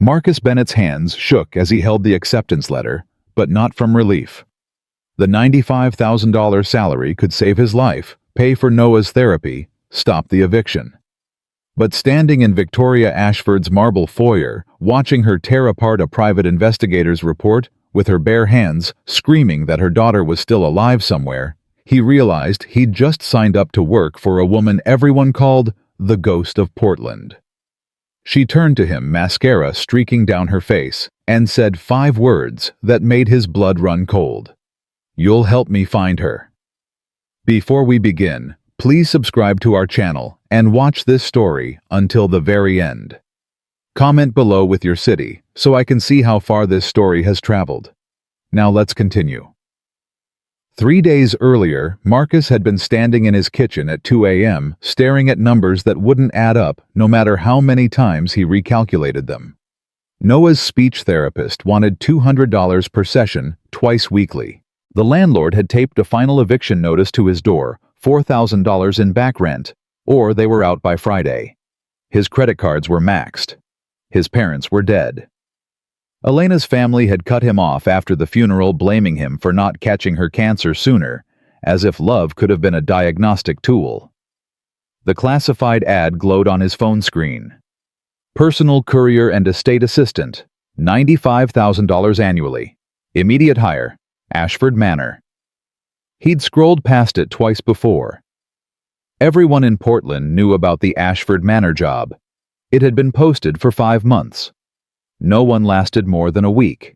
Marcus Bennett's hands shook as he held the acceptance letter, but not from relief. The $95,000 salary could save his life, pay for Noah's therapy, stop the eviction. But standing in Victoria Ashford's marble foyer, watching her tear apart a private investigator's report, with her bare hands, screaming that her daughter was still alive somewhere, he realized he'd just signed up to work for a woman everyone called the Ghost of Portland. She turned to him, mascara streaking down her face, and said 5 words that made his blood run cold. "You'll help me find her." Before we begin, please subscribe to our channel and watch this story until the very end. Comment below with your city so I can see how far this story has traveled. Now let's continue. 3 days earlier, Marcus had been standing in his kitchen at 2 a.m., staring at numbers that wouldn't add up no matter how many times he recalculated them. Noah's speech therapist wanted $200 per session, twice weekly. The landlord had taped a final eviction notice to his door, $4,000 in back rent, or they were out by Friday. His credit cards were maxed. His parents were dead. Elena's family had cut him off after the funeral, blaming him for not catching her cancer sooner, as if love could have been a diagnostic tool. The classified ad glowed on his phone screen. Personal courier and estate assistant, $95,000 annually. Immediate hire, Ashford Manor. He'd scrolled past it twice before. Everyone in Portland knew about the Ashford Manor job. It had been posted for 5 months. No one lasted more than a week.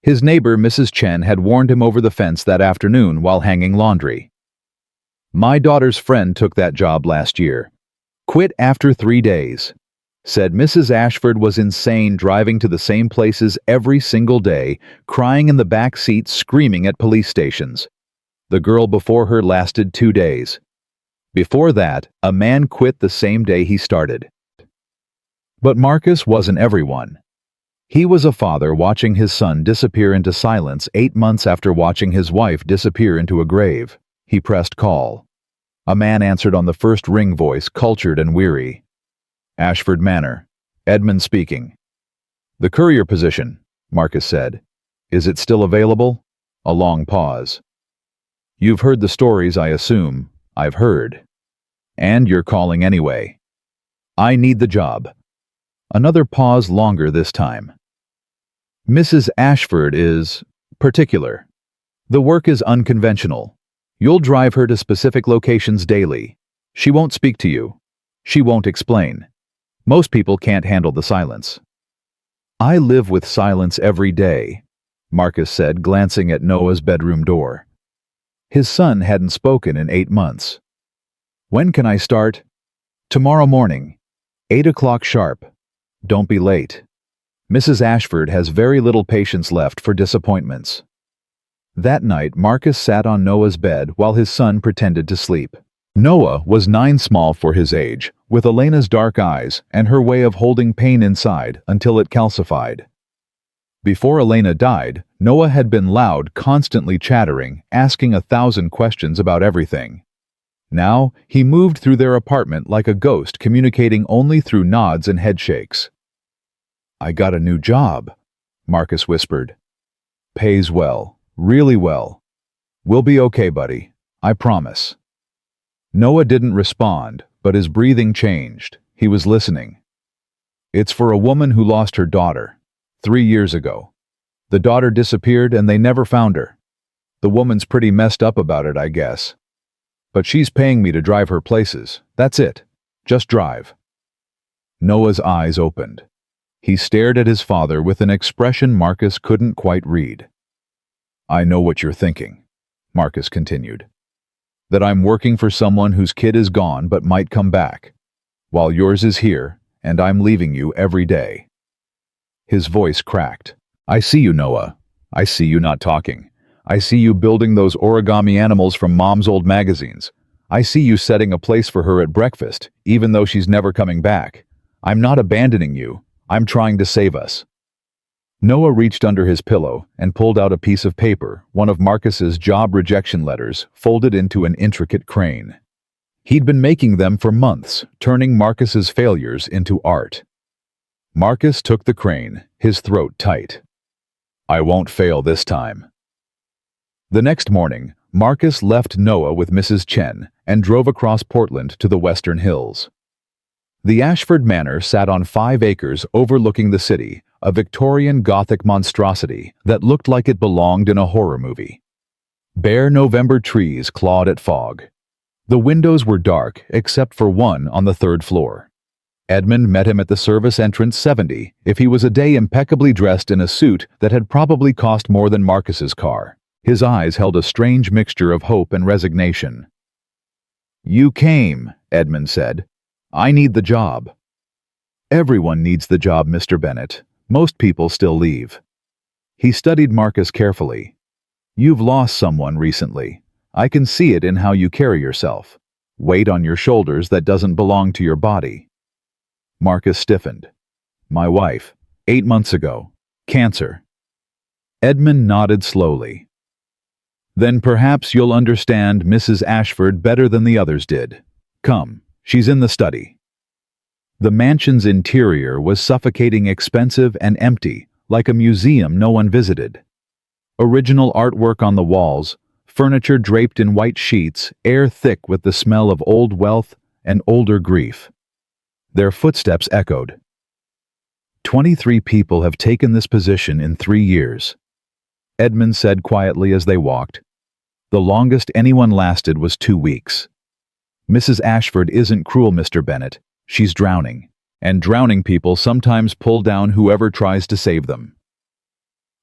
His neighbor, Mrs. Chen, had warned him over the fence that afternoon while hanging laundry. "My daughter's friend took that job last year. Quit after 3 days. Said Mrs. Ashford was insane driving to the same places every single day, crying in the back seat, screaming at police stations. The girl before her lasted 2 days. Before that, a man quit the same day he started." But Marcus wasn't everyone. He was a father watching his son disappear into silence 8 months after watching his wife disappear into a grave. He pressed call. A man answered on the first ring, voice cultured and weary. "Ashford Manor. Edmund speaking." "The courier position," Marcus said. "Is it still available?" A long pause. "You've heard the stories, I assume." "I've heard." "And you're calling anyway." "I need the job." Another pause, longer this time. "Mrs. Ashford is particular. The work is unconventional. You'll drive her to specific locations daily. She won't speak to you. She won't explain. Most people can't handle the silence." "I live with silence every day," Marcus said, glancing at Noah's bedroom door. His son hadn't spoken in 8 months. "When can I start?" "Tomorrow morning, 8 o'clock sharp. Don't be late. Mrs. Ashford has very little patience left for disappointments." That night, Marcus sat on Noah's bed while his son pretended to sleep. Noah was 9, small for his age, with Elena's dark eyes and her way of holding pain inside until it calcified. Before Elena died, Noah had been loud, constantly chattering, asking 1,000 questions about everything. Now, he moved through their apartment like a ghost, communicating only through nods and headshakes. "I got a new job," Marcus whispered. "Pays well, really well. We'll be okay, buddy. I promise." Noah didn't respond, but his breathing changed. He was listening. "It's for a woman who lost her daughter 3 years ago. The daughter disappeared and they never found her. The woman's pretty messed up about it, I guess. But she's paying me to drive her places. That's it. Just drive." Noah's eyes opened. He stared at his father with an expression Marcus couldn't quite read. "I know what you're thinking," Marcus continued. "That I'm working for someone whose kid is gone but might come back, while yours is here, and I'm leaving you every day." His voice cracked. "I see you, Noah. I see you not talking. I see you building those origami animals from Mom's old magazines. I see you setting a place for her at breakfast, even though she's never coming back. I'm not abandoning you. I'm trying to save us." Noah reached under his pillow and pulled out a piece of paper, one of Marcus's job rejection letters, folded into an intricate crane. He'd been making them for months, turning Marcus's failures into art. Marcus took the crane, his throat tight. I won't fail this time. The next morning, Marcus left Noah with Mrs. Chen and drove across Portland to the Western Hills. The Ashford Manor sat on 5 acres overlooking the city, a Victorian Gothic monstrosity that looked like it belonged in a horror movie. Bare November trees clawed at fog. The windows were dark except for one on the 3rd floor. Edmund met him at the service entrance 70 if he was a day impeccably dressed in a suit that had probably cost more than Marcus's car. His eyes held a strange mixture of hope and resignation. You came, Edmund said. I need the job. Everyone needs the job, Mr. Bennett. Most people still leave. He studied Marcus carefully. You've lost someone recently. I can see it in how you carry yourself. Weight on your shoulders that doesn't belong to your body. Marcus stiffened. My wife, 8 months ago. Cancer. Edmund nodded slowly. Then perhaps you'll understand Mrs. Ashford better than the others did. Come, she's in the study. The mansion's interior was suffocating expensive and empty, like a museum no one visited. Original artwork on the walls, furniture draped in white sheets, air thick with the smell of old wealth and older grief. Their footsteps echoed. 23 people have taken this position in 3 years. Edmund said quietly as they walked. The longest anyone lasted was 2 weeks. Mrs. Ashford isn't cruel, Mr. Bennett. She's drowning. And drowning people sometimes pull down whoever tries to save them.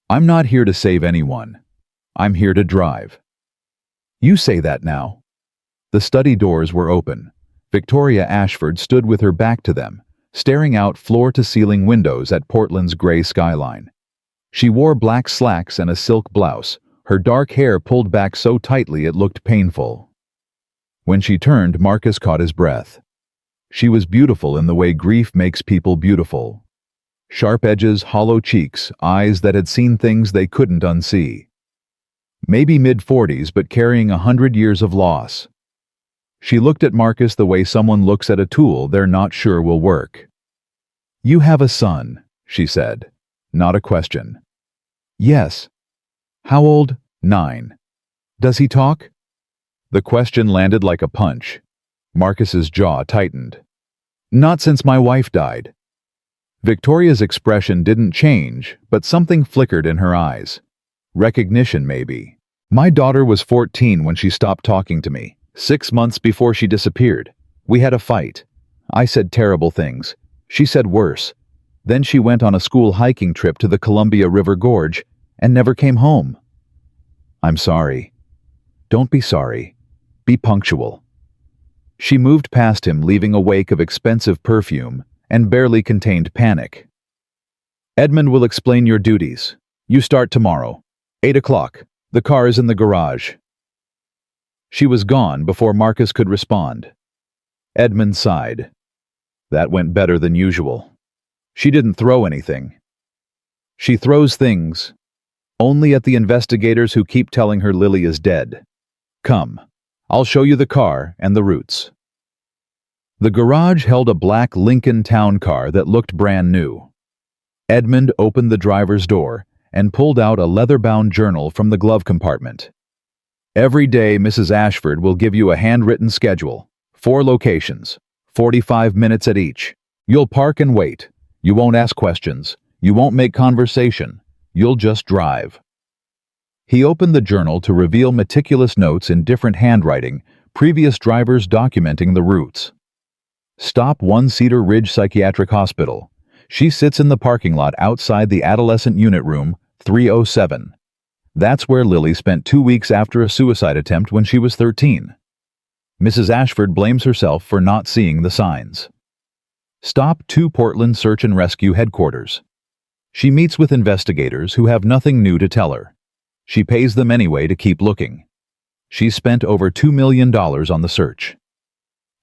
I'm not here to save anyone. I'm here to drive. You say that now. The study doors were open. Victoria Ashford stood with her back to them, staring out floor-to-ceiling windows at Portland's gray skyline. She wore black slacks and a silk blouse, her dark hair pulled back so tightly it looked painful. When she turned, Marcus caught his breath. She was beautiful in the way grief makes people beautiful. Sharp edges, hollow cheeks, eyes that had seen things they couldn't unsee. Maybe mid-40s, but carrying 100 years of loss. She looked at Marcus the way someone looks at a tool they're not sure will work. You have a son, she said. Not a question. Yes. How old? 9. Does he talk? The question landed like a punch. Marcus's jaw tightened. Not since my wife died. Victoria's expression didn't change, but something flickered in her eyes. Recognition, maybe. My daughter was 14 when she stopped talking to me. 6 months before she disappeared. We had a fight. I said terrible things. She said worse. Then she went on a school hiking trip to the Columbia River Gorge and never came home. I'm sorry. Don't be sorry. Be punctual. She moved past him, leaving a wake of expensive perfume and barely contained panic. Edmund will explain your duties. You start tomorrow. 8 o'clock. The car is in the garage. She was gone before Marcus could respond. Edmund sighed. That went better than usual. She didn't throw anything. She throws things. Only at the investigators who keep telling her Lily is dead. Come, I'll show you the car and the routes. The garage held a black Lincoln Town car that looked brand new. Edmund opened the driver's door and pulled out a leather-bound journal from the glove compartment. Every day, Mrs. Ashford will give you a handwritten schedule. 4 locations, 45 minutes at each. You'll park and wait. You won't ask questions. You won't make conversation. You'll just drive. He opened the journal to reveal meticulous notes in different handwriting, previous drivers documenting the routes. Stop 1 Cedar Ridge Psychiatric Hospital. She sits in the parking lot outside the adolescent unit room, 307. That's where Lily spent 2 weeks after a suicide attempt when she was 13. Mrs. Ashford blames herself for not seeing the signs. Stop 2 Portland Search and Rescue Headquarters. She meets with investigators who have nothing new to tell her. She pays them anyway to keep looking. She's spent over $2 million on the search.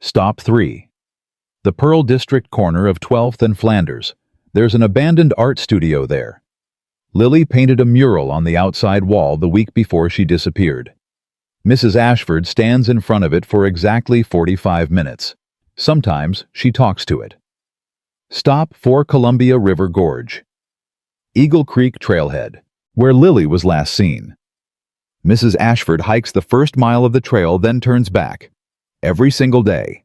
Stop 3. The Pearl District corner of 12th and Flanders. There's an abandoned art studio there. Lily painted a mural on the outside wall the week before she disappeared. Mrs. Ashford stands in front of it for exactly 45 minutes. Sometimes she talks to it. Stop for Columbia River Gorge. Eagle Creek Trailhead, where Lily was last seen. Mrs. Ashford hikes the first mile of the trail, then turns back. Every single day.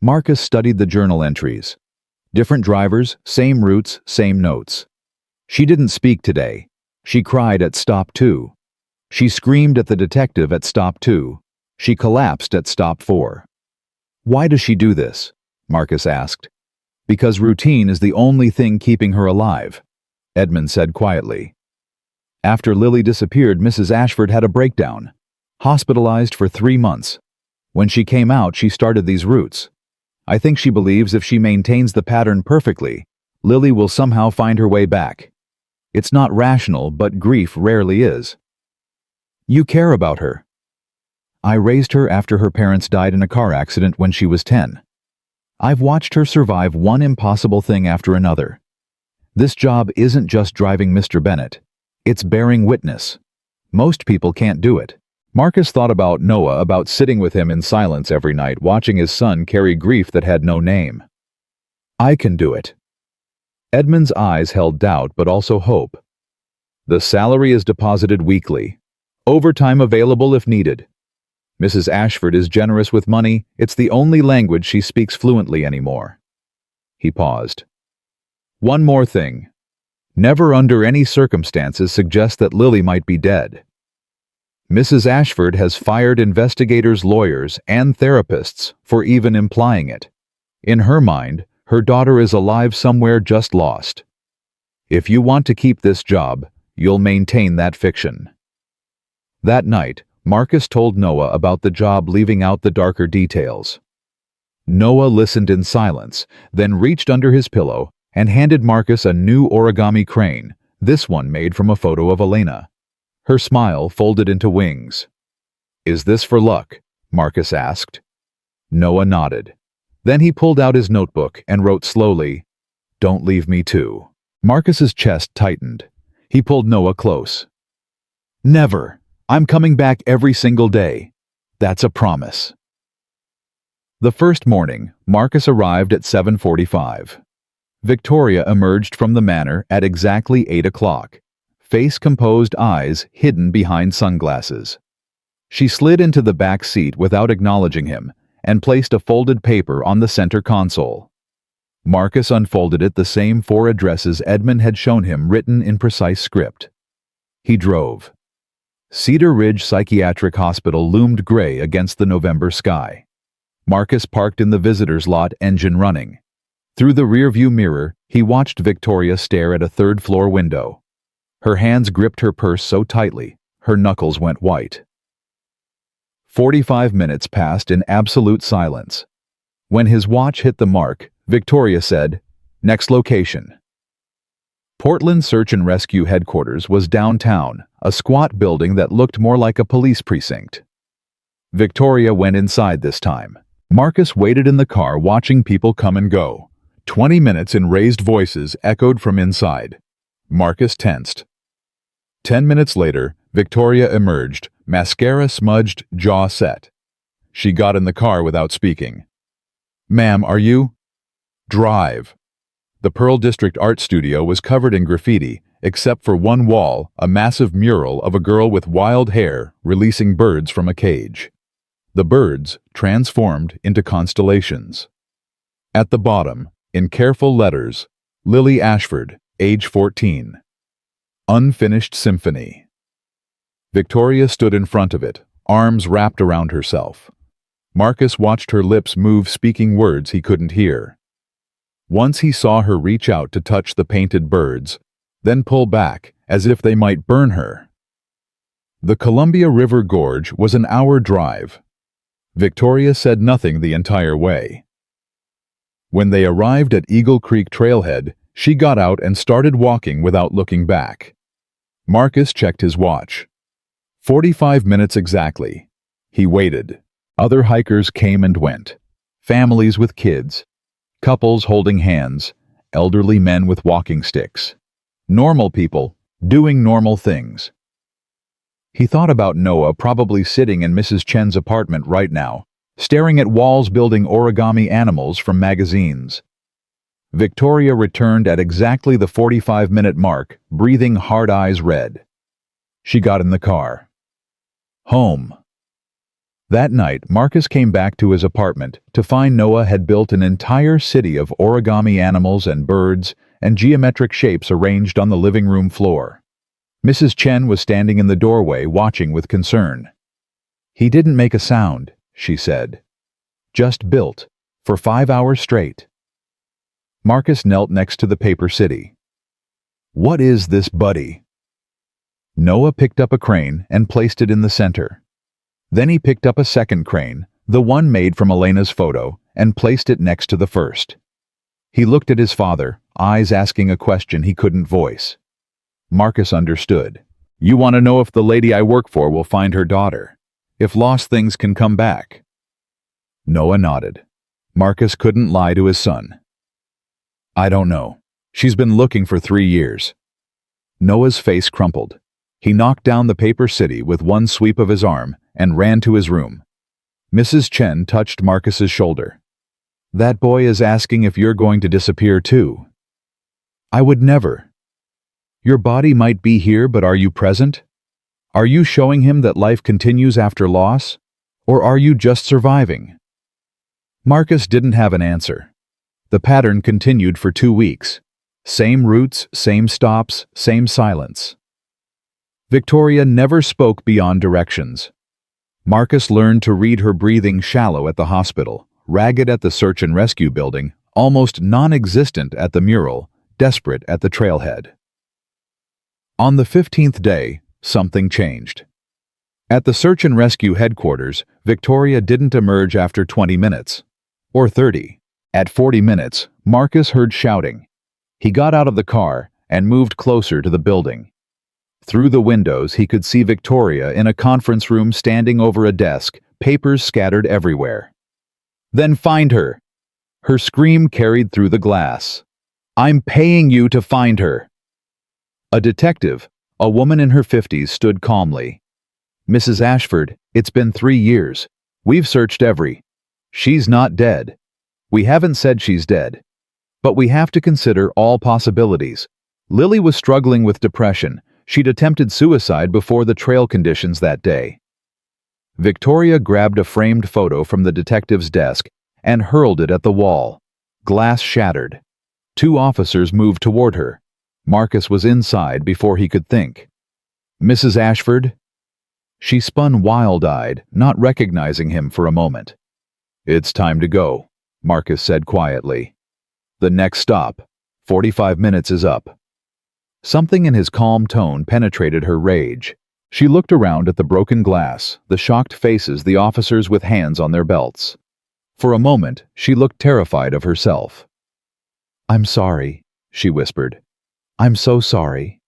Marcus studied the journal entries. Different drivers, same routes, same notes. She didn't speak today. She cried at stop 2. She screamed at the detective at stop 2. She collapsed at stop 4. Why does she do this? Marcus asked. Because routine is the only thing keeping her alive, Edmund said quietly. After Lily disappeared, Mrs. Ashford had a breakdown. Hospitalized for 3 months. When she came out, she started these routes. I think she believes if she maintains the pattern perfectly, Lily will somehow find her way back. It's not rational, but grief rarely is. You care about her. I raised her after her parents died in a car accident when she was 10. I've watched her survive one impossible thing after another. This job isn't just driving Mr. Bennett. It's bearing witness. Most people can't do it. Marcus thought about Noah, about sitting with him in silence every night, watching his son carry grief that had no name. I can do it. Edmund's eyes held doubt but also hope. The salary is deposited weekly. Overtime available if needed. Mrs. Ashford is generous with money. It's the only language she speaks fluently anymore. He paused. One more thing. Never under any circumstances suggest that Lily might be dead. Mrs. Ashford has fired investigators, lawyers, and therapists for even implying it. In her mind, her daughter is alive somewhere, just lost. If you want to keep this job, you'll maintain that fiction. That night, Marcus told Noah about the job, leaving out the darker details. Noah listened in silence, then reached under his pillow and handed Marcus a new origami crane, this one made from a photo of Elena. Her smile folded into wings. Is this for luck? Marcus asked. Noah nodded. Then he pulled out his notebook and wrote slowly, Don't leave me too. Marcus's chest tightened. He pulled Noah close. Never. I'm coming back every single day. That's a promise. The first morning, Marcus arrived at 7:45. Victoria emerged from the manor at exactly 8 o'clock. Face composed, eyes hidden behind sunglasses. She slid into the back seat without acknowledging him and placed a folded paper on the center console. Marcus unfolded it, the same 4 addresses Edmund had shown him written in precise script. He drove. Cedar Ridge Psychiatric Hospital loomed gray against the November sky. Marcus parked in the visitor's lot, engine running. Through the rearview mirror, he watched Victoria stare at a third-floor window. Her hands gripped her purse so tightly, her knuckles went white. 45 minutes passed in absolute silence. When his watch hit the mark, Victoria said, Next location. Portland Search and Rescue Headquarters was downtown, a squat building that looked more like a police precinct. Victoria went inside this time. Marcus waited in the car, watching people come and go. 20 minutes in raised voices echoed from inside. Marcus tensed. 10 minutes later, Victoria emerged, mascara smudged, jaw set. She got in the car without speaking. Ma'am, are you? Drive. The Pearl District Art Studio was covered in graffiti, except for one wall, a massive mural of a girl with wild hair releasing birds from a cage. The birds transformed into constellations. At the bottom, in careful letters, Lily Ashford, age 14. Unfinished Symphony. Victoria stood in front of it, arms wrapped around herself. Marcus watched her lips move, speaking words he couldn't hear. Once he saw her reach out to touch the painted birds, then pull back as if they might burn her. The Columbia River Gorge was an hour drive. Victoria said nothing the entire way. When they arrived at Eagle Creek Trailhead, she got out and started walking without looking back. Marcus checked his watch. 45 minutes exactly. He waited. Other hikers came and went. Families with kids. Couples holding hands. Elderly men with walking sticks. Normal people, doing normal things. He thought about Noah, probably sitting in Mrs. Chen's apartment right now, staring at walls, building origami animals from magazines. Victoria returned at exactly the 45-minute mark, breathing hard eyes red. She got in the car. Home. That night, Marcus came back to his apartment to find Noah had built an entire city of origami animals and birds and geometric shapes arranged on the living room floor. Mrs. Chen was standing in the doorway watching with concern. "He didn't make a sound," she said. "Just built, for 5 hours straight." Marcus knelt next to the paper city. "What is this, buddy?" Noah picked up a crane and placed it in the center. Then he picked up a second crane, the one made from Elena's photo, and placed it next to the first. He looked at his father, eyes asking a question he couldn't voice. Marcus understood. "You want to know if the lady I work for will find her daughter? If lost things can come back?" Noah nodded. Marcus couldn't lie to his son. "I don't know. She's been looking for 3 years. Noah's face crumpled. He knocked down the paper city with one sweep of his arm and ran to his room. Mrs. Chen touched Marcus's shoulder. "That boy is asking if you're going to disappear too." "I would never." "Your body might be here, but are you present? Are you showing him that life continues after loss? Or are you just surviving?" Marcus didn't have an answer. The pattern continued for 2 weeks. Same routes, same stops, same silence. Victoria never spoke beyond directions. Marcus learned to read her breathing shallow at the hospital, ragged at the search and rescue building, almost non-existent at the mural, desperate at the trailhead. On the 15th day, something changed. At the search and rescue headquarters, Victoria didn't emerge after 20 minutes. Or 30. At 40 minutes, Marcus heard shouting. He got out of the car and moved closer to the building. Through the windows, he could see Victoria in a conference room standing over a desk, papers scattered everywhere. "Then find her!" Her scream carried through the glass. "I'm paying you to find her!" A detective, a woman in her 50s, stood calmly. "Mrs. Ashford, it's been 3 years. We've searched every. She's not dead. We haven't said she's dead. But we have to consider all possibilities. Lily was struggling with depression. She'd attempted suicide before the trail conditions that day." Victoria grabbed a framed photo from the detective's desk and hurled it at the wall. Glass shattered. 2 officers moved toward her. Marcus was inside before he could think. "Mrs. Ashford?" She spun wild-eyed, not recognizing him for a moment. "It's time to go," Marcus said quietly. "The next stop. 45 minutes is up." Something in his calm tone penetrated her rage. She looked around at the broken glass, the shocked faces, the officers with hands on their belts. For a moment, she looked terrified of herself. "I'm sorry," she whispered. "I'm so sorry."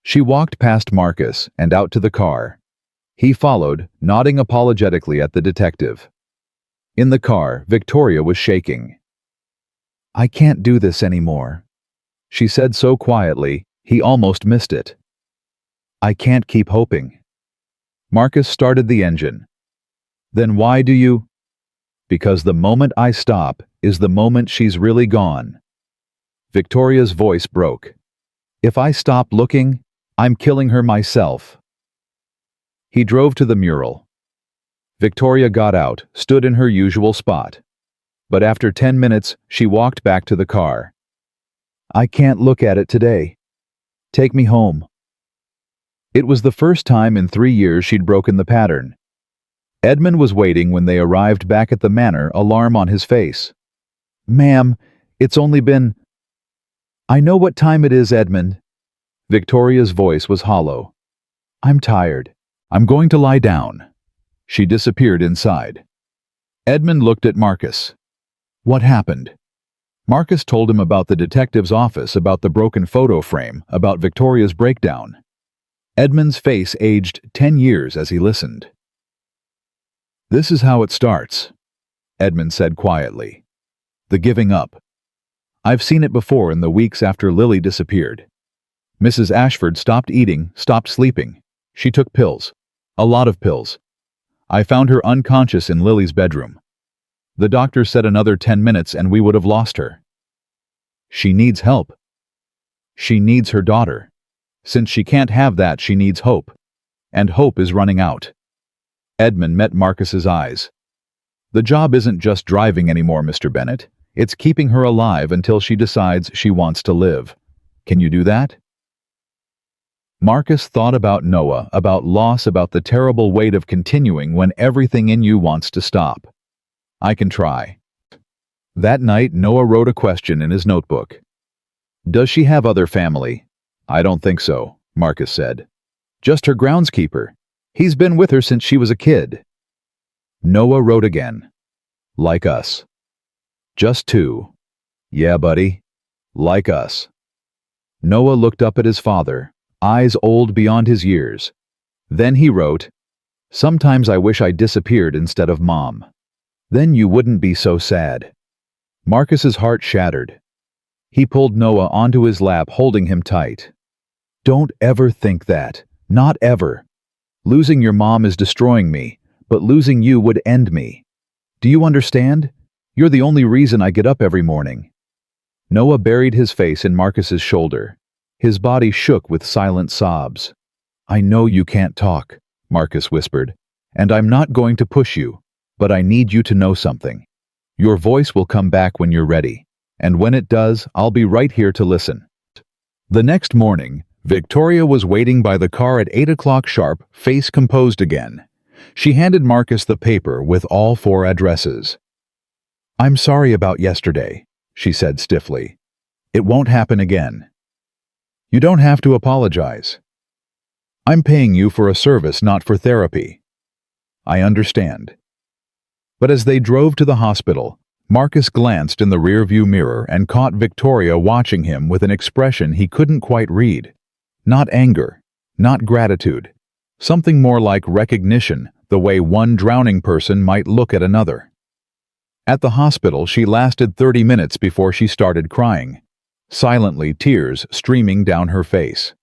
She walked past Marcus and out to the car. He followed, nodding apologetically at the detective. In the car, Victoria was shaking. "I can't do this anymore," she said so quietly, he almost missed it. "I can't keep hoping." Marcus started the engine. "Then why do you—" "Because the moment I stop is the moment she's really gone." Victoria's voice broke. "If I stop looking, I'm killing her myself." He drove to the mural. Victoria got out, stood in her usual spot. But after 10 minutes, she walked back to the car. "I can't look at it today. Take me home." It was the first time in 3 years she'd broken the pattern. Edmund was waiting when they arrived back at the manor, alarm on his face. "Ma'am, it's only been—" "I know what time it is, Edmund." Victoria's voice was hollow. "I'm tired. I'm going to lie down." She disappeared inside. Edmund looked at Marcus. "What happened?" Marcus told him about the detective's office, about the broken photo frame, about Victoria's breakdown. Edmund's face aged 10 years as he listened. "This is how it starts," Edmund said quietly. "The giving up. I've seen it before in the weeks after Lily disappeared. Mrs. Ashford stopped eating, stopped sleeping. She took pills. A lot of pills. I found her unconscious in Lily's bedroom. The doctor said another 10 minutes and we would have lost her. She needs help. She needs her daughter. Since she can't have that, she needs hope. And hope is running out. Edmund met Marcus's eyes. The job isn't just driving anymore, Mr. Bennett. It's keeping her alive until she decides she wants to live. Can you do that? Marcus thought about Noah, about loss, about the terrible weight of continuing when everything in you wants to stop. I can try. That night, Noah wrote a question in his notebook. Does she have other family? I don't think so, Marcus said. Just her groundskeeper. He's been with her since she was a kid. Noah wrote again. Like us. Just two. Yeah, buddy. Like us. Noah looked up at his father, eyes old beyond his years. Then he wrote, Sometimes I wish I disappeared instead of Mom. Then you wouldn't be so sad. Marcus's heart shattered. He pulled Noah onto his lap, holding him tight. Don't ever think that. Not ever. Losing your mom is destroying me, but losing you would end me. Do you understand? You're the only reason I get up every morning. Noah buried his face in Marcus's shoulder. His body shook with silent sobs. I know you can't talk, Marcus whispered, and I'm not going to push you, but I need you to know something. Your voice will come back when you're ready, and when it does, I'll be right here to listen. The next morning, Victoria was waiting by the car at 8 o'clock sharp, face composed again. She handed Marcus the paper with all 4 addresses. I'm sorry about yesterday, she said stiffly. It won't happen again. You don't have to apologize. I'm paying you for a service, not for therapy. I understand. But as they drove to the hospital, Marcus glanced in the rearview mirror and caught Victoria watching him with an expression he couldn't quite read. Not anger, not gratitude, something more like recognition, the way one drowning person might look at another. At the hospital, she lasted 30 minutes before she started crying, silently, tears streaming down her face.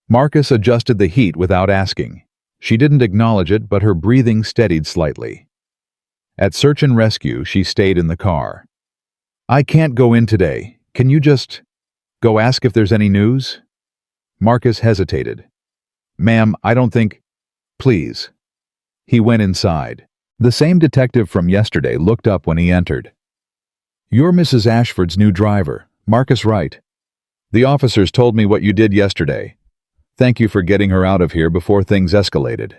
Marcus adjusted the heat without asking. She didn't acknowledge it, but her breathing steadied slightly. At search and rescue, she stayed in the car. I can't go in today. Can you just go ask if there's any news? Marcus hesitated. Ma'am, I don't think... Please. He went inside. The same detective from yesterday looked up when he entered. You're Mrs. Ashford's new driver, Marcus Wright. The officers told me what you did yesterday. Thank you for getting her out of here before things escalated.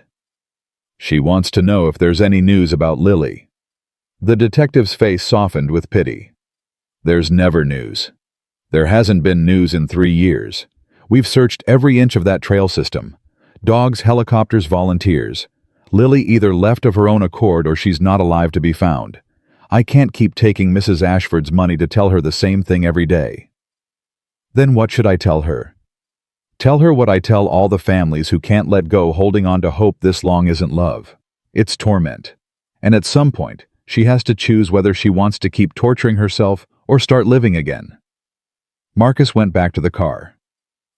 She wants to know if there's any news about Lily. The detective's face softened with pity. There's never news. There hasn't been news in 3 years. We've searched every inch of that trail system. Dogs, helicopters, volunteers. Lily either left of her own accord or she's not alive to be found. I can't keep taking Mrs. Ashford's money to tell her the same thing every day. Then what should I tell her? Tell her what I tell all the families who can't let go, holding on to hope this long isn't love. It's torment. And at some point, she has to choose whether she wants to keep torturing herself or start living again. Marcus went back to the car.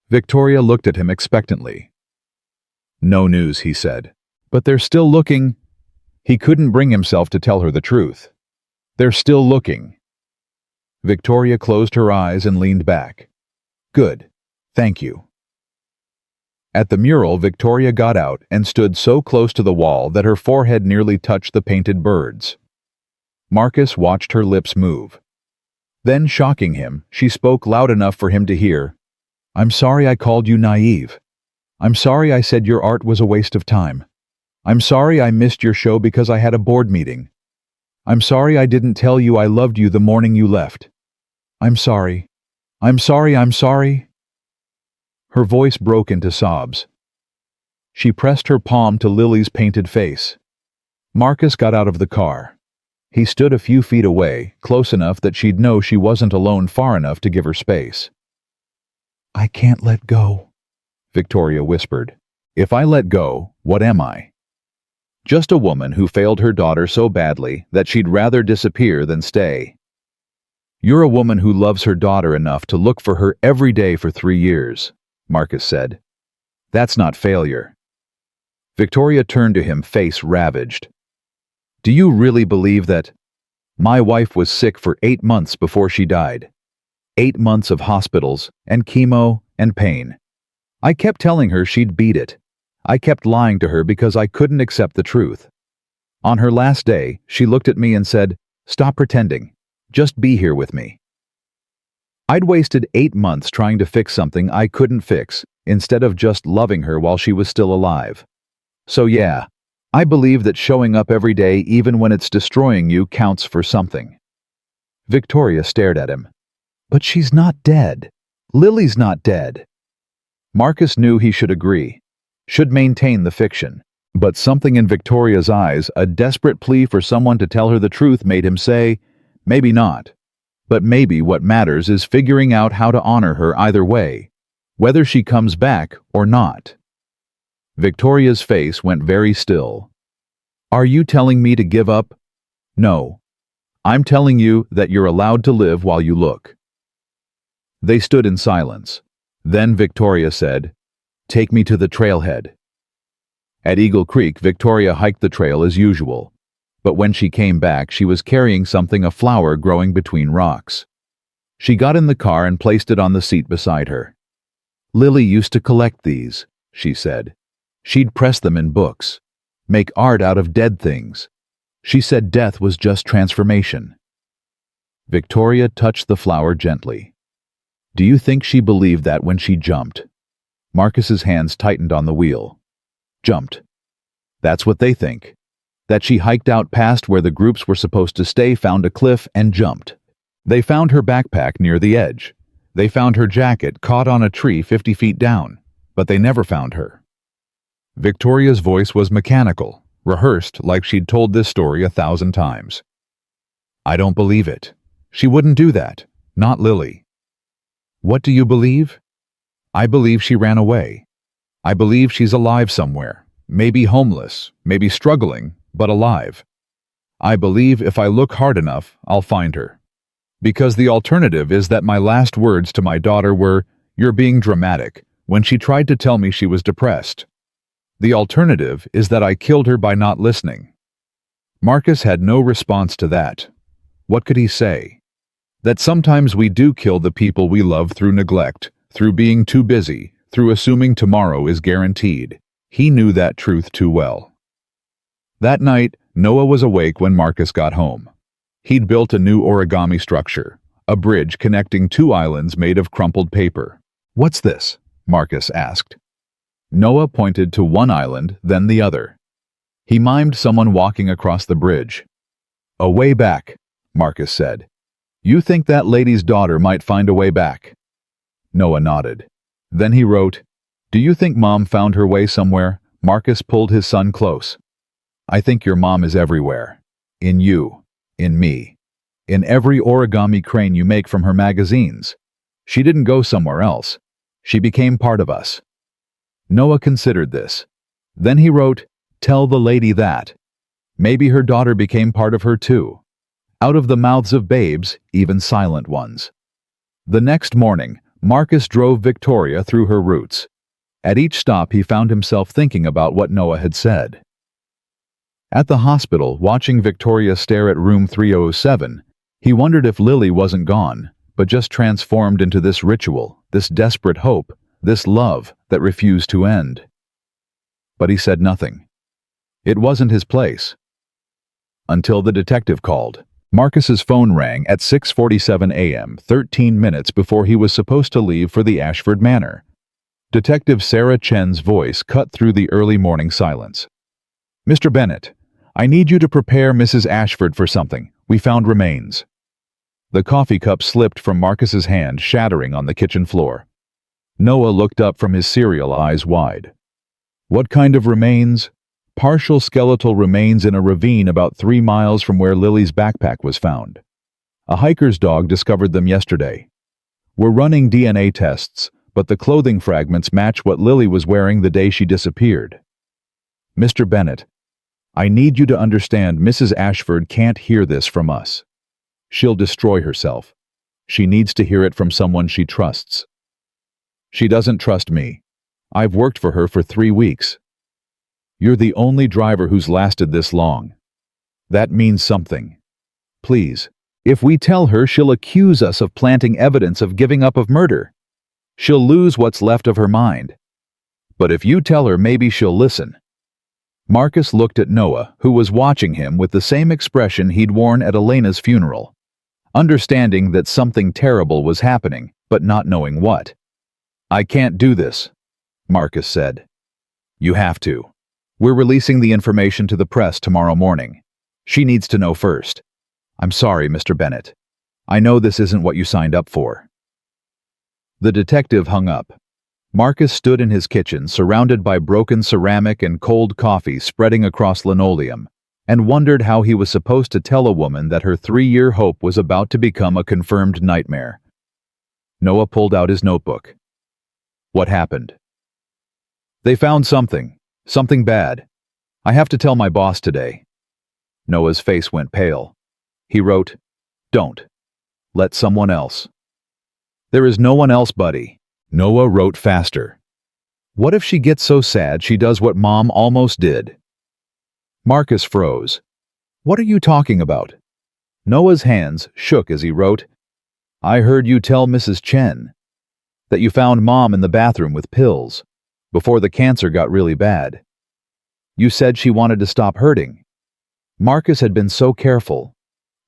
Victoria looked at him expectantly. No news, he said. But they're still looking. He couldn't bring himself to tell her the truth. They're still looking. Victoria closed her eyes and leaned back. Good. Thank you. At the mural, Victoria got out and stood so close to the wall that her forehead nearly touched the painted birds. Marcus watched her lips move. Then, shocking him, she spoke loud enough for him to hear. I'm sorry I called you naive. I'm sorry I said your art was a waste of time. I'm sorry I missed your show because I had a board meeting. I'm sorry I didn't tell you I loved you the morning you left. I'm sorry. I'm sorry, I'm sorry. Her voice broke into sobs. She pressed her palm to Lily's painted face. Marcus got out of the car. He stood a few feet away, close enough that she'd know she wasn't alone, far enough to give her space. I can't let go, Victoria whispered. If I let go, what am I? Just a woman who failed her daughter so badly that she'd rather disappear than stay. You're a woman who loves her daughter enough to look for her every day for 3 years, Marcus said. That's not failure. Victoria turned to him, face ravaged. Do you really believe that? My wife was sick for 8 months before she died. 8 months of hospitals and chemo and pain. I kept telling her she'd beat it. I kept lying to her because I couldn't accept the truth. On her last day, she looked at me and said, "Stop pretending. Just be here with me." I'd wasted 8 months trying to fix something I couldn't fix, instead of just loving her while she was still alive. So yeah, I believe that showing up every day even when it's destroying you counts for something. Victoria stared at him. But she's not dead. Lily's not dead. Marcus knew he should agree, should maintain the fiction. But something in Victoria's eyes, a desperate plea for someone to tell her the truth, made him say, maybe not. But maybe what matters is figuring out how to honor her either way, whether she comes back or not. Victoria's face went very still. Are you telling me to give up? No. I'm telling you that you're allowed to live while you look. They stood in silence. Then Victoria said, "Take me to the trailhead." At Eagle Creek, Victoria hiked the trail as usual. But when she came back, she was carrying something, a flower growing between rocks. She got in the car and placed it on the seat beside her. Lily used to collect these, she said. She'd press them in books, make art out of dead things. She said death was just transformation. Victoria touched the flower gently. Do you think she believed that when she jumped? Marcus's hands tightened on the wheel. Jumped. That's what they think. That she hiked out past where the groups were supposed to stay, found a cliff, and jumped. They found her backpack near the edge. They found her jacket caught on a tree 50 feet down, but they never found her. Victoria's voice was mechanical, rehearsed like she'd told this story 1,000 times. I don't believe it. She wouldn't do that. Not Lily. What do you believe? I believe she ran away. I believe she's alive somewhere. Maybe homeless, maybe struggling, but alive. I believe if I look hard enough, I'll find her. Because the alternative is that my last words to my daughter were, "You're being dramatic," when she tried to tell me she was depressed. The alternative is that I killed her by not listening. Marcus had no response to that. What could he say? That sometimes we do kill the people we love through neglect, through being too busy, through assuming tomorrow is guaranteed. He knew that truth too well. That night, Noah was awake when Marcus got home. He'd built a new origami structure, a bridge connecting 2 islands made of crumpled paper. What's this? Marcus asked. Noah pointed to one island, then the other. He mimed someone walking across the bridge. A way back, Marcus said. You think that lady's daughter might find a way back? Noah nodded. Then he wrote, Do you think Mom found her way somewhere? Marcus pulled his son close. I think your mom is everywhere. In you. In me. In every origami crane you make from her magazines. She didn't go somewhere else. She became part of us. Noah considered this. Then he wrote, Tell the lady that. Maybe her daughter became part of her too. Out of the mouths of babes, even silent ones. The next morning, Marcus drove Victoria through her routes. At each stop he found himself thinking about what Noah had said. At the hospital, watching Victoria stare at room 307, he wondered if Lily wasn't gone, but just transformed into this ritual, this desperate hope, this love that refused to end. But he said nothing. It wasn't his place. Until the detective called. Marcus's phone rang at 6:47 a.m., 13 minutes before he was supposed to leave for the Ashford Manor. Detective Sarah Chen's voice cut through the early morning silence. Mr. Bennett, I need you to prepare Mrs. Ashford for something. We found remains. The coffee cup slipped from Marcus's hand, shattering on the kitchen floor. Noah looked up from his cereal, eyes wide. What kind of remains? Partial skeletal remains in a ravine about 3 miles from where Lily's backpack was found. A hiker's dog discovered them yesterday. We're running DNA tests, but the clothing fragments match what Lily was wearing the day she disappeared. Mr. Bennett, I need you to understand Mrs. Ashford can't hear this from us. She'll destroy herself. She needs to hear it from someone she trusts. She doesn't trust me. I've worked for her for 3 weeks. You're the only driver who's lasted this long. That means something. Please, If we tell her, she'll accuse us of planting evidence of giving up of murder. She'll lose what's left of her mind. But if you tell her, maybe she'll listen." Marcus looked at Noah, who was watching him with the same expression he'd worn at Elena's funeral, understanding that something terrible was happening, but not knowing what. "I can't do this," Marcus said. "You have to. We're releasing the information to the press tomorrow morning. She needs to know first. I'm sorry, Mr. Bennett. I know this isn't what you signed up for." The detective hung up. Marcus stood in his kitchen, surrounded by broken ceramic and cold coffee spreading across linoleum, and wondered how he was supposed to tell a woman that her 3-year hope was about to become a confirmed nightmare. Noah pulled out his notebook. "What happened?" "They found something bad. I have to tell my boss today." Noah's face went pale. He wrote, "Don't. Let someone else." "There is no one else, buddy." Noah wrote faster. "What if she gets so sad she does what Mom almost did?" Marcus froze. "What are you talking about?" Noah's hands shook as he wrote, "I heard you tell Mrs. Chen that you found Mom in the bathroom with pills before the cancer got really bad. You said she wanted to stop hurting." Marcus had been so careful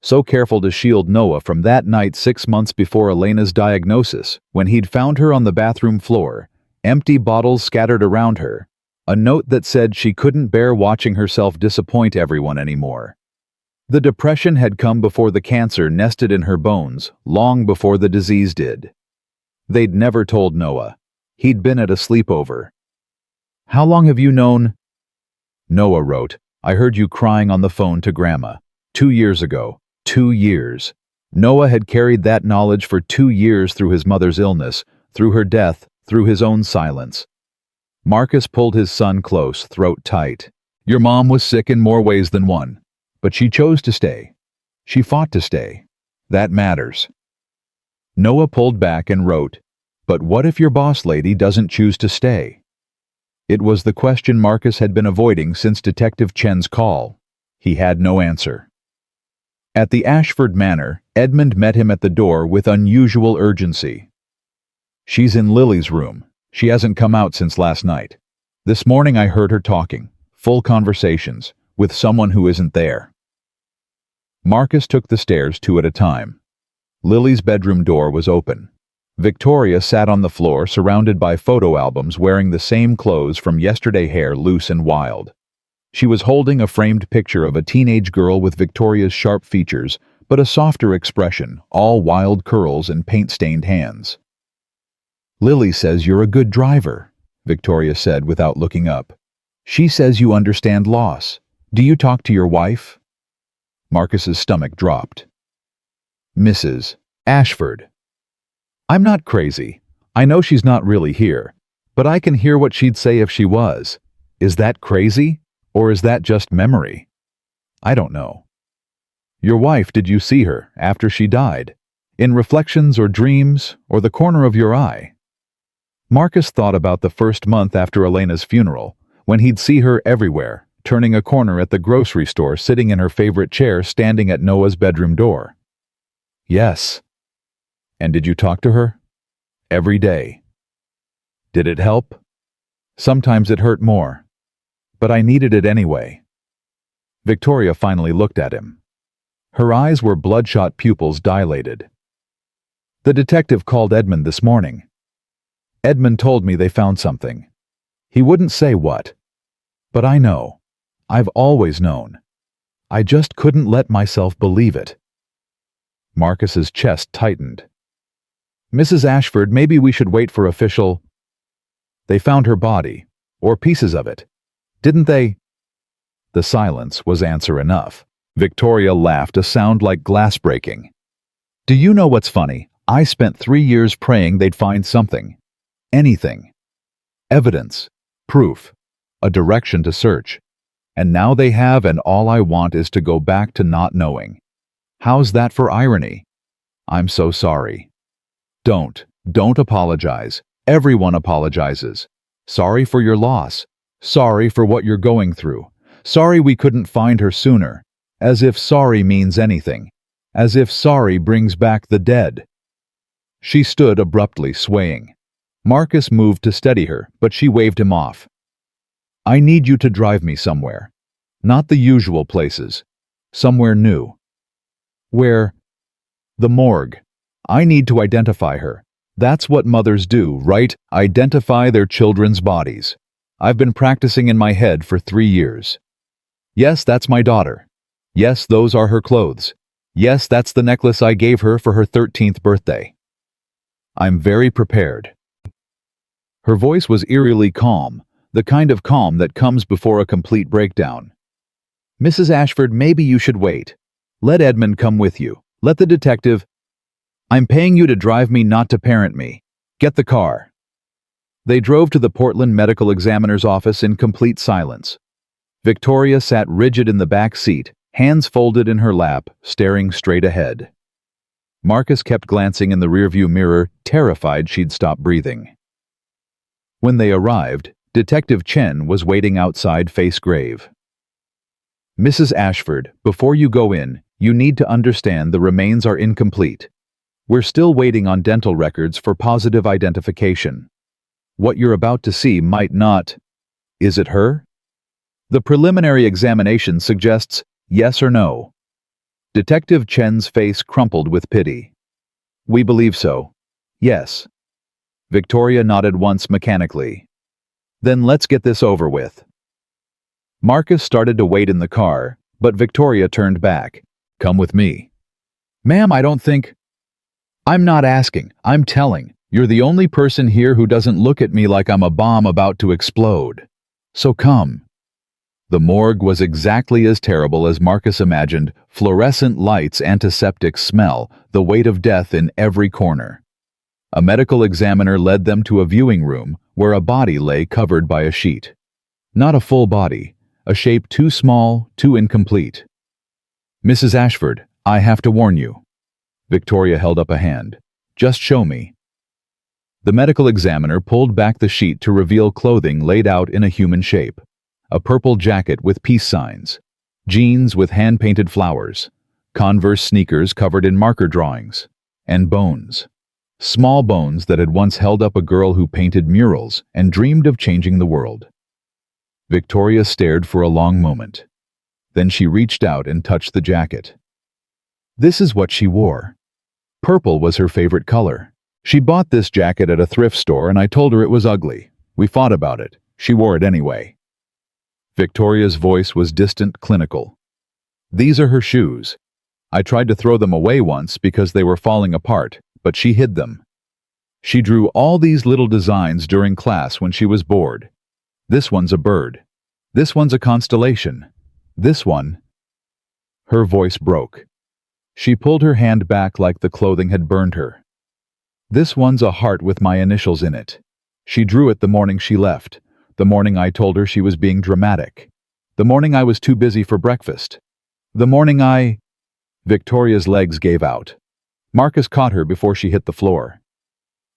to shield Noah from that night 6 months before Elena's diagnosis, when he'd found her on the bathroom floor, empty bottles scattered around her, a note that said she couldn't bear watching herself disappoint everyone anymore. The depression had come before the cancer nested in her bones, long before the disease did. They'd never told Noah. He'd been at a sleepover. "How long have you known?" Noah wrote, "I heard you crying on the phone to Grandma. 2 years ago. 2 years. Noah had carried that knowledge for 2 years through his mother's illness, through her death, through his own silence. Marcus pulled his son close, throat tight. "Your mom was sick in more ways than one, but she chose to stay. She fought to stay. That matters." Noah pulled back and wrote, "But what if your boss lady doesn't choose to stay?" It was the question Marcus had been avoiding since Detective Chen's call. He had no answer. At the Ashford Manor, Edmund met him at the door with unusual urgency. "She's in Lily's room. She hasn't come out since last night. This morning I heard her talking, full conversations, with someone who isn't there." Marcus took the stairs 2 at a time. Lily's bedroom door was open. Victoria sat on the floor surrounded by photo albums wearing the same clothes from yesterday, hair loose and wild. She was holding a framed picture of a teenage girl with Victoria's sharp features, but a softer expression, all wild curls and paint-stained hands. "Lily says you're a good driver," Victoria said without looking up. "She says you understand loss. Do you talk to your wife?" Marcus's stomach dropped. "Mrs. Ashford. I'm not crazy. I know she's not really here, but I can hear what she'd say if she was. Is that crazy? Or is that just memory? I don't know." "Your wife, did you see her after she died? In reflections or dreams or the corner of your eye?" Marcus thought about the first month after Elena's funeral, when he'd see her everywhere, turning a corner at the grocery store, sitting in her favorite chair, standing at Noah's bedroom door. "Yes." "And did you talk to her?" "Every day." "Did it help?" "Sometimes it hurt more. But I needed it anyway." Victoria finally looked at him. Her eyes were bloodshot pupils dilated. "The detective called Edmund this morning. Edmund told me they found something. He wouldn't say what. But I know. I've always known. I just couldn't let myself believe it." Marcus's chest tightened. "Mrs. Ashford, maybe we should wait for official—" "They found her body, or pieces of it. Didn't they?" The silence was answer enough. Victoria laughed, a sound like glass breaking. "Do you know what's funny? I spent 3 years praying they'd find something. Anything. Evidence. Proof. A direction to search. And now they have, and all I want is to go back to not knowing. How's that for irony? I'm so sorry." Don't apologize. Everyone apologizes. Sorry for your loss. Sorry for what you're going through. Sorry we couldn't find her sooner. As if sorry means anything. as if sorry brings back the dead. She stood abruptly, swaying. Marcus moved to steady her, but she waved him off. I need you to drive me somewhere. Not the usual places. Somewhere new. Where? The morgue. I need to identify her. That's what mothers do, right? Identify their children's bodies. I've been practicing in my head for 3 years. Yes, that's my daughter. Yes, those are her clothes. Yes, that's the necklace I gave her for her 13th birthday. I'm very prepared. Her voice was eerily calm, the kind of calm that comes before a complete breakdown. Mrs. Ashford, maybe you should wait. Let Edmund come with you. Let the detective... I'm paying you to drive me, not to parent me. Get the car. They drove to the Portland Medical Examiner's office in complete silence. Victoria sat rigid in the back seat, hands folded in her lap, staring straight ahead. Marcus kept glancing in the rearview mirror, terrified she'd stop breathing. When they arrived, Detective Chen was waiting outside, face grave. Mrs. Ashford, before you go in, you need to understand the remains are incomplete. We're still waiting on dental records for positive identification. What you're about to see might not... Is it her? The preliminary examination suggests yes or no. Detective Chen's face crumpled with pity. We believe so. Yes. Victoria nodded once mechanically. Then let's get this over with. Marcus started to wait in the car, but Victoria turned back. Come with me. Ma'am, I don't think... I'm not asking, I'm telling. You're the only person here who doesn't look at me like I'm a bomb about to explode. So come. The morgue was exactly as terrible as Marcus imagined, fluorescent lights, antiseptic smell, the weight of death in every corner. A medical examiner led them to a viewing room where a body lay covered by a sheet. Not a full body, a shape too small, too incomplete. Mrs. Ashford, I have to warn you. Victoria held up a hand. Just show me. The medical examiner pulled back the sheet to reveal clothing laid out in a human shape. A purple jacket with peace signs, jeans with hand-painted flowers, Converse sneakers covered in marker drawings, and bones. Small bones that had once held up a girl who painted murals and dreamed of changing the world. Victoria stared for a long moment. Then she reached out and touched the jacket. This is what she wore. Purple was her favorite color. She bought this jacket at a thrift store and I told her it was ugly. We fought about it. She wore it anyway. Victoria's voice was distant, clinical. These are her shoes. I tried to throw them away once because they were falling apart, but she hid them. She drew all these little designs during class when she was bored. This one's a bird. This one's a constellation. This one... Her voice broke. She pulled her hand back like the clothing had burned her. This one's a heart with my initials in it. She drew it the morning she left, the morning I told her she was being dramatic, the morning I was too busy for breakfast, the morning I... Victoria's legs gave out. Marcus caught her before she hit the floor.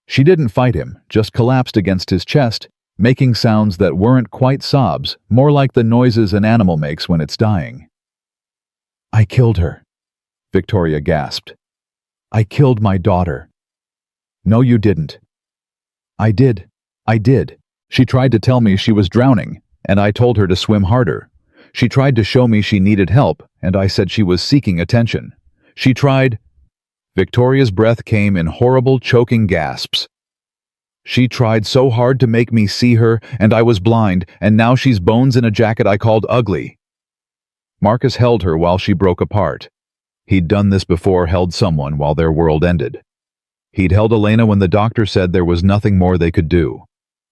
She didn't fight him, just collapsed against his chest, making sounds that weren't quite sobs, more like the noises an animal makes when it's dying. I killed her, Victoria gasped. I killed my daughter. No, you didn't. I did. She tried to tell me she was drowning, and I told her to swim harder. She tried to show me she needed help, and I said she was seeking attention. She tried... Victoria's breath came in horrible, choking gasps. She tried so hard to make me see her, and I was blind, and now she's bones in a jacket I called ugly. Marcus held her while she broke apart. He'd done this before, held someone while their world ended. He'd held Elena when the doctor said there was nothing more they could do.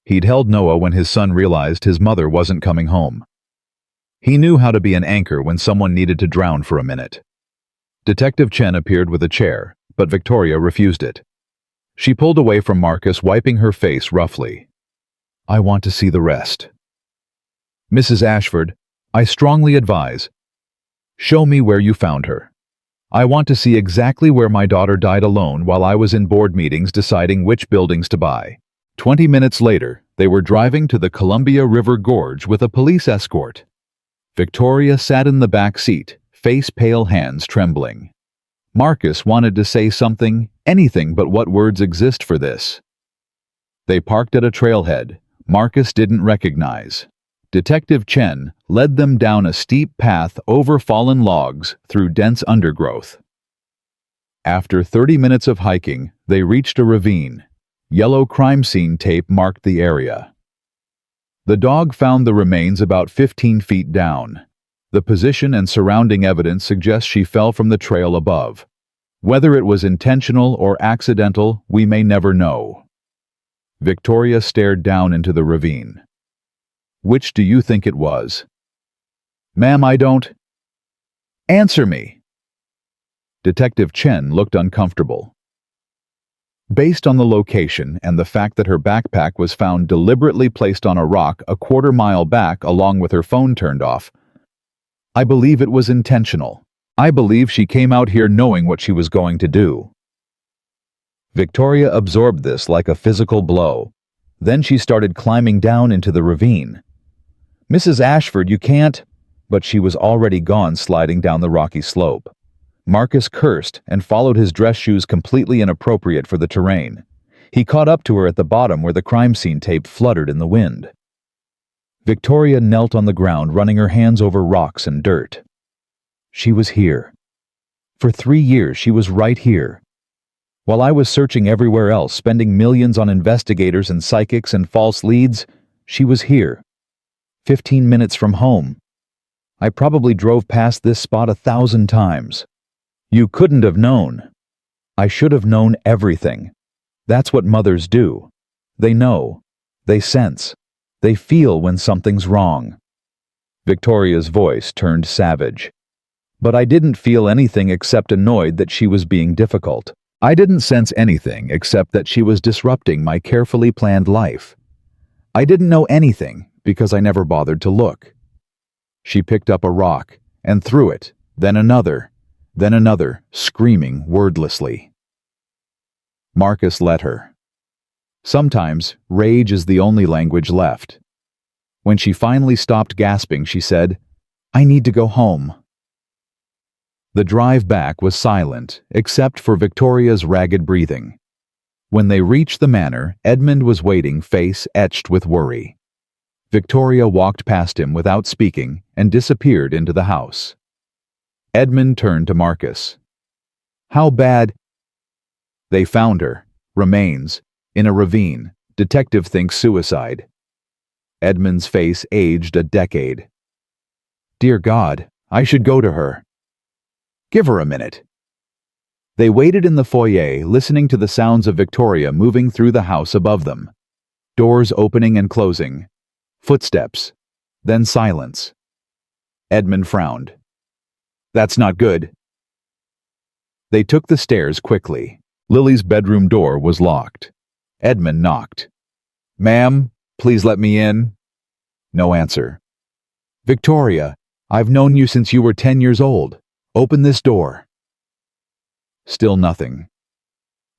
He'd held Noah when his son realized his mother wasn't coming home. He knew how to be an anchor when someone needed to drown for a minute. Detective Chen appeared with a chair, but Victoria refused it. She pulled away from Marcus, wiping her face roughly. I want to see the rest. Mrs. Ashford, I strongly advise. Show me where you found her. I want to see exactly where my daughter died alone while I was in board meetings deciding which buildings to buy. 20 minutes later, they were driving to the Columbia River Gorge with a police escort. Victoria sat in the back seat, face pale, hands trembling. Marcus wanted to say something, anything but what words exist for this. They parked at a trailhead Marcus didn't recognize. Detective Chen led them down a steep path over fallen logs through dense undergrowth. After 30 minutes of hiking, they reached a ravine. Yellow crime scene tape marked the area. The dog found the remains about 15 feet down. The position and surrounding evidence suggests she fell from the trail above. Whether it was intentional or accidental, we may never know. Victoria stared down into the ravine. Which do you think it was? Ma'am, I don't. Answer me. Detective Chen looked uncomfortable. Based on the location and the fact that her backpack was found deliberately placed on a rock a quarter-mile back along with her phone turned off, I believe it was intentional. I believe she came out here knowing what she was going to do. Victoria absorbed this like a physical blow. Then she started climbing down into the ravine. Mrs. Ashford, you can't... But she was already gone, sliding down the rocky slope. Marcus cursed and followed his dress shoes completely inappropriate for the terrain. He caught up to her at the bottom where the crime scene tape fluttered in the wind. Victoria knelt on the ground, running her hands over rocks and dirt. She was here. For 3 years, she was right here. While I was searching everywhere else, spending millions on investigators and psychics and false leads, she was here. 15 minutes from home. I probably drove past this spot 1,000 times. You couldn't have known. I should have known everything. That's what mothers do. They know. They sense. They feel when something's wrong. Victoria's voice turned savage. But I didn't feel anything except annoyed that she was being difficult. I didn't sense anything except that she was disrupting my carefully planned life. I didn't know anything because I never bothered to look. She picked up a rock and threw it, then another, screaming wordlessly. Marcus let her. Sometimes, rage is the only language left. When she finally stopped gasping, she said, "I need to go home." The drive back was silent, except for Victoria's ragged breathing. When they reached the manor, Edmund was waiting, face etched with worry. Victoria walked past him without speaking and disappeared into the house. Edmund turned to Marcus. "How bad?" "They found her. Remains. In a ravine. Detective thinks suicide." Edmund's face aged a decade. "Dear God, I should go to her." "Give her a minute." They waited in the foyer, listening to the sounds of Victoria moving through the house above them. Doors opening and closing. Footsteps. Then silence. Edmund frowned. "That's not good." They took the stairs quickly. Lily's bedroom door was locked. Edmund knocked. "Ma'am, please let me in." No answer. "Victoria, I've known you since you were 10 years old. Open this door." Still nothing.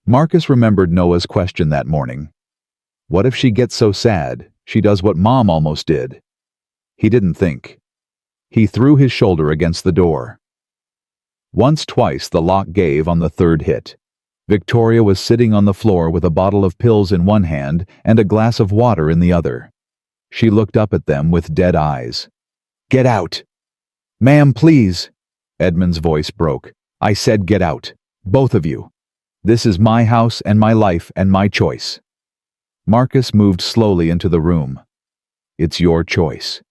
Marcus remembered Noah's question that morning. What if she gets so sad, she does what Mom almost did? He didn't think. He threw his shoulder against the door. Once, twice, the lock gave on the third hit. Victoria was sitting on the floor with a bottle of pills in one hand and a glass of water in the other. She looked up at them with dead eyes. "Get out!" "Ma'am, please!" Edmund's voice broke. "I said get out. Both of you. This is my house and my life and my choice." Marcus moved slowly into the room. "It's your choice.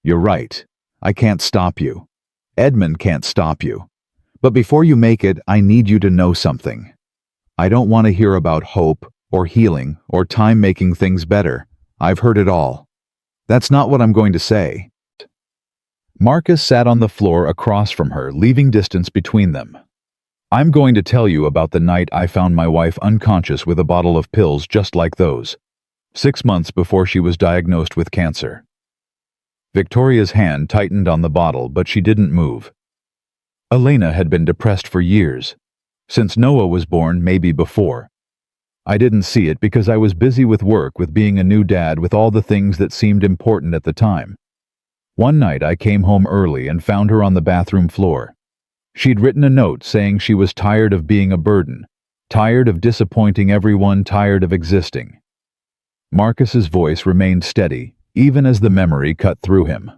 You're right. I can't stop you. Edmund can't stop you. But before you make it, I need you to know something. I don't want to hear about hope or healing or time making things better. I've heard it all. That's not what I'm going to say." Marcus sat on the floor across from her, leaving distance between them. "I'm going to tell you about the night I found my wife unconscious with a bottle of pills just like those, 6 months before she was diagnosed with cancer." Victoria's hand tightened on the bottle, but she didn't move. Elena had been depressed for years. Since Noah was born, maybe before. I didn't see it because I was busy with work, with being a new dad, with all the things that seemed important at the time. One night I came home early and found her on the bathroom floor. She'd written a note saying she was tired of being a burden, tired of disappointing everyone, tired of existing. Marcus's voice remained steady, even as the memory cut through him.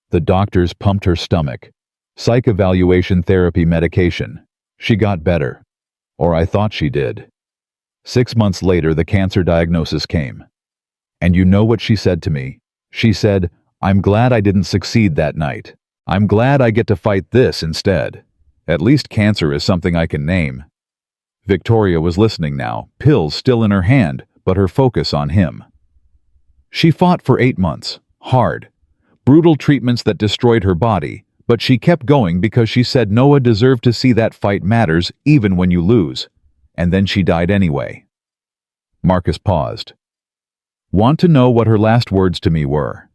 The doctors pumped her stomach. Psych evaluation therapy medication. She got better. Or I thought she did. 6 months later, the cancer diagnosis came. And you know what she said to me? She said, "I'm glad I didn't succeed that night. I'm glad I get to fight this instead. At least cancer is something I can name." Victoria was listening now, pills still in her hand, but her focus on him. She fought for 8 months, hard. Brutal treatments that destroyed her body, but she kept going because she said Noah deserved to see that fight matters even when you lose. And then she died anyway. Marcus paused. Want to know what her last words to me were?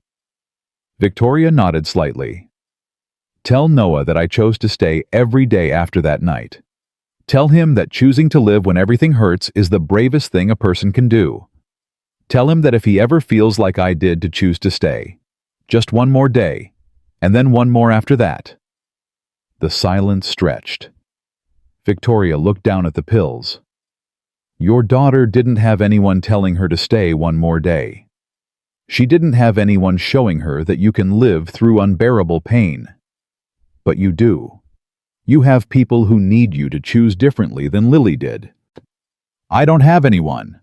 Victoria nodded slightly. Tell Noah that I chose to stay every day after that night. Tell him that choosing to live when everything hurts is the bravest thing a person can do. Tell him that if he ever feels like I did to choose to stay, just one more day, and then one more after that. The silence stretched. Victoria looked down at the pills. Your daughter didn't have anyone telling her to stay one more day. She didn't have anyone showing her that you can live through unbearable pain. But you do. You have people who need you to choose differently than Lily did. I don't have anyone.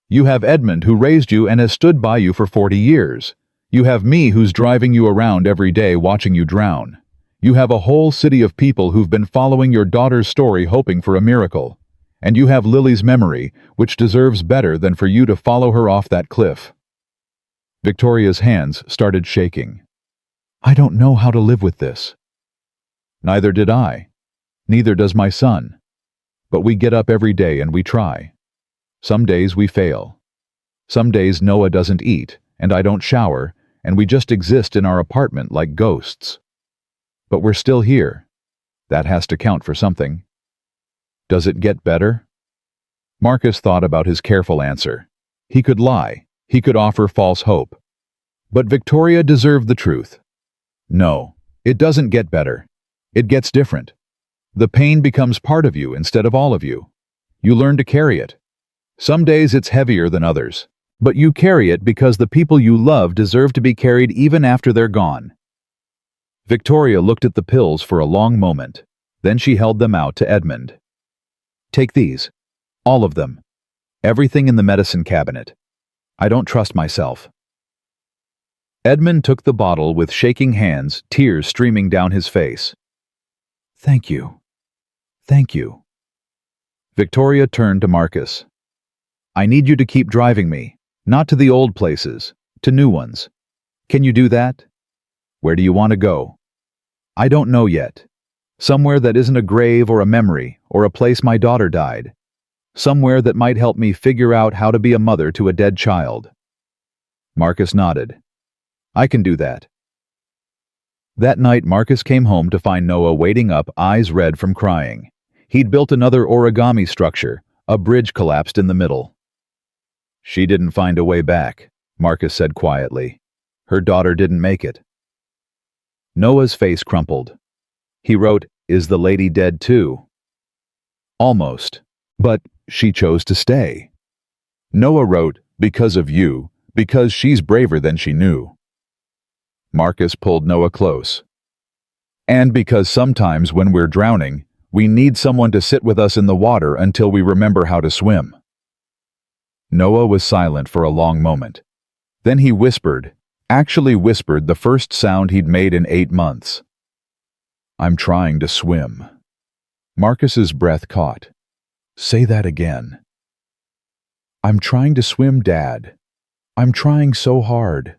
You have Edmund, who raised you and has stood by you for 40 years. You have me, who's driving you around every day watching you drown. You have a whole city of people who've been following your daughter's story hoping for a miracle. And you have Lily's memory, which deserves better than for you to follow her off that cliff. Victoria's hands started shaking. I don't know how to live with this. Neither did I. Neither does my son. But we get up every day and we try. Some days we fail. Some days Noah doesn't eat, and I don't shower, and we just exist in our apartment like ghosts. But we're still here. That has to count for something. Does it get better? Marcus thought about his careful answer. He could lie. He could offer false hope. But Victoria deserved the truth. No, it doesn't get better. It gets different. The pain becomes part of you instead of all of you. You learn to carry it. Some days it's heavier than others, but you carry it because the people you love deserve to be carried even after they're gone. Victoria looked at the pills for a long moment. Then she held them out to Edmund. Take these. All of them. Everything in the medicine cabinet. I don't trust myself. Edmund took the bottle with shaking hands, tears streaming down his face. Thank you. Thank you. Victoria turned to Marcus. I need you to keep driving me, not to the old places, to new ones. Can you do that? Where do you want to go? I don't know yet. Somewhere that isn't a grave or a memory or a place my daughter died. Somewhere that might help me figure out how to be a mother to a dead child. Marcus nodded. I can do that. That night, Marcus came home to find Noah waiting up, eyes red from crying. He'd built another origami structure. A bridge collapsed in the middle. She didn't find a way back, Marcus said quietly. Her daughter didn't make it. Noah's face crumpled. He wrote, Is the lady dead too? Almost. But she chose to stay. Noah wrote, Because of you, because she's braver than she knew. Marcus pulled Noah close. And because sometimes when we're drowning, we need someone to sit with us in the water until we remember how to swim. Noah was silent for a long moment. Then he whispered, actually whispered the first sound he'd made in 8 months. I'm trying to swim. Marcus's breath caught. Say that again. I'm trying to swim, Dad. I'm trying so hard.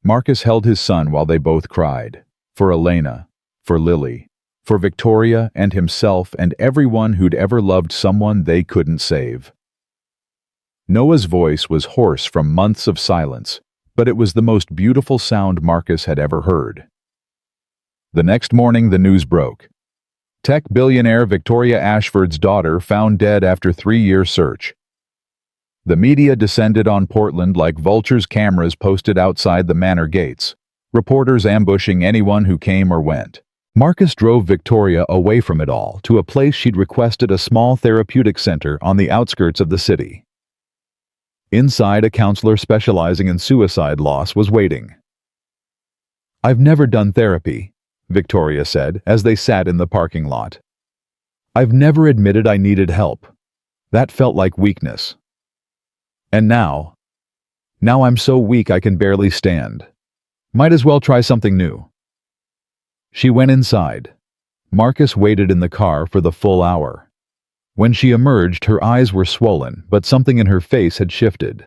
Marcus held his son while they both cried. For Elena, for Lily, for Victoria and himself and everyone who'd ever loved someone they couldn't save. Noah's voice was hoarse from months of silence, but it was the most beautiful sound Marcus had ever heard. The next morning the news broke. Tech billionaire Victoria Ashford's daughter found dead after 3-year search. The media descended on Portland like vultures, cameras posted outside the manor gates, reporters ambushing anyone who came or went. Marcus drove Victoria away from it all to a place she'd requested, a small therapeutic center on the outskirts of the city. Inside, a counselor specializing in suicide loss was waiting. "I've never done therapy," Victoria said as they sat in the parking lot. "I've never admitted I needed help. That felt like weakness. And now I'm so weak I can barely stand. Might as well try something new." She went inside. Marcus waited in the car for the full hour. When she emerged, her eyes were swollen, but something in her face had shifted.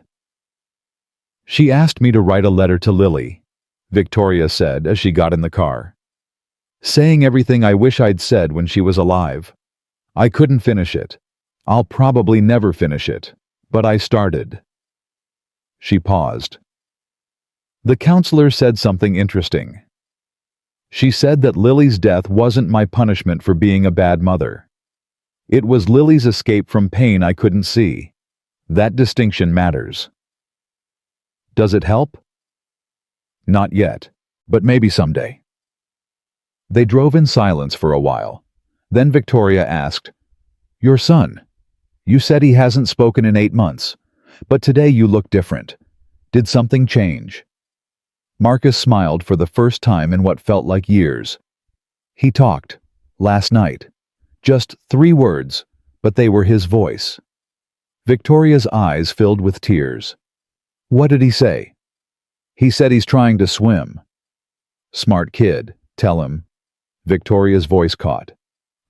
"She asked me to write a letter to Lily," Victoria said as she got in the car. "Saying everything I wish I'd said when she was alive. I couldn't finish it. I'll probably never finish it, but I started." She paused. The counselor said something interesting. She said that Lily's death wasn't my punishment for being a bad mother. It was Lily's escape from pain I couldn't see. That distinction matters. Does it help? Not yet, but maybe someday. They drove in silence for a while. Then Victoria asked, "Your son, you said he hasn't spoken in 8 months, but today you look different. Did something change?" Marcus smiled for the first time in what felt like years. "He talked, last night. Just 3 words, but they were his voice." Victoria's eyes filled with tears. "What did he say?" "He said he's trying to swim." "Smart kid, tell him." Victoria's voice caught.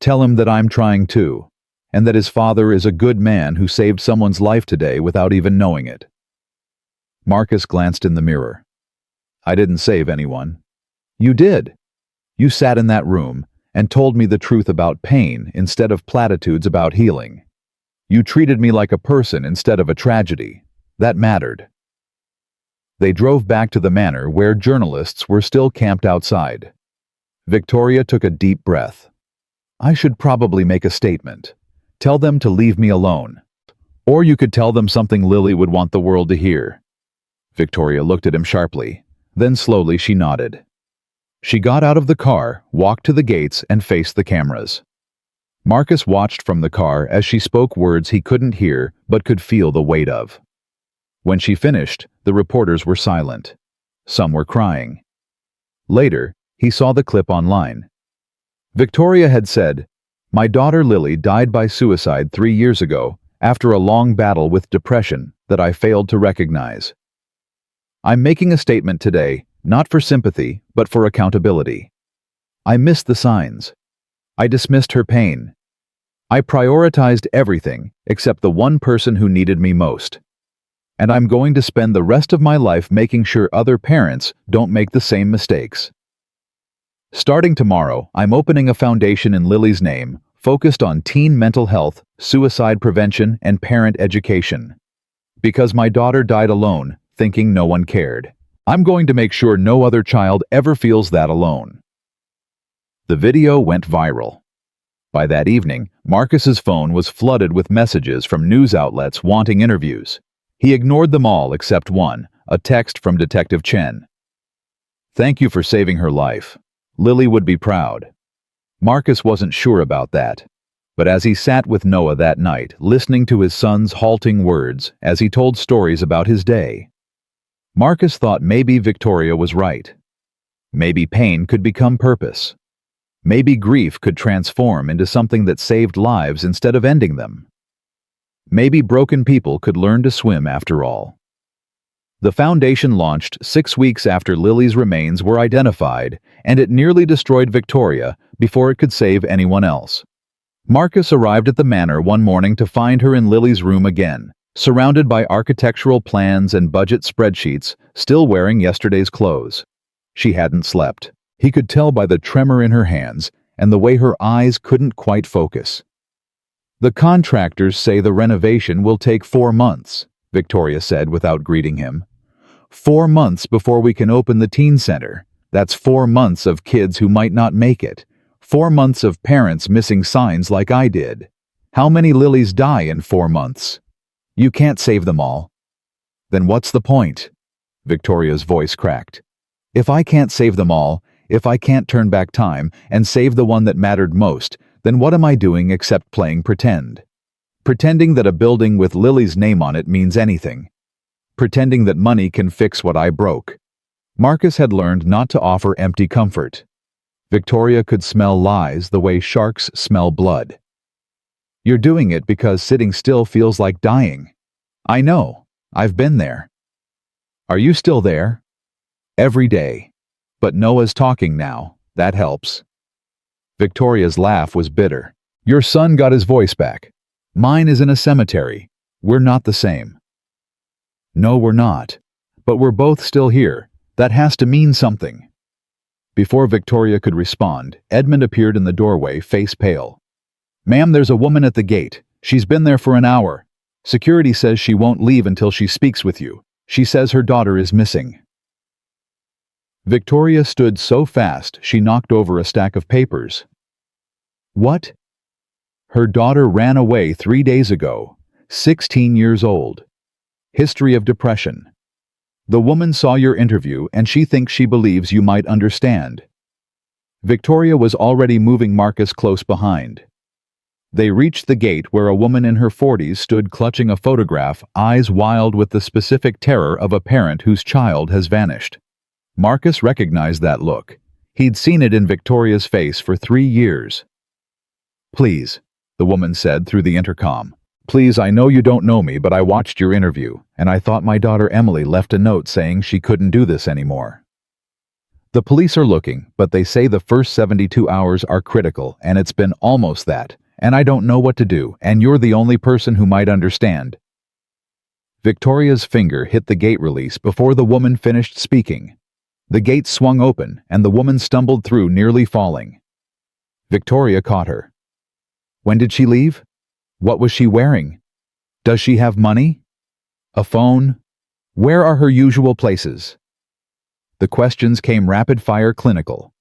"Tell him that I'm trying too, and that his father is a good man who saved someone's life today without even knowing it." Marcus glanced in the mirror. "I didn't save anyone." "You did. You sat in that room and told me the truth about pain instead of platitudes about healing. You treated me like a person instead of a tragedy. That mattered." They drove back to the manor where journalists were still camped outside. Victoria took a deep breath. "I should probably make a statement. Tell them to leave me alone. Or you could tell them something Lily would want the world to hear." Victoria looked at him sharply. Then slowly she nodded. She got out of the car, walked to the gates, and faced the cameras. Marcus watched from the car as she spoke words he couldn't hear but could feel the weight of. When she finished, the reporters were silent. Some were crying. Later, he saw the clip online. Victoria had said, "My daughter Lily died by suicide 3 years ago after a long battle with depression that I failed to recognize. I'm making a statement today, not for sympathy, but for accountability. I missed the signs. I dismissed her pain. I prioritized everything except the one person who needed me most. And I'm going to spend the rest of my life making sure other parents don't make the same mistakes. Starting tomorrow, I'm opening a foundation in Lily's name, focused on teen mental health, suicide prevention, and parent education. Because my daughter died alone, thinking no one cared. I'm going to make sure no other child ever feels that alone." The video went viral. By that evening, Marcus's phone was flooded with messages from news outlets wanting interviews. He ignored them all except one, a text from Detective Chen. "Thank you for saving her life. Lily would be proud." Marcus wasn't sure about that, but as he sat with Noah that night, listening to his son's halting words as he told stories about his day, Marcus thought maybe Victoria was right. Maybe pain could become purpose. Maybe grief could transform into something that saved lives instead of ending them. Maybe broken people could learn to swim after all. The foundation launched 6 weeks after Lily's remains were identified, and it nearly destroyed Victoria before it could save anyone else. Marcus arrived at the manor one morning to find her in Lily's room again, surrounded by architectural plans and budget spreadsheets, still wearing yesterday's clothes. She hadn't slept. He could tell by the tremor in her hands and the way her eyes couldn't quite focus. "The contractors say the renovation will take 4 months, Victoria said without greeting him. 4 months before we can open the teen center. That's 4 months of kids who might not make it. 4 months of parents missing signs like I did. How many Lilies die in 4 months? You can't save them all." "Then what's the point?" Victoria's voice cracked. "If I can't save them all, If I can't turn back time and save the one that mattered most, then what am I doing except playing pretend? Pretending that a building with Lily's name on it means anything. Pretending that money can fix what I broke. Marcus had learned not to offer empty comfort. Victoria could smell lies the way sharks smell blood. You're doing it because sitting still feels like dying. I know. I've been there. Are you still there? Every day. But Noah's talking now. That helps. Victoria's laugh was bitter. Your son got his voice back. Mine is in a cemetery. We're not the same. No, we're not. But we're both still here. That has to mean something. Before Victoria could respond, Edmund appeared in the doorway, face pale. Ma'am, there's a woman at the gate. She's been there for an hour. Security says she won't leave until she speaks with you. She says her daughter is missing. Victoria stood so fast she knocked over a stack of papers. What? Her daughter ran away 3 days ago, 16 years old. History of depression. The woman saw your interview and she thinks she believes you might understand. Victoria was already moving Marcus close behind. They reached the gate where a woman in her 40s stood clutching a photograph, eyes wild with the specific terror of a parent whose child has vanished. Marcus recognized that look. He'd seen it in Victoria's face for 3 years. Please, the woman said through the intercom. Please, I know you don't know me, but I watched your interview, and I thought my daughter Emily left a note saying she couldn't do this anymore. The police are looking, but they say the first 72 hours are critical, and it's been almost that, and I don't know what to do, and you're the only person who might understand. Victoria's finger hit the gate release before the woman finished speaking. The gate swung open, and the woman stumbled through, nearly falling. Victoria caught her. When did she leave? What was she wearing? Does she have money? A phone? Where are her usual places? The questions came rapid-fire, clinical.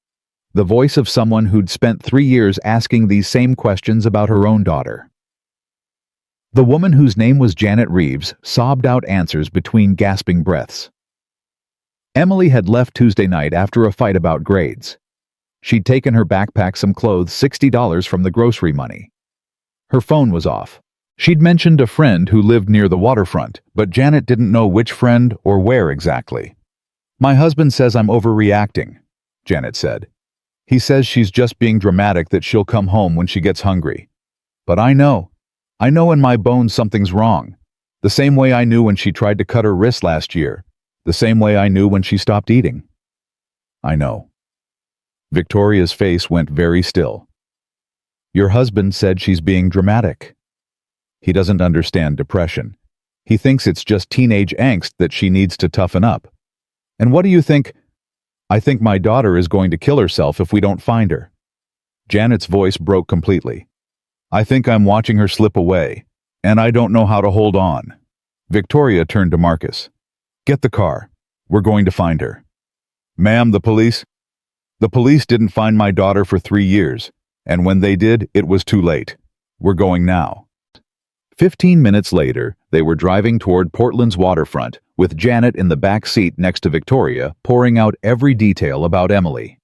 The voice of someone who'd spent 3 years asking these same questions about her own daughter. The woman, whose name was Janet Reeves, sobbed out answers between gasping breaths. Emily had left Tuesday night after a fight about grades. She'd taken her backpack, some clothes, $60 from the grocery money. Her phone was off. She'd mentioned a friend who lived near the waterfront, but Janet didn't know which friend or where exactly. My husband says I'm overreacting, Janet said. He says she's just being dramatic, that she'll come home when she gets hungry. But I know in my bones something's wrong. The same way I knew when she tried to cut her wrist last year. The same way I knew when she stopped eating. I know. Victoria's face went very still. Your husband said she's being dramatic. He doesn't understand depression. He thinks it's just teenage angst that she needs to toughen up. And what do you think? I think my daughter is going to kill herself if we don't find her. Janet's voice broke completely. I think I'm watching her slip away, and I don't know how to hold on. Victoria turned to Marcus. Get the car. We're going to find her. Ma'am, the police? The police didn't find my daughter for 3 years, and when they did, it was too late. We're going now. 15 minutes later, they were driving toward Portland's waterfront, with Janet in the back seat next to Victoria, pouring out every detail about Emily.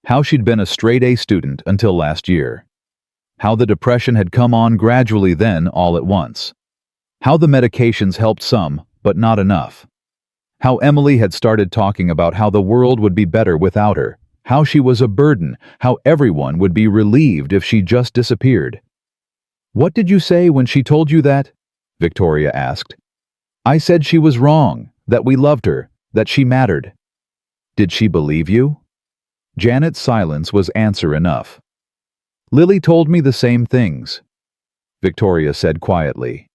How she'd been a straight-A student until last year. How the depression had come on gradually, then all at once. How the medications helped some, but not enough. How Emily had started talking about how the world would be better without her, how she was a burden, how everyone would be relieved if she just disappeared. What did you say when she told you that? Victoria asked. I said she was wrong, that we loved her, that she mattered. Did she believe you? Janet's silence was answer enough. Lily told me the same things, Victoria said quietly.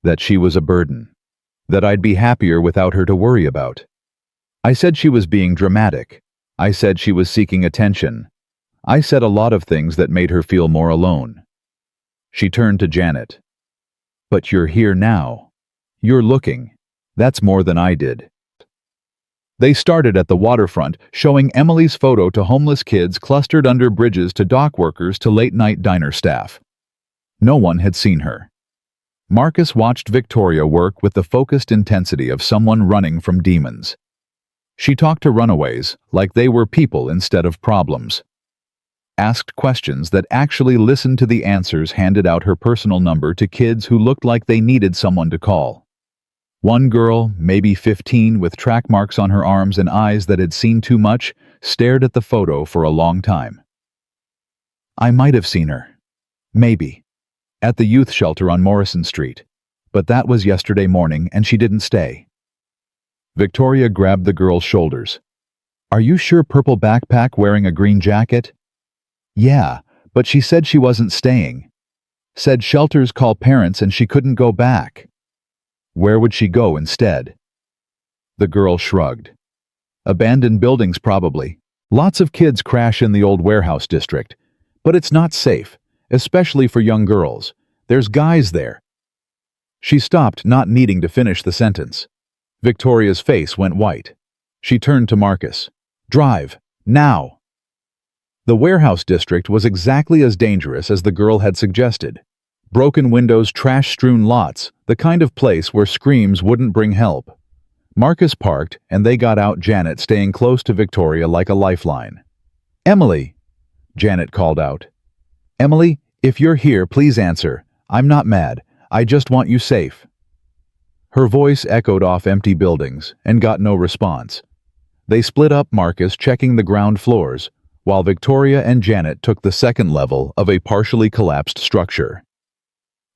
That she was a burden. That I'd be happier without her to worry about. I said she was being dramatic. I said she was seeking attention. I said a lot of things that made her feel more alone. She turned to Janet. But you're here now. You're looking. That's more than I did. They started at the waterfront, showing Emily's photo to homeless kids clustered under bridges, to dock workers, to late-night diner staff. No one had seen her. Marcus watched Victoria work with the focused intensity of someone running from demons. She talked to runaways like they were people instead of problems. Asked questions that actually listened to the answers, handed out her personal number to kids who looked like they needed someone to call. One girl, maybe 15, with track marks on her arms and eyes that had seen too much, stared at the photo for a long time. I might have seen her. Maybe. At the youth shelter on Morrison Street. But that was yesterday morning and she didn't stay. Victoria grabbed the girl's shoulders. Are you sure? Purple backpack wearing a green jacket? Yeah, but she said she wasn't staying. Said shelters call parents and she couldn't go back. Where would she go instead? The girl shrugged. Abandoned buildings probably. Lots of kids crash in the old warehouse district. But it's not safe, especially for young girls. There's guys there. She stopped, not needing to finish the sentence. Victoria's face went white. She turned to Marcus. Drive, now! The warehouse district was exactly as dangerous as the girl had suggested. Broken windows, trash-strewn lots, the kind of place where screams wouldn't bring help. Marcus parked, and they got out, Janet staying close to Victoria like a lifeline. Emily, Janet called out. Emily, if you're here, please answer. I'm not mad. I just want you safe. Her voice echoed off empty buildings and got no response. They split up, Marcus checking the ground floors, while Victoria and Janet took the second level of a partially collapsed structure.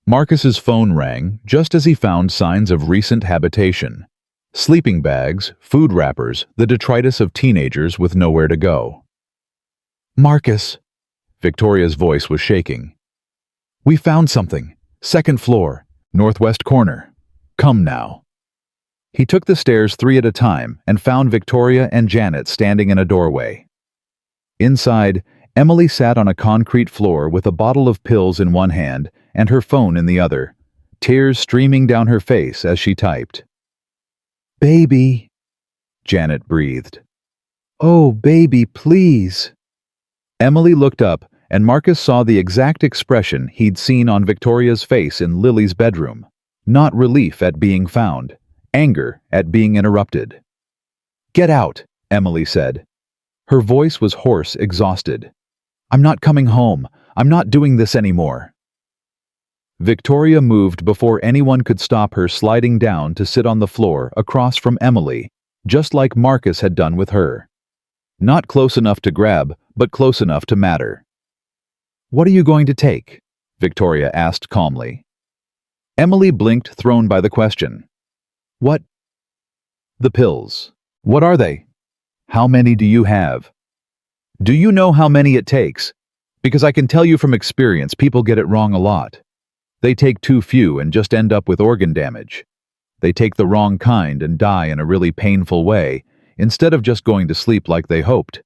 Marcus's phone rang just as he found signs of recent habitation. Sleeping bags, food wrappers, the detritus of teenagers with nowhere to go. Marcus, Victoria's voice was shaking. We found something. Second floor, northwest corner. Come now. He took the stairs 3 at a time and found Victoria and Janet standing in a doorway. Inside, Emily sat on a concrete floor with a bottle of pills in one hand and her phone in the other, tears streaming down her face as she typed. Baby, Janet breathed. Oh, baby, please. Emily looked up, and Marcus saw the exact expression he'd seen on Victoria's face in Lily's bedroom. Not relief at being found, anger at being interrupted. Get out, Emily said. Her voice was hoarse, exhausted. I'm not coming home. I'm not doing this anymore. Victoria moved before anyone could stop her, sliding down to sit on the floor across from Emily, just like Marcus had done with her. Not close enough to grab, but close enough to matter. What are you going to take? Victoria asked calmly. Emily blinked, thrown by the question. What? The pills. What are they? How many do you have? Do you know how many it takes? Because I can tell you from experience, people get it wrong a lot. They take too few and just end up with organ damage. They take the wrong kind and die in a really painful way, instead of just going to sleep like they hoped.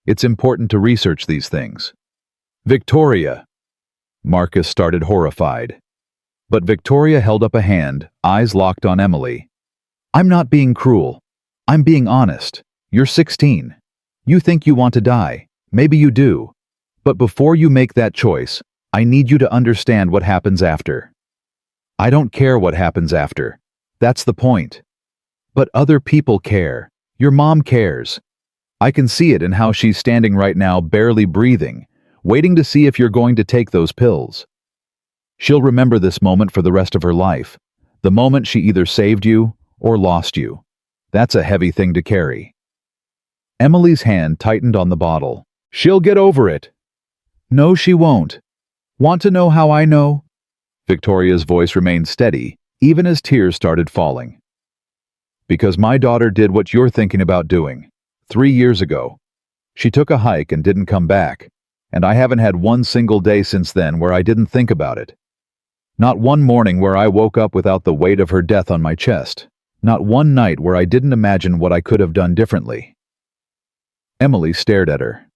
It's important to research these things. Victoria! Marcus started, horrified. But Victoria held up a hand, eyes locked on Emily. I'm not being cruel. I'm being honest. You're 16. You think you want to die. Maybe you do. But before you make that choice, I need you to understand what happens after. I don't care what happens after. That's the point. But other people care. Your mom cares. I can see it in how she's standing right now, barely breathing, waiting to see if you're going to take those pills. She'll remember this moment for the rest of her life, the moment she either saved you or lost you. That's a heavy thing to carry. Emily's hand tightened on the bottle. She'll get over it. No, she won't. Want to know how I know? Victoria's voice remained steady, even as tears started falling. Because my daughter did what you're thinking about doing. 3 years ago. She took a hike and didn't come back, and I haven't had one single day since then where I didn't think about it. Not one morning where I woke up without the weight of her death on my chest. Not one night where I didn't imagine what I could have done differently. Emily stared at her.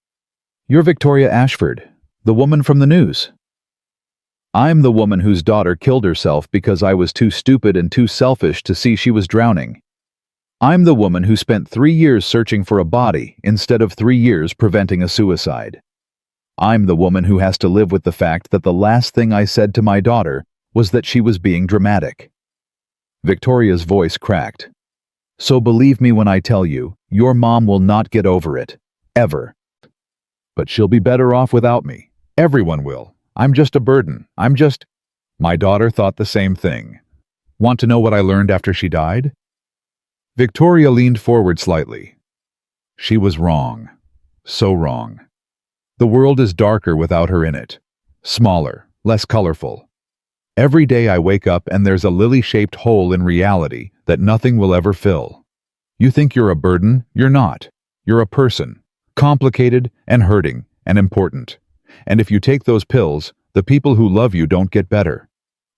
You're Victoria Ashford, the woman from the news. I'm the woman whose daughter killed herself because I was too stupid and too selfish to see she was drowning. I'm the woman who spent 3 years searching for a body instead of 3 years preventing a suicide. I'm the woman who has to live with the fact that the last thing I said to my daughter was that she was being dramatic. Victoria's voice cracked. So believe me when I tell you, your mom will not get over it. Ever. But she'll be better off without me. Everyone will. I'm just a burden. My daughter thought the same thing. Want to know what I learned after she died? Victoria leaned forward slightly. She was wrong. So wrong. The world is darker without her in it. Smaller, less colorful. Every day I wake up and there's a lily-shaped hole in reality that nothing will ever fill. You think you're a burden? You're not. You're a person. Complicated and hurting and important. And if you take those pills, the people who love you don't get better.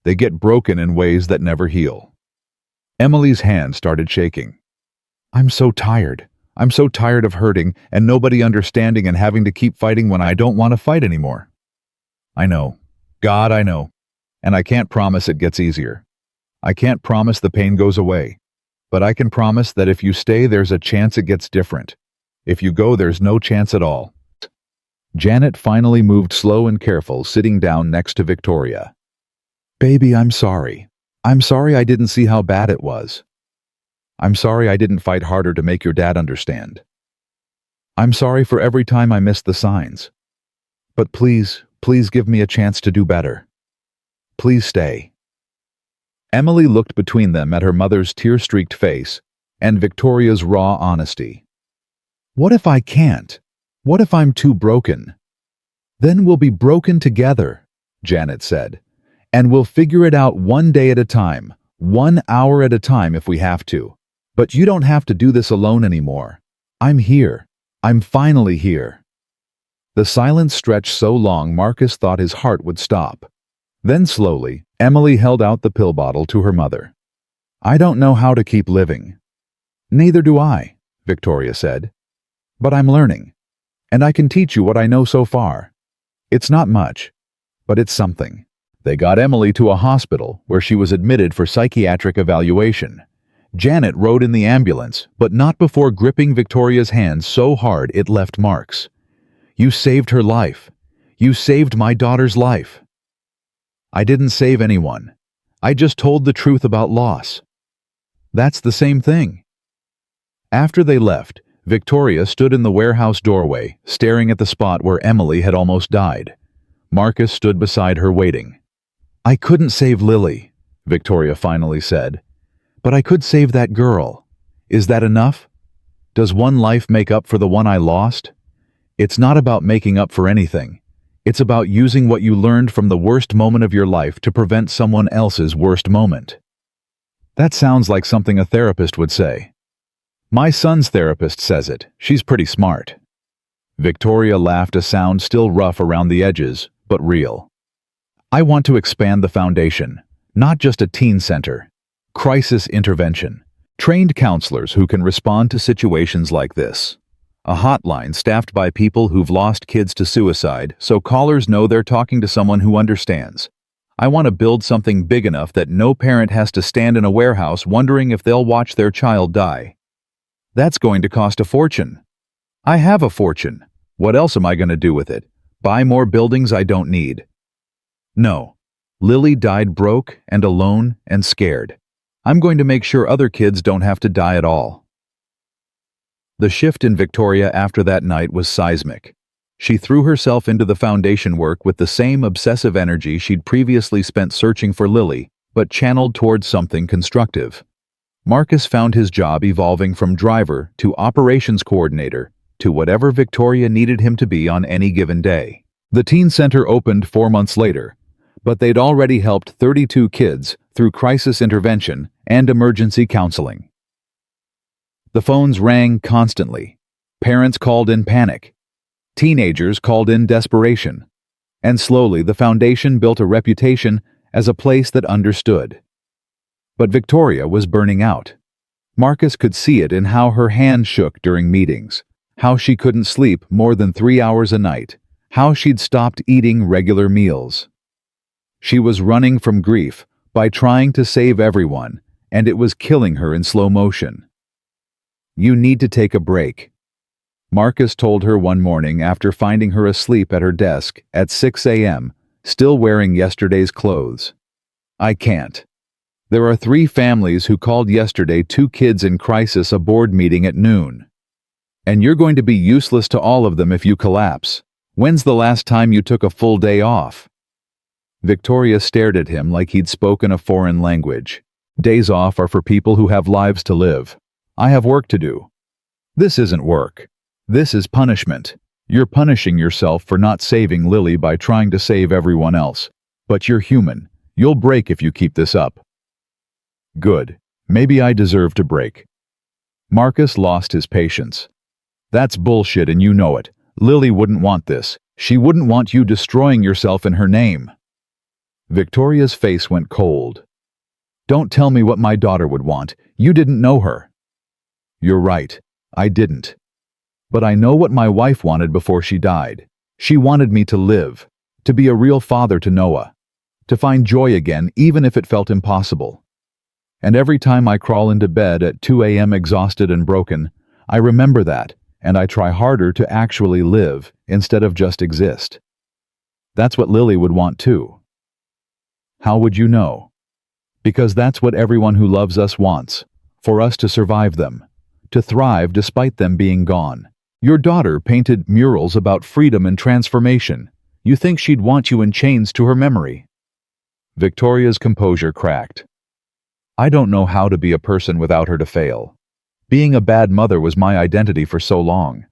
They get broken in ways that never heal. Emily's hand started shaking. I'm so tired. I'm so tired of hurting and nobody understanding and having to keep fighting when I don't want to fight anymore. I know. God, I know. And I can't promise it gets easier. I can't promise the pain goes away. But I can promise that if you stay, there's a chance it gets different. If you go, there's no chance at all. Janet finally moved slow and careful, sitting down next to Victoria. Baby, I'm sorry. I'm sorry I didn't see how bad it was. I'm sorry I didn't fight harder to make your dad understand. I'm sorry for every time I missed the signs. But please, please give me a chance to do better. Please stay. Emily looked between them at her mother's tear-streaked face and Victoria's raw honesty. What if I can't? What if I'm too broken? Then we'll be broken together, Janet said, and we'll figure it out one day at a time, 1 hour at a time if we have to. But you don't have to do this alone anymore. I'm here. I'm finally here. The silence stretched so long Marcus thought his heart would stop. Then slowly, Emily held out the pill bottle to her mother. I don't know how to keep living. Neither do I, Victoria said. But I'm learning. And I can teach you what I know so far. It's not much, but it's something. They got Emily to a hospital where she was admitted for psychiatric evaluation. Janet rode in the ambulance, but not before gripping Victoria's hand so hard it left marks. You saved her life. You saved my daughter's life. I didn't save anyone. I just told the truth about loss. That's the same thing. After they left, Victoria stood in the warehouse doorway, staring at the spot where Emily had almost died. Marcus stood beside her waiting. I couldn't save Lily, Victoria finally said. But I could save that girl. Is that enough? Does one life make up for the one I lost? It's not about making up for anything. It's about using what you learned from the worst moment of your life to prevent someone else's worst moment. That sounds like something a therapist would say. My son's therapist says it. She's pretty smart. Victoria laughed, a sound still rough around the edges, but real. I want to expand the foundation, not just a teen center. Crisis intervention. Trained counselors who can respond to situations like this. A hotline staffed by people who've lost kids to suicide so callers know they're talking to someone who understands. I want to build something big enough that no parent has to stand in a warehouse wondering if they'll watch their child die. That's going to cost a fortune. I have a fortune. What else am I going to do with it? Buy more buildings I don't need? No. Lily died broke and alone and scared. I'm going to make sure other kids don't have to die at all. The shift in Victoria after that night was seismic. She threw herself into the foundation work with the same obsessive energy she'd previously spent searching for Lily, but channeled towards something constructive. Marcus found his job evolving from driver to operations coordinator to whatever Victoria needed him to be on any given day. The teen center opened 4 months later, but they'd already helped 32 kids through crisis intervention and emergency counseling. The phones rang constantly. Parents called in panic. Teenagers called in desperation. And slowly the foundation built a reputation as a place that understood. But Victoria was burning out. Marcus could see it in how her hands shook during meetings, how she couldn't sleep more than 3 hours a night, how she'd stopped eating regular meals. She was running from grief by trying to save everyone, and it was killing her in slow motion. You need to take a break, Marcus told her one morning after finding her asleep at her desk at 6 a.m., still wearing yesterday's clothes. I can't. There are 3 families who called yesterday, 2 kids in crisis, a board meeting at noon. And you're going to be useless to all of them if you collapse. When's the last time you took a full day off? Victoria stared at him like he'd spoken a foreign language. Days off are for people who have lives to live. I have work to do. This isn't work. This is punishment. You're punishing yourself for not saving Lily by trying to save everyone else. But you're human. You'll break if you keep this up. Good. Maybe I deserve to break. Marcus lost his patience. That's bullshit and you know it. Lily wouldn't want this. She wouldn't want you destroying yourself in her name. Victoria's face went cold. Don't tell me what my daughter would want. You didn't know her. You're right. I didn't. But I know what my wife wanted before she died. She wanted me to live, to be a real father to Noah, to find joy again even if it felt impossible. And every time I crawl into bed at 2 a.m. exhausted and broken, I remember that, and I try harder to actually live instead of just exist. That's what Lily would want too. How would you know? Because that's what everyone who loves us wants, for us to survive them, to thrive despite them being gone. Your daughter painted murals about freedom and transformation. You think she'd want you in chains to her memory? Victoria's composure cracked. I don't know how to be a person without her to fail. Being a bad mother was my identity for so long.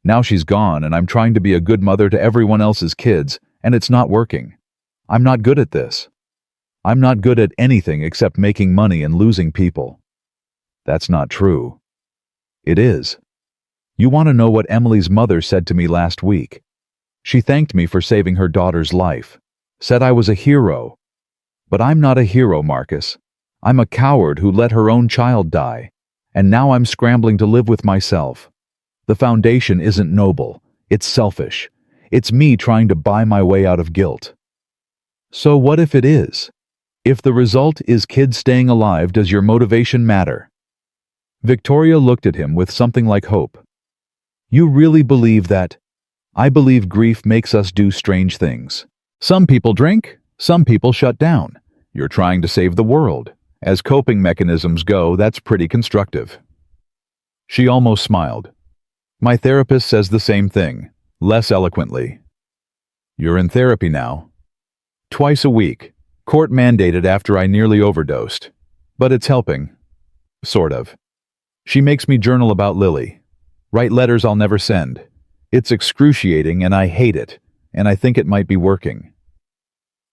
Now she's gone and I'm trying to be a good mother to everyone else's kids, and it's not working. I'm not good at this. I'm not good at anything except making money and losing people. That's not true. It is. You want to know what Emily's mother said to me last week? She thanked me for saving her daughter's life, said I was a hero. But I'm not a hero, Marcus. I'm a coward who let her own child die, and now I'm scrambling to live with myself. The foundation isn't noble, it's selfish. It's me trying to buy my way out of guilt. So what if it is? If the result is kids staying alive, does your motivation matter? Victoria looked at him with something like hope. You really believe that? I believe grief makes us do strange things. Some people drink, some people shut down. You're trying to save the world. As coping mechanisms go, that's pretty constructive. She almost smiled. My therapist says the same thing, less eloquently. You're in therapy now. Twice a week. Court mandated after I nearly overdosed. But it's helping. Sort of. She makes me journal about Lily. Write letters I'll never send. It's excruciating and I hate it, and I think it might be working.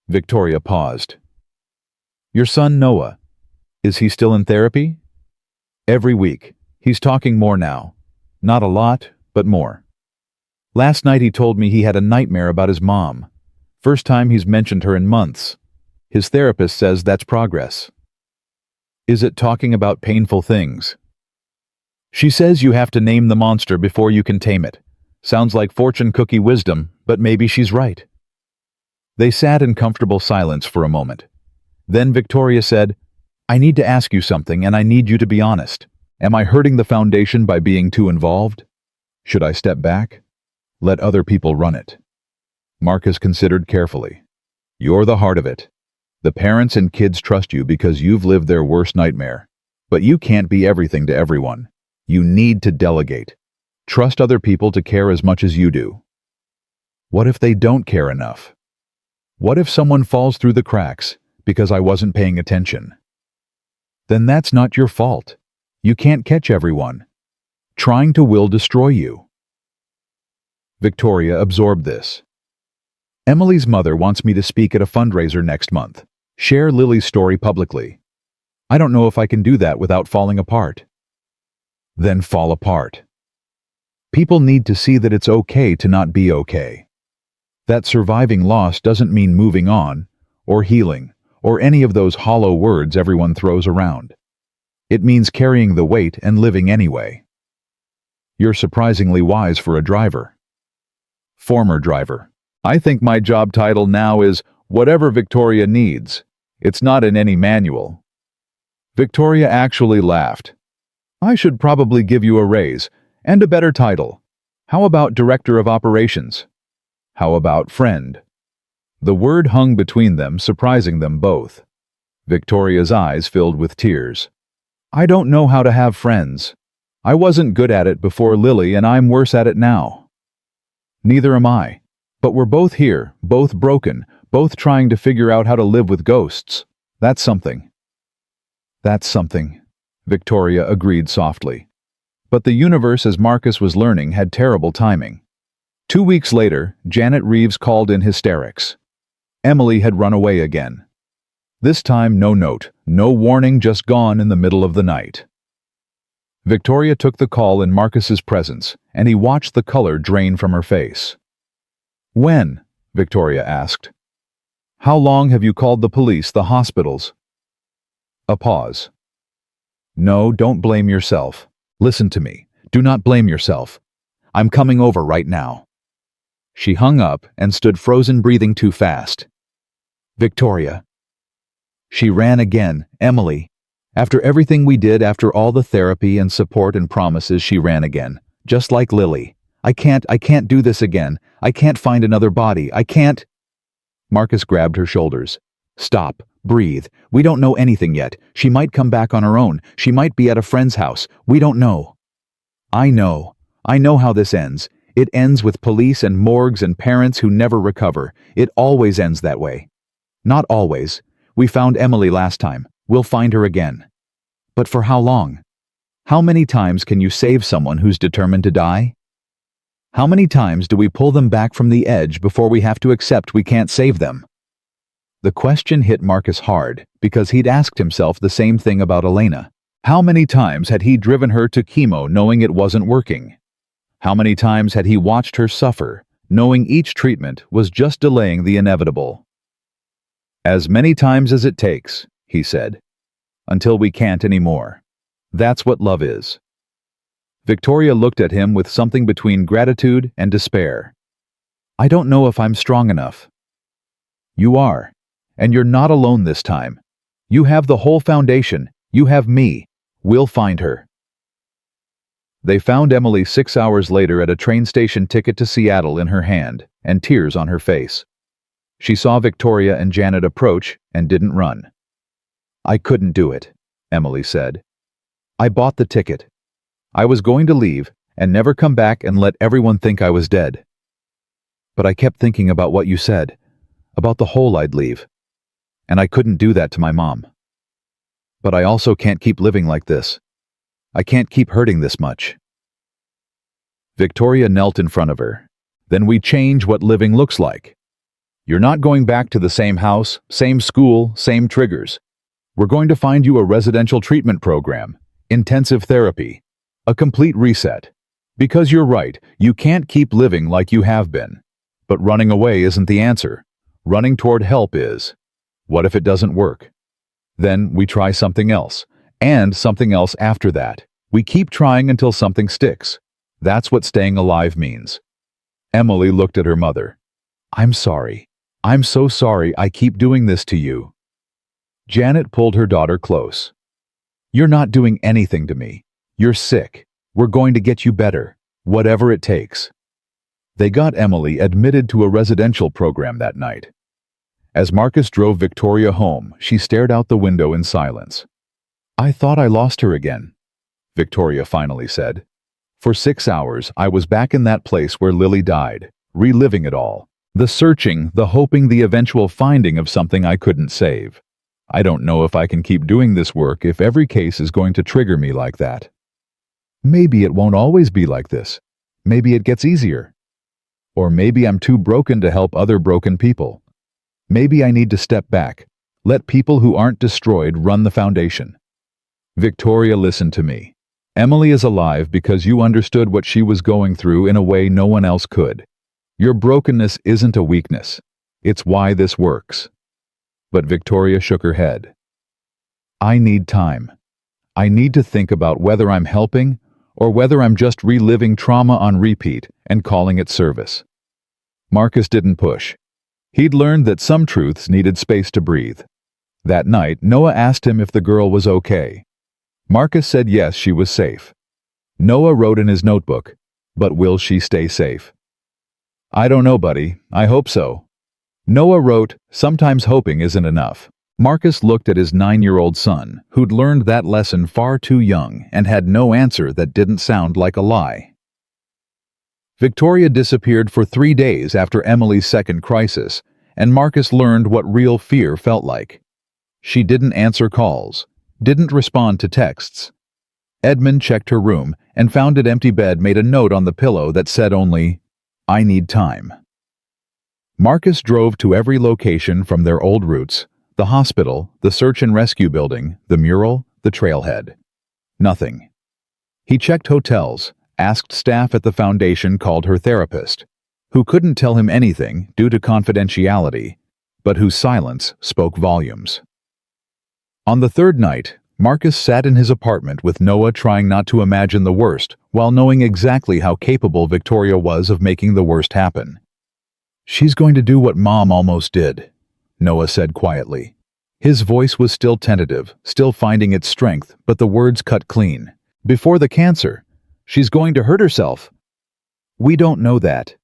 Victoria paused. Your son Noah, is he still in therapy? Every week. He's talking more now. Not a lot, but more. Last night he told me he had a nightmare about his mom. First time he's mentioned her in months. His therapist says that's progress. Is it talking about painful things? She says you have to name the monster before you can tame it. Sounds like fortune cookie wisdom, but maybe she's right. They sat in comfortable silence for a moment. Then Victoria said, I need to ask you something and I need you to be honest. Am I hurting the foundation by being too involved? Should I step back? Let other people run it. Marcus considered carefully. You're the heart of it. The parents and kids trust you because you've lived their worst nightmare. But you can't be everything to everyone. You need to delegate. Trust other people to care as much as you do. What if they don't care enough? What if someone falls through the cracks because I wasn't paying attention? Then that's not your fault. You can't catch everyone. Trying to will destroy you. Victoria absorbed this. Emily's mother wants me to speak at a fundraiser next month. Share Lily's story publicly. I don't know if I can do that without falling apart. Then fall apart. People need to see that it's okay to not be okay. That surviving loss doesn't mean moving on, or healing, or any of those hollow words everyone throws around. It means carrying the weight and living anyway. You're surprisingly wise for a driver. Former driver. I think my job title now is whatever Victoria needs. It's not in any manual. Victoria actually laughed. I should probably give you a raise, and a better title. How about Director of Operations? How about friend? The word hung between them, surprising them both. Victoria's eyes filled with tears. I don't know how to have friends. I wasn't good at it before Lily, and I'm worse at it now. Neither am I. But we're both here, both broken, both trying to figure out how to live with ghosts. That's something. That's something, Victoria agreed softly. But the universe, as Marcus was learning, had terrible timing. 2 weeks later, Janet Reeves called in hysterics. Emily had run away again. This time, no note, no warning, just gone in the middle of the night. Victoria took the call in Marcus's presence, and he watched the color drain from her face. When? Victoria asked. How long have you called the police, the hospitals? A pause. No, don't blame yourself. Listen to me. Do not blame yourself. I'm coming over right now. She hung up and stood frozen, breathing too fast. Victoria. She ran again. Emily. After everything we did, after all the therapy and support and promises, she ran again. Just like Lily. I can't do this again. I can't find another body. I can't. Marcus grabbed her shoulders. Stop. Breathe. We don't know anything yet. She might come back on her own. She might be at a friend's house. We don't know. I know. I know how this ends. It ends with police and morgues and parents who never recover. It always ends that way. Not always. We found Emily last time. We'll find her again. But for how long? How many times can you save someone who's determined to die? How many times do we pull them back from the edge before we have to accept we can't save them? The question hit Marcus hard because he'd asked himself the same thing about Elena. How many times had he driven her to chemo knowing it wasn't working? How many times had he watched her suffer, knowing each treatment was just delaying the inevitable? As many times as it takes, he said, until we can't anymore. That's what love is. Victoria looked at him with something between gratitude and despair. I don't know if I'm strong enough. You are, and you're not alone this time. You have the whole foundation. You have me. We'll find her. They found Emily 6 hours later at a train station ticket to Seattle in her hand, and tears on her face. She saw Victoria and Janet approach and didn't run. I couldn't do it, Emily said. I bought the ticket. I was going to leave and never come back and let everyone think I was dead. But I kept thinking about what you said, about the hole I'd leave. And I couldn't do that to my mom. But I also can't keep living like this. I can't keep hurting this much. Victoria knelt in front of her. Then we change what living looks like. You're not going back to the same house, same school, same triggers. We're going to find you a residential treatment program, intensive therapy, a complete reset. Because you're right, you can't keep living like you have been. But running away isn't the answer. Running toward help is. What if it doesn't work? Then we try something else, and something else after that. We keep trying until something sticks. That's what staying alive means. Emily looked at her mother. I'm sorry. I'm so sorry I keep doing this to you. Janet pulled her daughter close. You're not doing anything to me. You're sick. We're going to get you better, whatever it takes. They got Emily admitted to a residential program that night. As Marcus drove Victoria home, she stared out the window in silence. I thought I lost her again, Victoria finally said. For 6 hours, I was back in that place where Lily died, reliving it all. The searching, the hoping, the eventual finding of something I couldn't save. I don't know if I can keep doing this work if every case is going to trigger me like that. Maybe it won't always be like this. Maybe it gets easier. Or maybe I'm too broken to help other broken people. Maybe I need to step back. Let people who aren't destroyed run the foundation. Victoria, listen to me. Emily is alive because you understood what she was going through in a way no one else could. Your brokenness isn't a weakness. It's why this works. But Victoria shook her head. I need time. I need to think about whether I'm helping or whether I'm just reliving trauma on repeat and calling it service. Marcus didn't push. He'd learned that some truths needed space to breathe. That night, Noah asked him if the girl was okay. Marcus said yes, she was safe. Noah wrote in his notebook, but will she stay safe? I don't know, buddy. I hope so. Noah wrote, sometimes hoping isn't enough. Marcus looked at his 9-year-old son, who'd learned that lesson far too young and had no answer that didn't sound like a lie. Victoria disappeared for 3 days after Emily's second crisis, and Marcus learned what real fear felt like. She didn't answer calls, didn't respond to texts. Edmund checked her room and found an empty bed, made a note on the pillow that said only, "I need time." Marcus drove to every location from their old routes, the hospital, the search and rescue building, the mural, the trailhead. Nothing. He checked hotels, asked staff at the foundation, called her therapist, who couldn't tell him anything due to confidentiality, but whose silence spoke volumes. On the third night, Marcus sat in his apartment with Noah, trying not to imagine the worst, while knowing exactly how capable Victoria was of making the worst happen. "She's going to do what Mom almost did," Noah said quietly. His voice was still tentative, still finding its strength, but the words cut clean. "Before the cancer. She's going to hurt herself." "We don't know that."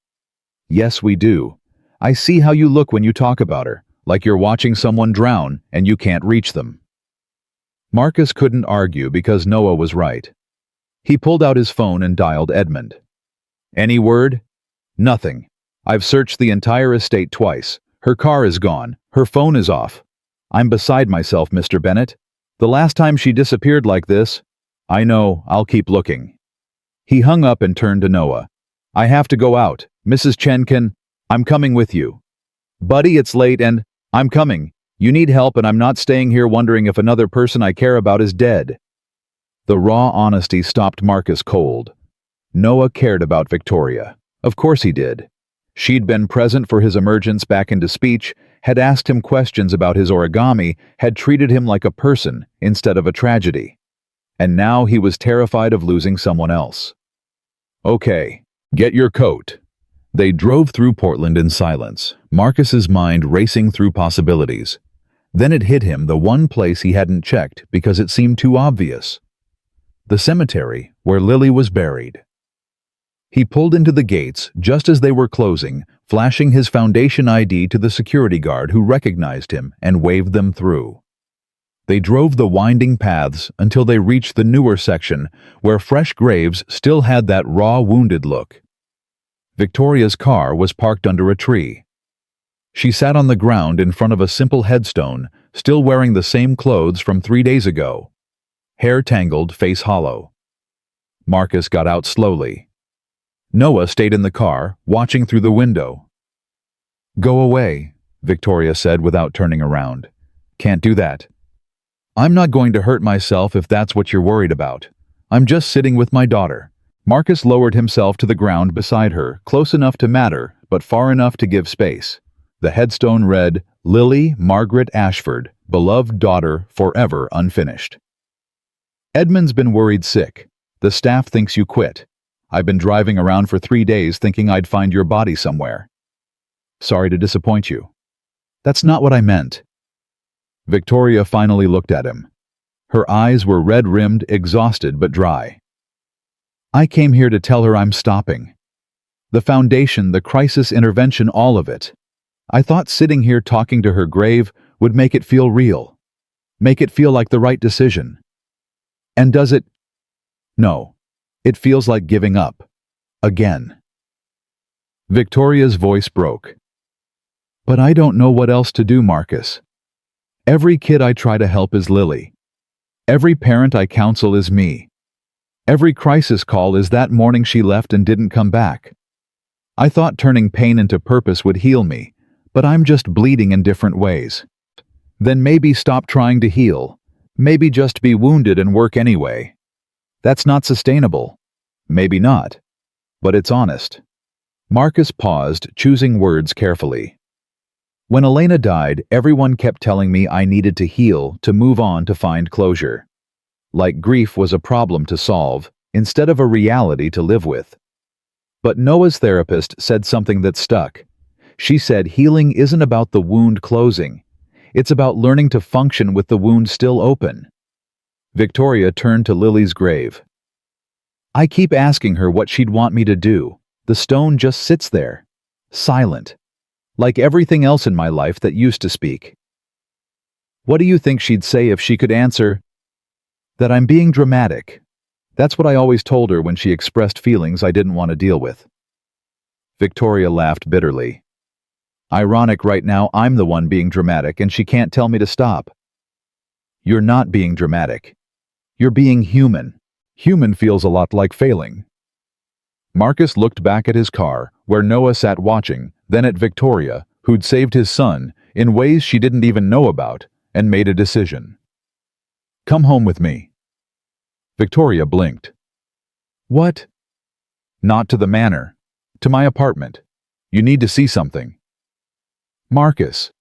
"Yes, we do. I see how you look when you talk about her, like you're watching someone drown and you can't reach them." Marcus couldn't argue because Noah was right. He pulled out his phone and dialed Edmund. "Any word?" "Nothing. I've searched the entire estate twice. Her car is gone. Her phone is off. I'm beside myself, Mr. Bennett. The last time she disappeared like this—" "I know, I'll keep looking." He hung up and turned to Noah. "I have to go out. Mrs. Chen can— I'm coming with you." "Buddy, it's late and— I'm coming. You need help and I'm not staying here wondering if another person I care about is dead." The raw honesty stopped Marcus cold. Noah cared about Victoria. Of course he did. She'd been present for his emergence back into speech, had asked him questions about his origami, had treated him like a person instead of a tragedy. And now he was terrified of losing someone else. "Okay, get your coat." They drove through Portland in silence, Marcus's mind racing through possibilities. Then it hit him, the one place he hadn't checked because it seemed too obvious. The cemetery where Lily was buried. He pulled into the gates just as they were closing, flashing his Foundation ID to the security guard, who recognized him and waved them through. They drove the winding paths until they reached the newer section, where fresh graves still had that raw, wounded look. Victoria's car was parked under a tree. She sat on the ground in front of a simple headstone, still wearing the same clothes from 3 days ago. Hair tangled, face hollow. Marcus got out slowly. Noah stayed in the car, watching through the window. "Go away," Victoria said without turning around. "Can't do that." "I'm not going to hurt myself if that's what you're worried about. I'm just sitting with my daughter." Marcus lowered himself to the ground beside her, close enough to matter, but far enough to give space. The headstone read, "Lily Margaret Ashford, beloved daughter, forever unfinished." "Edmund's been worried sick. The staff thinks you quit. I've been driving around for 3 days thinking I'd find your body somewhere. Sorry to disappoint you." "That's not what I meant." Victoria finally looked at him. Her eyes were red-rimmed, exhausted but dry. "I came here to tell her I'm stopping. The foundation, the crisis intervention, all of it. I thought sitting here talking to her grave would make it feel real. Make it feel like the right decision. And does it? No. It feels like giving up. Again." Victoria's voice broke. "But I don't know what else to do, Marcus. Every kid I try to help is Lily. Every parent I counsel is me. Every crisis call is that morning she left and didn't come back. I thought turning pain into purpose would heal me, but I'm just bleeding in different ways. Then maybe stop trying to heal. Maybe just be wounded and work anyway. That's not sustainable. Maybe not. But it's honest." Marcus paused, choosing words carefully. "When Elena died, everyone kept telling me I needed to heal, to move on, to find closure. Like grief was a problem to solve, instead of a reality to live with. But Noah's therapist said something that stuck. She said healing isn't about the wound closing. It's about learning to function with the wound still open." Victoria turned to Lily's grave. "I keep asking her what she'd want me to do. The stone just sits there, silent, like everything else in my life that used to speak." What do you think she'd say if she could answer that I'm being dramatic? That's what I always told her when she expressed feelings I didn't want to deal with. Victoria laughed bitterly. Ironic, right now I'm the one being dramatic and she can't tell me to stop. You're not being dramatic. You're being human. Human feels a lot like failing. Marcus looked back at his car, where Noah sat watching, then at Victoria, who'd saved his son, in ways she didn't even know about, and made a decision. Come home with me. Victoria blinked. What? Not to the manor. To my apartment. You need to see something. Marcus,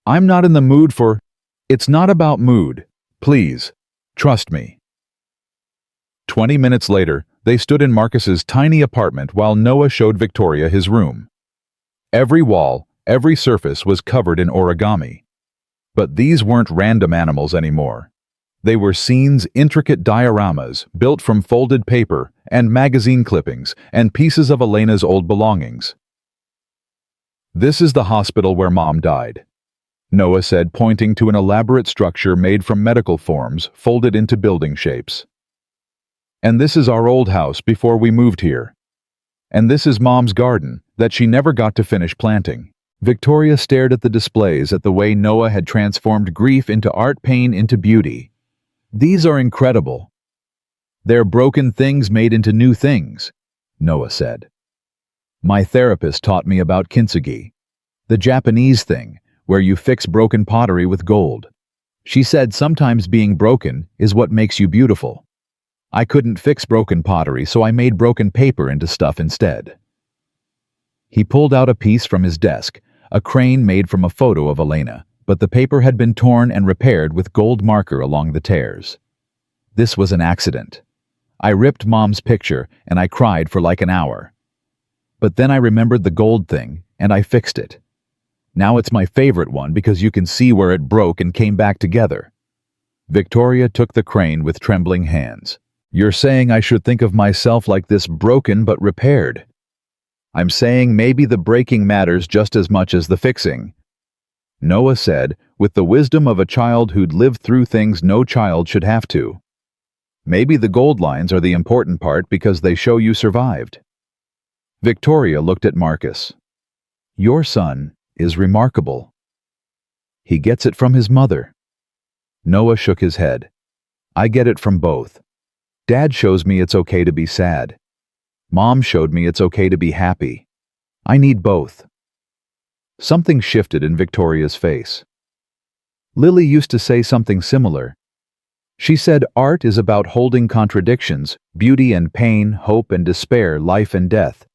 I'm not in the mood for... It's not about mood. Please. Trust me. 20 minutes later, they stood in Marcus's tiny apartment while Noah showed Victoria his room. Every wall, every surface was covered in origami. But these weren't random animals anymore. They were scenes, intricate dioramas built from folded paper and magazine clippings and pieces of Elena's old belongings. This is the hospital where Mom died, Noah said, pointing to an elaborate structure made from medical forms folded into building shapes. And this is our old house before we moved here. And this is Mom's garden that she never got to finish planting. Victoria stared at the displays at the way Noah had transformed grief into art, pain into beauty. These are incredible. They're broken things made into new things, Noah said. My therapist taught me about kintsugi, the Japanese thing where you fix broken pottery with gold. She said sometimes being broken is what makes you beautiful. I couldn't fix broken pottery, so I made broken paper into stuff instead. He pulled out a piece from his desk, a crane made from a photo of Elena, but the paper had been torn and repaired with gold marker along the tears. This was an accident. I ripped Mom's picture and I cried for like an hour. But then I remembered the gold thing and I fixed it. Now it's my favorite one because you can see where it broke and came back together. Victoria took the crane with trembling hands. You're saying I should think of myself like this, broken but repaired. I'm saying maybe the breaking matters just as much as the fixing, Noah said, with the wisdom of a child who'd lived through things no child should have to. Maybe the gold lines are the important part because they show you survived. Victoria looked at Marcus. Your son is remarkable. He gets it from his mother. Noah shook his head. I get it from both. Dad shows me it's okay to be sad. Mom showed me it's okay to be happy. I need both. Something shifted in Victoria's face. Lily used to say something similar. She said art is about holding contradictions, beauty and pain, hope and despair, life and death.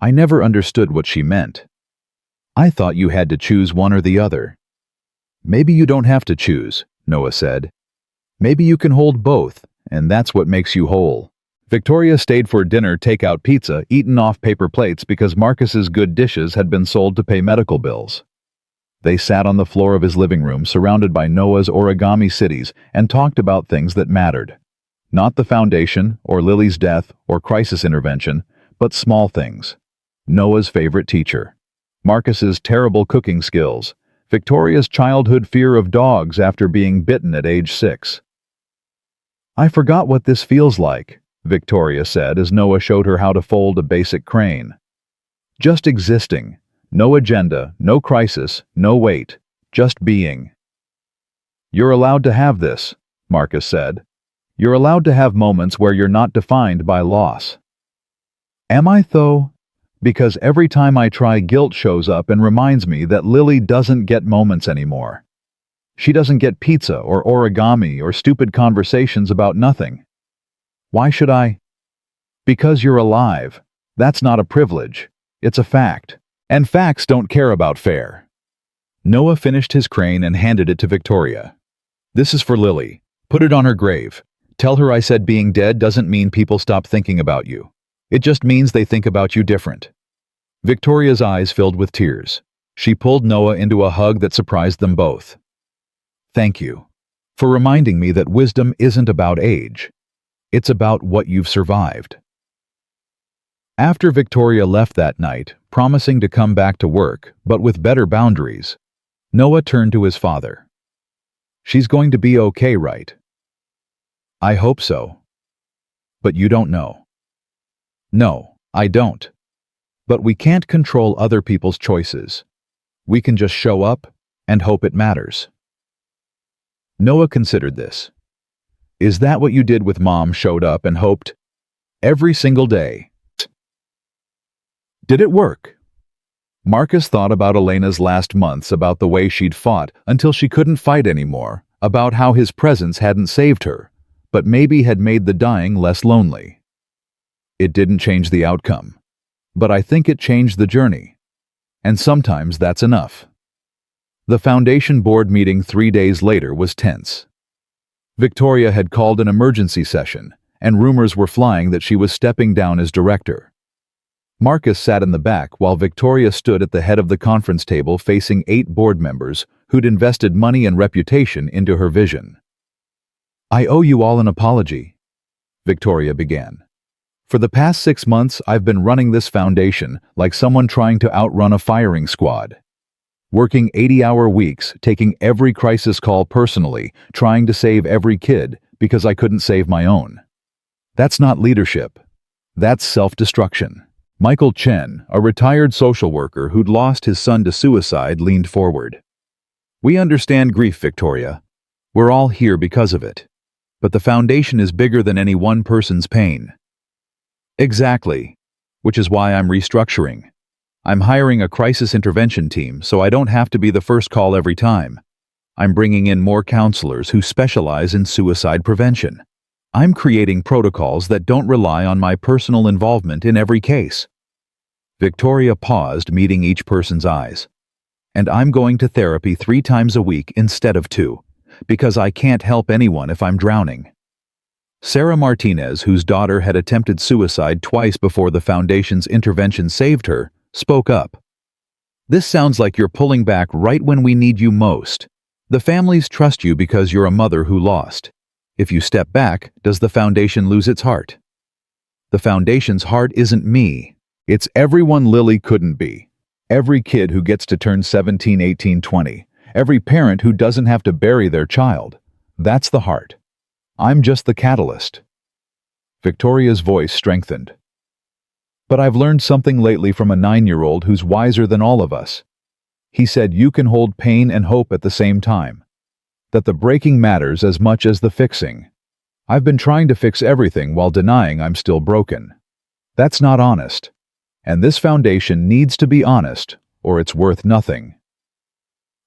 I never understood what she meant. I thought you had to choose one or the other. Maybe you don't have to choose, Noah said. Maybe you can hold both, and that's what makes you whole. Victoria stayed for dinner, takeout pizza, eaten off paper plates because Marcus's good dishes had been sold to pay medical bills. They sat on the floor of his living room, surrounded by Noah's origami cities, and talked about things that mattered. Not the foundation, or Lily's death, or crisis intervention, but small things. Noah's favorite teacher. Marcus's terrible cooking skills. Victoria's childhood fear of dogs after being bitten at age 6. I forgot what this feels like, Victoria said as Noah showed her how to fold a basic crane. Just existing. No agenda, no crisis, no weight. Just being. You're allowed to have this, Marcus said. You're allowed to have moments where you're not defined by loss. Am I, though? Because every time I try, guilt shows up and reminds me that Lily doesn't get moments anymore. She doesn't get pizza or origami or stupid conversations about nothing. Why should I? Because you're alive. That's not a privilege. It's a fact. And facts don't care about fair. Noah finished his crane and handed it to Victoria. This is for Lily. Put it on her grave. Tell her I said being dead doesn't mean people stop thinking about you. It just means they think about you different. Victoria's eyes filled with tears. She pulled Noah into a hug that surprised them both. Thank you for reminding me that wisdom isn't about age. It's about what you've survived. After Victoria left that night, promising to come back to work, but with better boundaries, Noah turned to his father. She's going to be okay, right? I hope so. But you don't know. No, I don't. But we can't control other people's choices. We can just show up and hope it matters. Noah considered this. Is that what you did with Mom? Showed up and hoped? Every single day. Did it work? Marcus thought about Elena's last months, about the way she'd fought until she couldn't fight anymore, about how his presence hadn't saved her, but maybe had made the dying less lonely. It didn't change the outcome, but I think it changed the journey. And sometimes that's enough. The foundation board meeting 3 days later was tense. Victoria had called an emergency session, and rumors were flying that she was stepping down as director. Marcus sat in the back while Victoria stood at the head of the conference table facing 8 board members who'd invested money and reputation into her vision. I owe you all an apology, Victoria began. For the past 6 months, I've been running this foundation like someone trying to outrun a firing squad. Working 80-hour weeks, taking every crisis call personally, trying to save every kid because I couldn't save my own. That's not leadership. That's self-destruction. Michael Chen, a retired social worker who'd lost his son to suicide, leaned forward. We understand grief, Victoria. We're all here because of it. But the foundation is bigger than any one person's pain. Exactly. Which is why I'm restructuring. I'm hiring a crisis intervention team so I don't have to be the first call every time. I'm bringing in more counselors who specialize in suicide prevention. I'm creating protocols that don't rely on my personal involvement in every case. Victoria paused, meeting each person's eyes. And I'm going to therapy 3 times a week instead of 2, because I can't help anyone if I'm drowning. Sarah Martinez, whose daughter had attempted suicide twice before the foundation's intervention saved her, spoke up. This sounds like you're pulling back right when we need you most. The families trust you because you're a mother who lost. If you step back, does the foundation lose its heart? The foundation's heart isn't me. It's everyone Lily couldn't be. Every kid who gets to turn 17, 18, 20. Every parent who doesn't have to bury their child. That's the heart. I'm just the catalyst. Victoria's voice strengthened. But I've learned something lately from a 9-year-old who's wiser than all of us. He said you can hold pain and hope at the same time. That the breaking matters as much as the fixing. I've been trying to fix everything while denying I'm still broken. That's not honest. And this foundation needs to be honest, or it's worth nothing.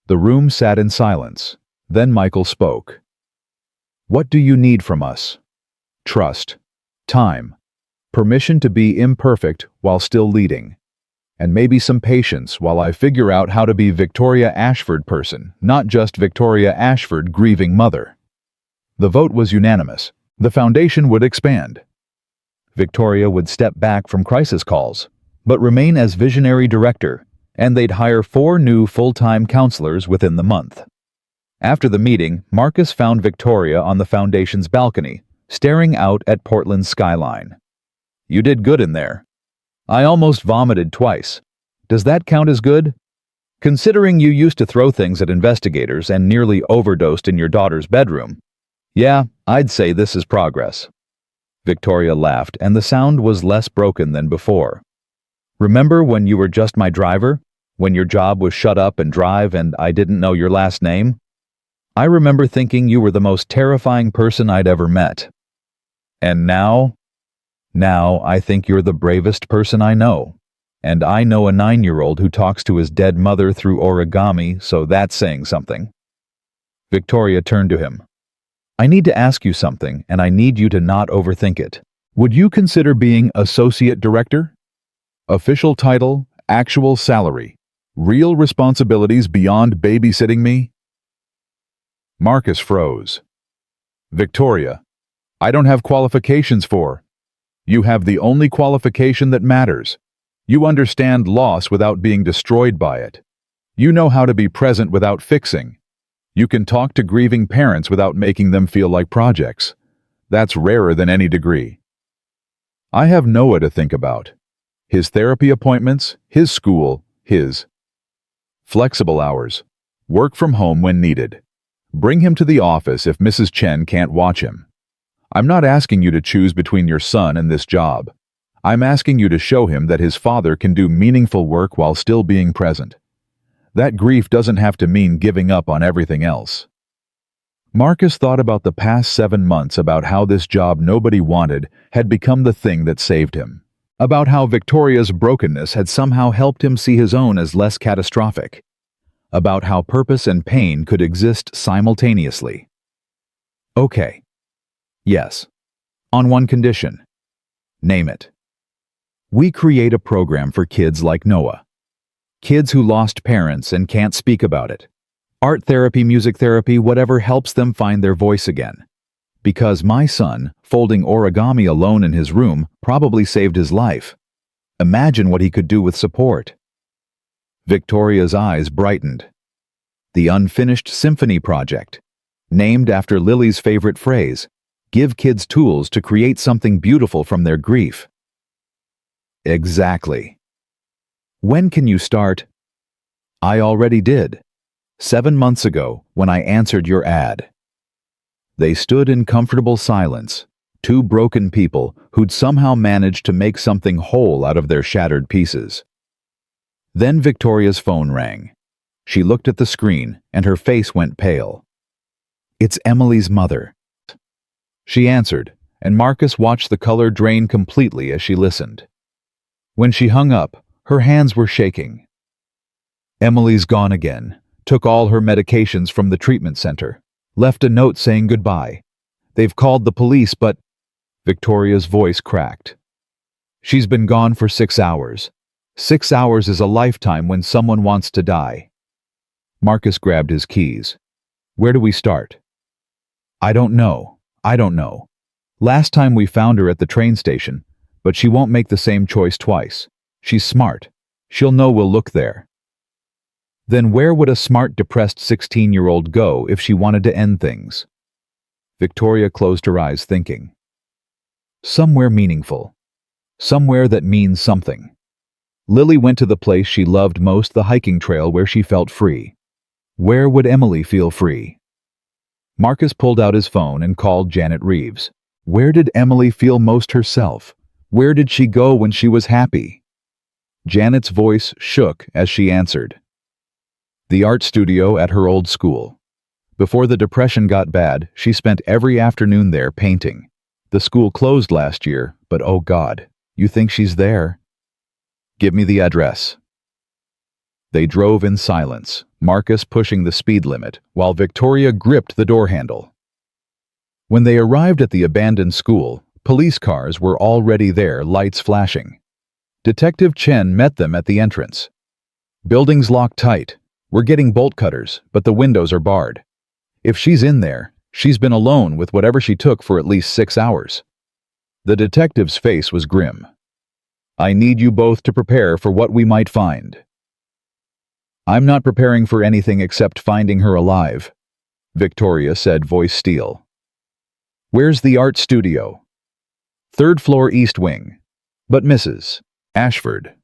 The room sat in silence. Then Michael spoke. What do you need from us? Trust. Time. Permission to be imperfect while still leading. And maybe some patience while I figure out how to be Victoria Ashford person, not just Victoria Ashford grieving mother. The vote was unanimous. The foundation would expand. Victoria would step back from crisis calls, but remain as visionary director, and they'd hire 4 new full-time counselors within the month. After the meeting, Marcus found Victoria on the foundation's balcony, staring out at Portland's skyline. You did good in there. I almost vomited twice. Does that count as good? Considering you used to throw things at investigators and nearly overdosed in your daughter's bedroom. Yeah, I'd say this is progress. Victoria laughed, and the sound was less broken than before. Remember when you were just my driver? When your job was shut up and drive and I didn't know your last name? I remember thinking you were the most terrifying person I'd ever met. And now? Now I think you're the bravest person I know. And I know a 9-year-old who talks to his dead mother through origami, so that's saying something. Victoria turned to him. I need to ask you something, and I need you to not overthink it. Would you consider being associate director? Official title, actual salary. Real responsibilities beyond babysitting me? Marcus froze. Victoria, I don't have qualifications for. You have the only qualification that matters. You understand loss without being destroyed by it. You know how to be present without fixing. You can talk to grieving parents without making them feel like projects. That's rarer than any degree. I have Noah to think about. His therapy appointments, his school, his flexible hours, work from home when needed. Bring him to the office if Mrs. Chen can't watch him. I'm not asking you to choose between your son and this job. I'm asking you to show him that his father can do meaningful work while still being present. That grief doesn't have to mean giving up on everything else. Marcus thought about the past 7 months, about how this job nobody wanted had become the thing that saved him, about how Victoria's brokenness had somehow helped him see his own as less catastrophic, about how purpose and pain could exist simultaneously. Okay. Yes. On one condition. Name it. We create a program for kids like Noah. Kids who lost parents and can't speak about it. Art therapy, music therapy, whatever helps them find their voice again. Because my son, folding origami alone in his room, probably saved his life. Imagine what he could do with support. Victoria's eyes brightened. The Unfinished Symphony Project. Named after Lily's favorite phrase, give kids tools to create something beautiful from their grief. Exactly. When can you start? I already did. 7 months ago, when I answered your ad. They stood in comfortable silence, two broken people who'd somehow managed to make something whole out of their shattered pieces. Then Victoria's phone rang. She looked at the screen, and her face went pale. It's Emily's mother. She answered, and Marcus watched the color drain completely as she listened. When she hung up, her hands were shaking. Emily's gone again. Took all her medications from the treatment center. Left a note saying goodbye. They've called the police, but... Victoria's voice cracked. She's been gone for 6 hours. 6 hours is a lifetime when someone wants to die. Marcus grabbed his keys. Where do we start? I don't know. Last time we found her at the train station, but she won't make the same choice twice. She's smart. She'll know we'll look there. Then where would a smart, depressed 16-year-old go if she wanted to end things? Victoria closed her eyes, thinking. Somewhere meaningful. Somewhere that means something. Lily went to the place she loved most, the hiking trail where she felt free. Where would Emily feel free? Marcus pulled out his phone and called Janet Reeves. Where did Emily feel most herself? Where did she go when she was happy? Janet's voice shook as she answered. The art studio at her old school. Before the depression got bad, she spent every afternoon there painting. The school closed last year, but oh God, you think she's there? Give me the address. They drove in silence, Marcus pushing the speed limit, while Victoria gripped the door handle. When they arrived at the abandoned school, police cars were already there, lights flashing. Detective Chen met them at the entrance. Building's locked tight. We're getting bolt cutters, but the windows are barred. If she's in there, she's been alone with whatever she took for at least 6 hours. The detective's face was grim. I need you both to prepare for what we might find. I'm not preparing for anything except finding her alive, Victoria said, voice steel. Where's the art studio? 3rd floor east wing. But Mrs. Ashford.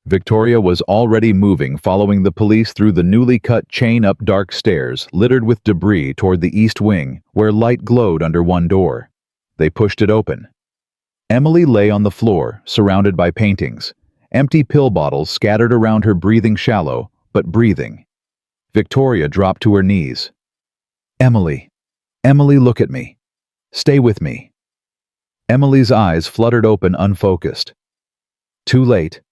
Victoria was already moving, following the police through the newly cut chain-up dark stairs littered with debris toward the east wing, where light glowed under one door. They pushed it open. Emily lay on the floor, surrounded by paintings, empty pill bottles scattered around her, breathing shallow, but breathing. Victoria dropped to her knees. Emily, look at me. Stay with me. Emily's eyes fluttered open, unfocused. Too late.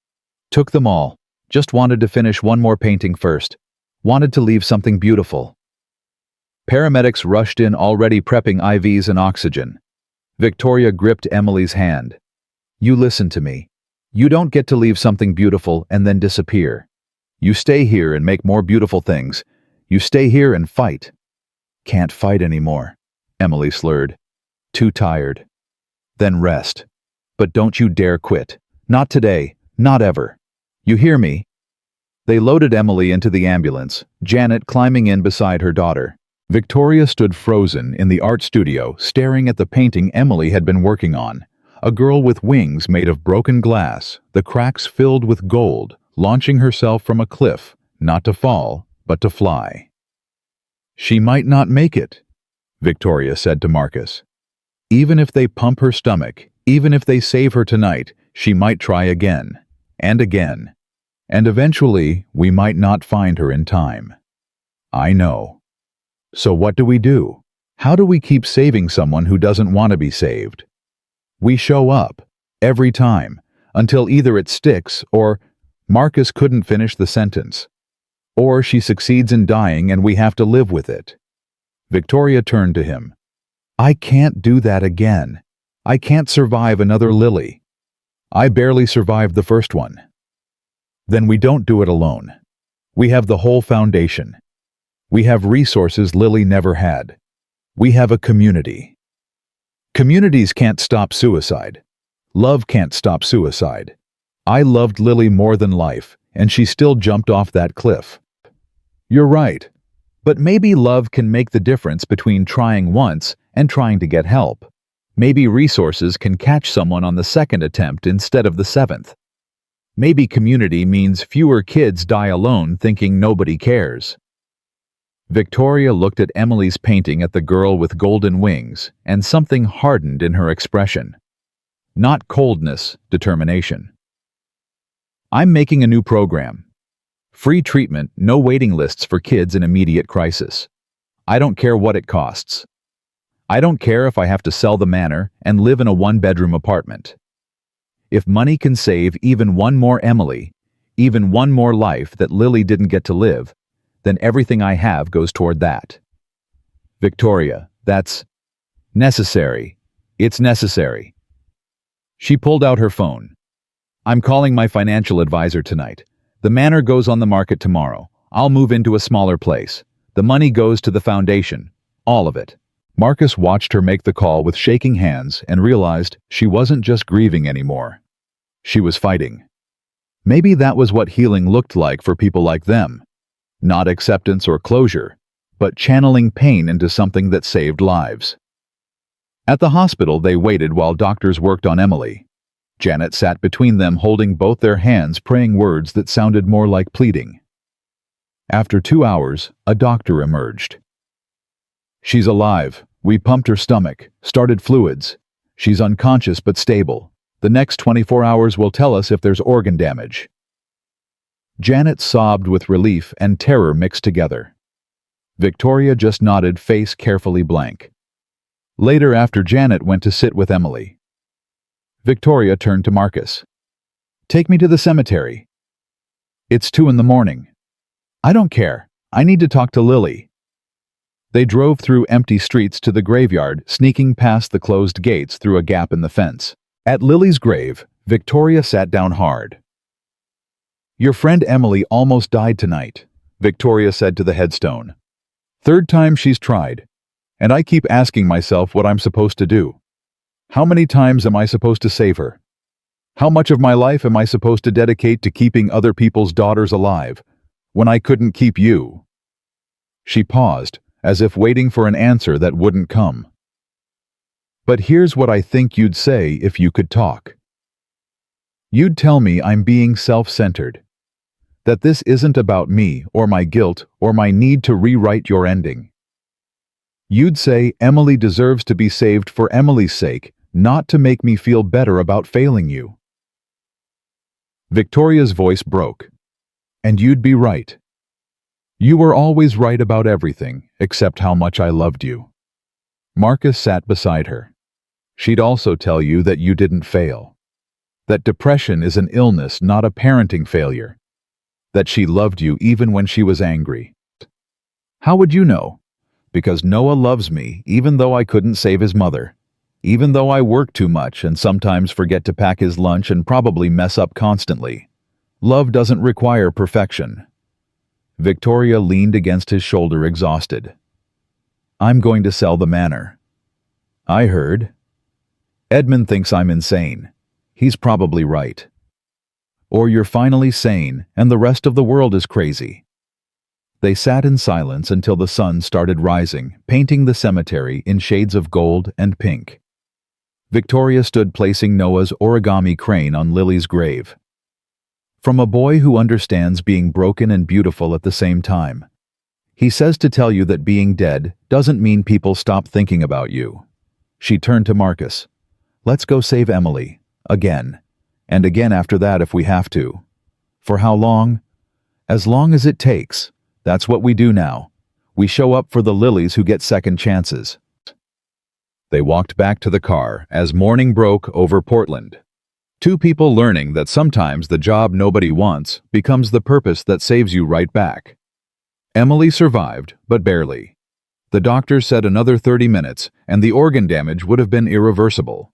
Took them all. Just wanted to finish one more painting first. Wanted to leave something beautiful. Paramedics rushed in, already prepping IVs and oxygen. Victoria gripped Emily's hand. You listen to me. You don't get to leave something beautiful and then disappear. You stay here and make more beautiful things. You stay here and fight. Can't fight anymore, Emily slurred. Too tired. Then rest. But don't you dare quit. Not today. Not ever. You hear me? They loaded Emily into the ambulance, Janet climbing in beside her daughter. Victoria stood frozen in the art studio, staring at the painting Emily had been working on. A girl with wings made of broken glass, the cracks filled with gold, launching herself from a cliff, not to fall, but to fly. She might not make it, Victoria said to Marcus. Even if they pump her stomach, even if they save her tonight, she might try again, and again. And eventually, we might not find her in time. I know. So what do we do? How do we keep saving someone who doesn't want to be saved? We show up, every time, until either it sticks or Marcus couldn't finish the sentence. Or she succeeds in dying and we have to live with it. Victoria turned to him. I can't do that again. I can't survive another Lily. I barely survived the first one. Then we don't do it alone. We have the whole foundation. We have resources Lily never had. We have a community. Communities can't stop suicide. Love can't stop suicide. I loved Lily more than life, and she still jumped off that cliff. You're right. But maybe love can make the difference between trying once and trying to get help. Maybe resources can catch someone on the second attempt instead of the seventh. Maybe community means fewer kids die alone thinking nobody cares. Victoria looked at Emily's painting at the girl with golden wings, and something hardened in her expression. Not coldness, determination. I'm making a new program. Free treatment, no waiting lists for kids in immediate crisis. I don't care what it costs. I don't care if I have to sell the manor and live in a one-bedroom apartment. If money can save even one more Emily, even one more life that Lily didn't get to live, then everything I have goes toward that. Victoria, that's necessary. It's necessary. She pulled out her phone. I'm calling my financial advisor tonight. The manor goes on the market tomorrow. I'll move into a smaller place. The money goes to the foundation. All of it. Marcus watched her make the call with shaking hands and realized she wasn't just grieving anymore. She was fighting. Maybe that was what healing looked like for people like them. Not acceptance or closure, but channeling pain into something that saved lives. At the hospital, they waited while doctors worked on Emily. Janet sat between them, holding both their hands, praying words that sounded more like pleading. After 2 hours, a doctor emerged. She's alive. We pumped her stomach, started fluids. She's unconscious but stable. The next 24 hours will tell us if there's organ damage. Janet sobbed with relief and terror mixed together. Victoria just nodded, face carefully blank. Later, after Janet went to sit with Emily, Victoria turned to Marcus. Take me to the cemetery. It's 2 a.m. I don't care. I need to talk to Lily. They drove through empty streets to the graveyard, sneaking past the closed gates through a gap in the fence. At Lily's grave, Victoria sat down hard. Your friend Emily almost died tonight, Victoria said to the headstone. 3rd time she's tried, and I keep asking myself what I'm supposed to do. How many times am I supposed to save her? How much of my life am I supposed to dedicate to keeping other people's daughters alive, when I couldn't keep you? She paused, as if waiting for an answer that wouldn't come. But here's what I think you'd say if you could talk. You'd tell me I'm being self-centered, that this isn't about me or my guilt or my need to rewrite your ending. You'd say Emily deserves to be saved for Emily's sake, not to make me feel better about failing you. Victoria's voice broke. And you'd be right. You were always right about everything, except how much I loved you. Marcus sat beside her. She'd also tell you that you didn't fail. That depression is an illness, not a parenting failure. That she loved you even when she was angry. How would you know? Because Noah loves me, even though I couldn't save his mother. Even though I work too much and sometimes forget to pack his lunch and probably mess up constantly. Love doesn't require perfection. Victoria leaned against his shoulder, exhausted. I'm going to sell the manor. I heard. Edmund thinks I'm insane. He's probably right. Or you're finally sane and the rest of the world is crazy. They sat in silence until the sun started rising, painting the cemetery in shades of gold and pink. Victoria stood placing Noah's origami crane on Lily's grave. From a boy who understands being broken and beautiful at the same time, He says to tell you that being dead doesn't mean people stop thinking about you. She turned to Marcus. Let's go save Emily. Again. And again after that if we have to. For how long? As long as it takes. That's what we do now. We show up for the lilies who get second chances. They walked back to the car as morning broke over Portland. Two people learning that sometimes the job nobody wants becomes the purpose that saves you right back. Emily survived, but barely. The doctor said another 30 minutes, and the organ damage would have been irreversible.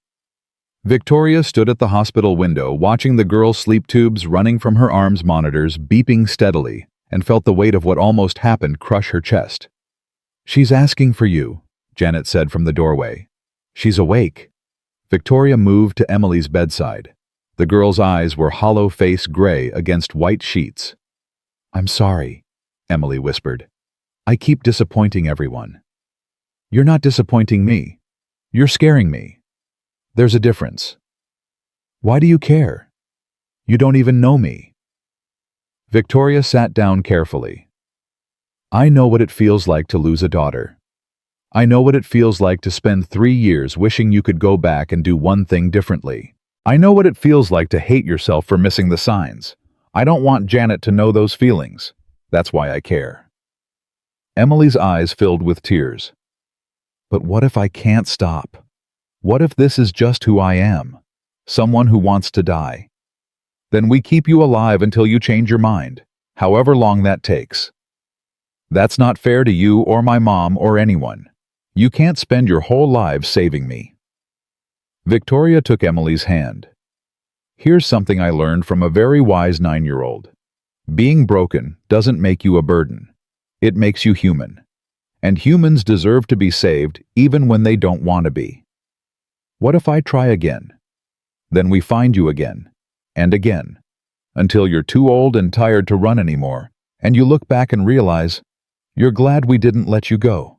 Victoria stood at the hospital window watching the girl's sleep tubes running from her arm's monitors beeping steadily, and felt the weight of what almost happened crush her chest. She's asking for you, Janet said from the doorway. She's awake. Victoria moved to Emily's bedside. The girl's eyes were hollow face gray against white sheets. I'm sorry, Emily whispered. I keep disappointing everyone. You're not disappointing me. You're scaring me. There's a difference. Why do you care? You don't even know me. Victoria sat down carefully. I know what it feels like to lose a daughter. I know what it feels like to spend 3 years wishing you could go back and do one thing differently. I know what it feels like to hate yourself for missing the signs. I don't want Janet to know those feelings. That's why I care. Emily's eyes filled with tears. But what if I can't stop? What if this is just who I am? Someone who wants to die. Then we keep you alive until you change your mind, however long that takes. That's not fair to you or my mom or anyone. You can't spend your whole lives saving me. Victoria took Emily's hand. Here's something I learned from a very wise 9-year-old. Being broken doesn't make you a burden. It makes you human. And humans deserve to be saved even when they don't want to be. What if I try again? Then we find you again. And again, until you're too old and tired to run anymore, and you look back and realize, you're glad we didn't let you go.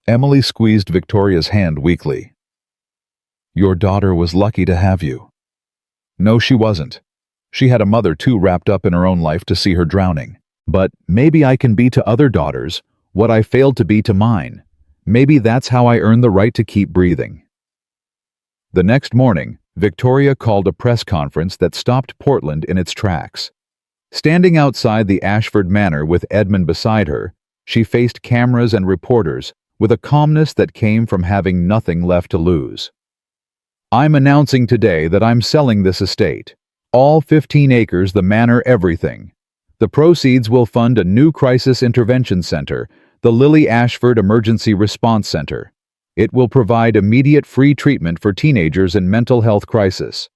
Emily squeezed Victoria's hand weakly. Your daughter was lucky to have you. No, she wasn't. She had a mother too wrapped up in her own life to see her drowning. But maybe I can be to other daughters what I failed to be to mine. Maybe that's how I earn the right to keep breathing. The next morning, Victoria called a press conference that stopped Portland in its tracks. Standing outside the Ashford Manor with Edmund beside her, she faced cameras and reporters with a calmness that came from having nothing left to lose. I'm announcing today that I'm selling this estate. All 15 acres, the manor, everything. The proceeds will fund a new crisis intervention center, the Lily Ashford Emergency Response Center. It will provide immediate free treatment for teenagers in mental health crisis.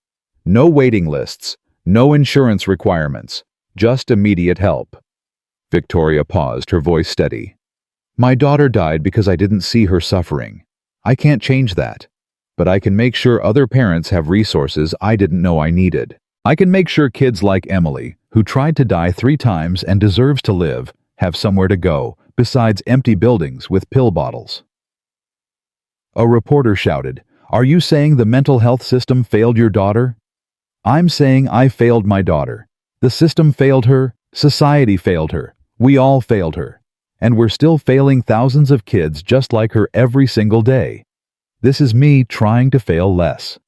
No waiting lists, no insurance requirements, just immediate help. Victoria paused, her voice steady. My daughter died because I didn't see her suffering. I can't change that. But I can make sure other parents have resources I didn't know I needed. I can make sure kids like Emily, who tried to die 3 times and deserves to live, have somewhere to go, besides empty buildings with pill bottles. A reporter shouted, Are you saying the mental health system failed your daughter? I'm saying I failed my daughter. The system failed her, society failed her, we all failed her. And we're still failing thousands of kids just like her every single day. This is me trying to fail less.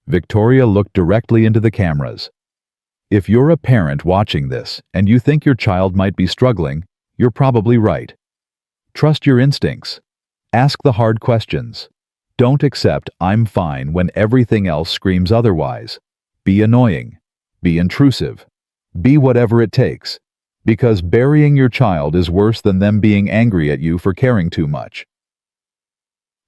Victoria looked directly into the cameras. If you're a parent watching this and you think your child might be struggling, you're probably right. Trust your instincts. Ask the hard questions. Don't accept I'm fine when everything else screams otherwise. Be annoying. Be intrusive. Be whatever it takes. Because burying your child is worse than them being angry at you for caring too much.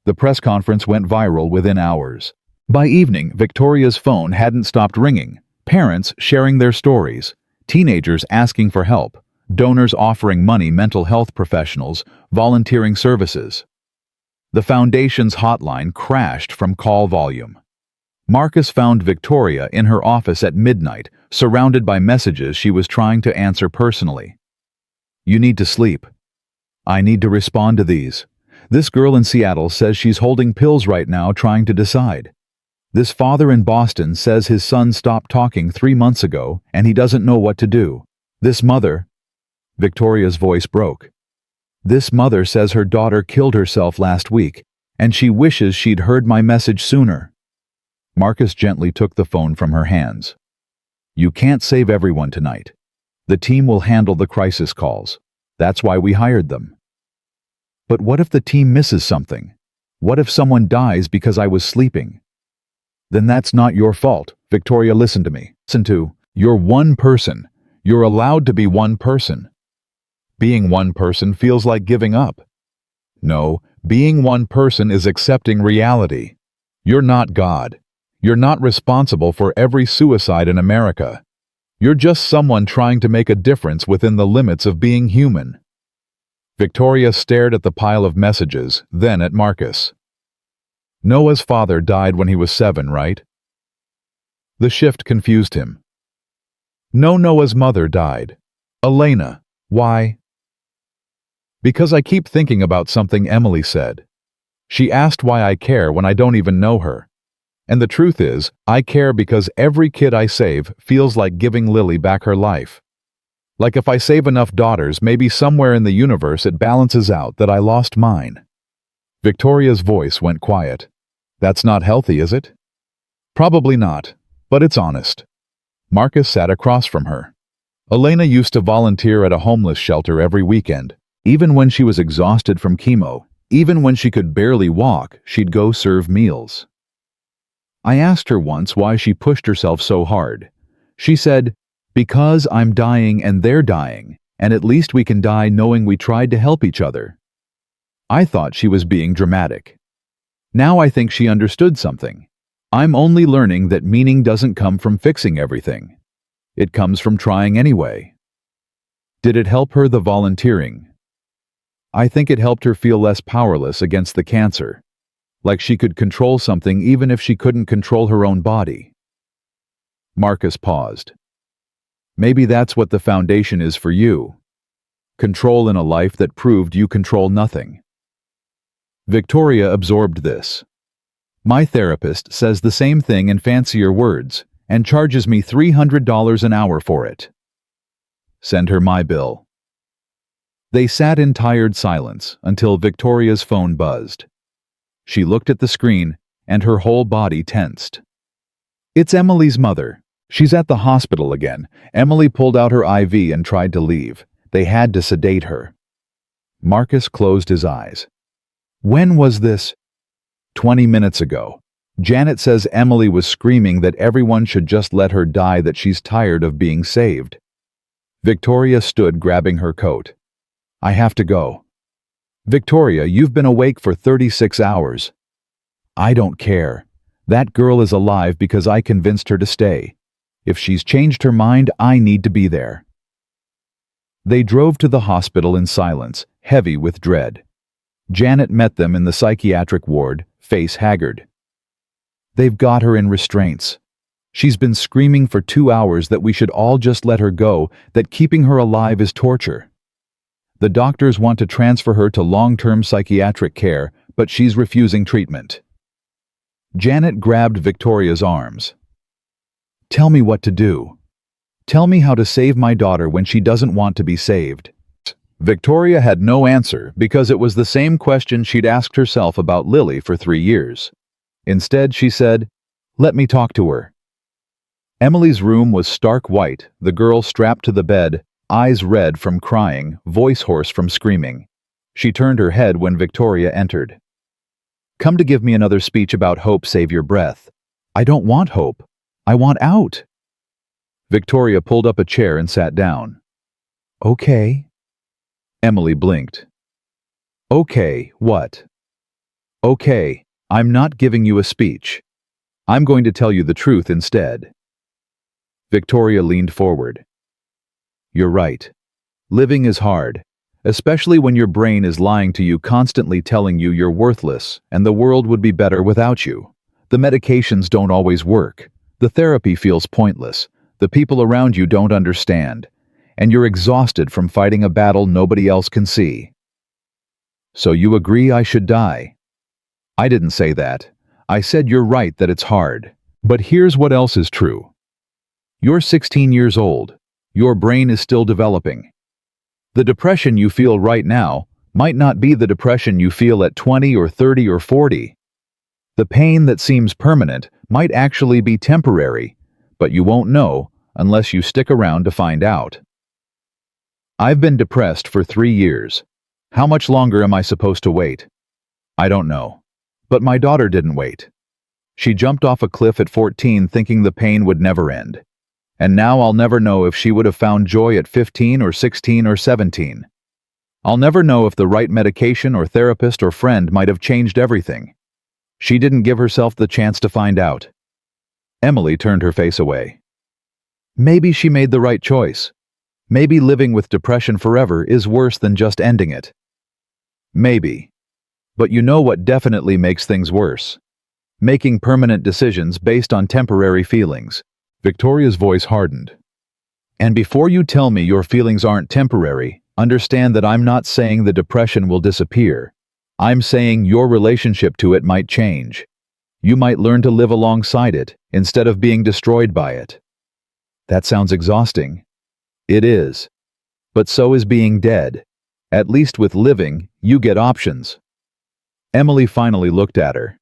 The press conference went viral within hours. By evening, Victoria's phone hadn't stopped ringing. Parents sharing their stories. Teenagers asking for help. Donors offering money, mental health professionals volunteering services. The foundation's hotline crashed from call volume. Marcus found Victoria in her office at midnight, surrounded by messages she was trying to answer personally. You need to sleep. I need to respond to these. This girl in Seattle says she's holding pills right now trying to decide. This father in Boston says his son stopped talking 3 months ago and he doesn't know what to do. This mother... Victoria's voice broke. This mother says her daughter killed herself last week, and she wishes she'd heard my message sooner. Marcus gently took the phone from her hands. You can't save everyone tonight. The team will handle the crisis calls. That's why we hired them. But what if the team misses something? What if someone dies because I was sleeping? Then that's not your fault. Victoria, listen to me. You're one person. You're allowed to be one person. Being one person feels like giving up. No, being one person is accepting reality. You're not God. You're not responsible for every suicide in America. You're just someone trying to make a difference within the limits of being human. Victoria stared at the pile of messages, then at Marcus. Noah's father died when he was 7, right? The shift confused him. No, Noah's mother died. Elena. Why? Because I keep thinking about something Emily said. She asked why I care when I don't even know her. And the truth is, I care because every kid I save feels like giving Lily back her life. Like if I save enough daughters, maybe somewhere in the universe it balances out that I lost mine. Victoria's voice went quiet. That's not healthy, is it? Probably not, but it's honest. Marcus sat across from her. Elena used to volunteer at a homeless shelter every weekend. Even when she was exhausted from chemo, even when she could barely walk, she'd go serve meals. I asked her once why she pushed herself so hard. She said, because I'm dying and they're dying, and at least we can die knowing we tried to help each other. I thought she was being dramatic. Now I think she understood something. I'm only learning that meaning doesn't come from fixing everything. It comes from trying anyway. Did it help her, the volunteering? I think it helped her feel less powerless against the cancer. Like she could control something even if she couldn't control her own body. Marcus paused. Maybe that's what the foundation is for you. Control in a life that proved you control nothing. Victoria absorbed this. My therapist says the same thing in fancier words and charges me $300 an hour for it. Send her my bill. They sat in tired silence until Victoria's phone buzzed. She looked at the screen, and her whole body tensed. It's Emily's mother. She's at the hospital again. Emily pulled out her IV and tried to leave. They had to sedate her. Marcus closed his eyes. When was this? 20 minutes ago. Janet says Emily was screaming that everyone should just let her die, that she's tired of being saved. Victoria stood grabbing her coat. I have to go. Victoria, you've been awake for 36 hours. I don't care. That girl is alive because I convinced her to stay. If she's changed her mind, I need to be there. They drove to the hospital in silence, heavy with dread. Janet met them in the psychiatric ward, face haggard. They've got her in restraints. She's been screaming for 2 hours that we should all just let her go, that keeping her alive is torture. The doctors want to transfer her to long-term psychiatric care, but she's refusing treatment. Janet grabbed Victoria's arms. Tell me what to do. Tell me how to save my daughter when she doesn't want to be saved. Victoria had no answer because it was the same question she'd asked herself about Lily for 3 years. Instead, she said, "Let me talk to her." Emily's room was stark white, the girl strapped to the bed, eyes red from crying, voice hoarse from screaming. She turned her head when Victoria entered. Come to give me another speech about hope, save your breath. I don't want hope. I want out. Victoria pulled up a chair and sat down. Okay. Emily blinked. Okay, what? Okay, I'm not giving you a speech. I'm going to tell you the truth instead. Victoria leaned forward. You're right. Living is hard, especially when your brain is lying to you, constantly telling you you're worthless and the world would be better without you. The medications don't always work. The therapy feels pointless. The people around you don't understand. And you're exhausted from fighting a battle nobody else can see. So you agree I should die? I didn't say that. I said you're right that it's hard. But here's what else is true. You're 16 years old. Your brain is still developing. The depression you feel right now might not be the depression you feel at 20 or 30 or 40. The pain that seems permanent might actually be temporary, but you won't know unless you stick around to find out. I've been depressed for 3 years. How much longer am I supposed to wait? I don't know. But my daughter didn't wait. She jumped off a cliff at 14 thinking the pain would never end. And now I'll never know if she would have found joy at 15 or 16 or 17. I'll never know if the right medication or therapist or friend might have changed everything. She didn't give herself the chance to find out. Emily turned her face away. Maybe she made the right choice. Maybe living with depression forever is worse than just ending it. Maybe. But you know what definitely makes things worse? Making permanent decisions based on temporary feelings. Victoria's voice hardened. And before you tell me your feelings aren't temporary, understand that I'm not saying the depression will disappear. I'm saying your relationship to it might change. You might learn to live alongside it instead of being destroyed by it. That sounds exhausting. It is. But so is being dead. At least with living, you get options. Emily finally looked at her.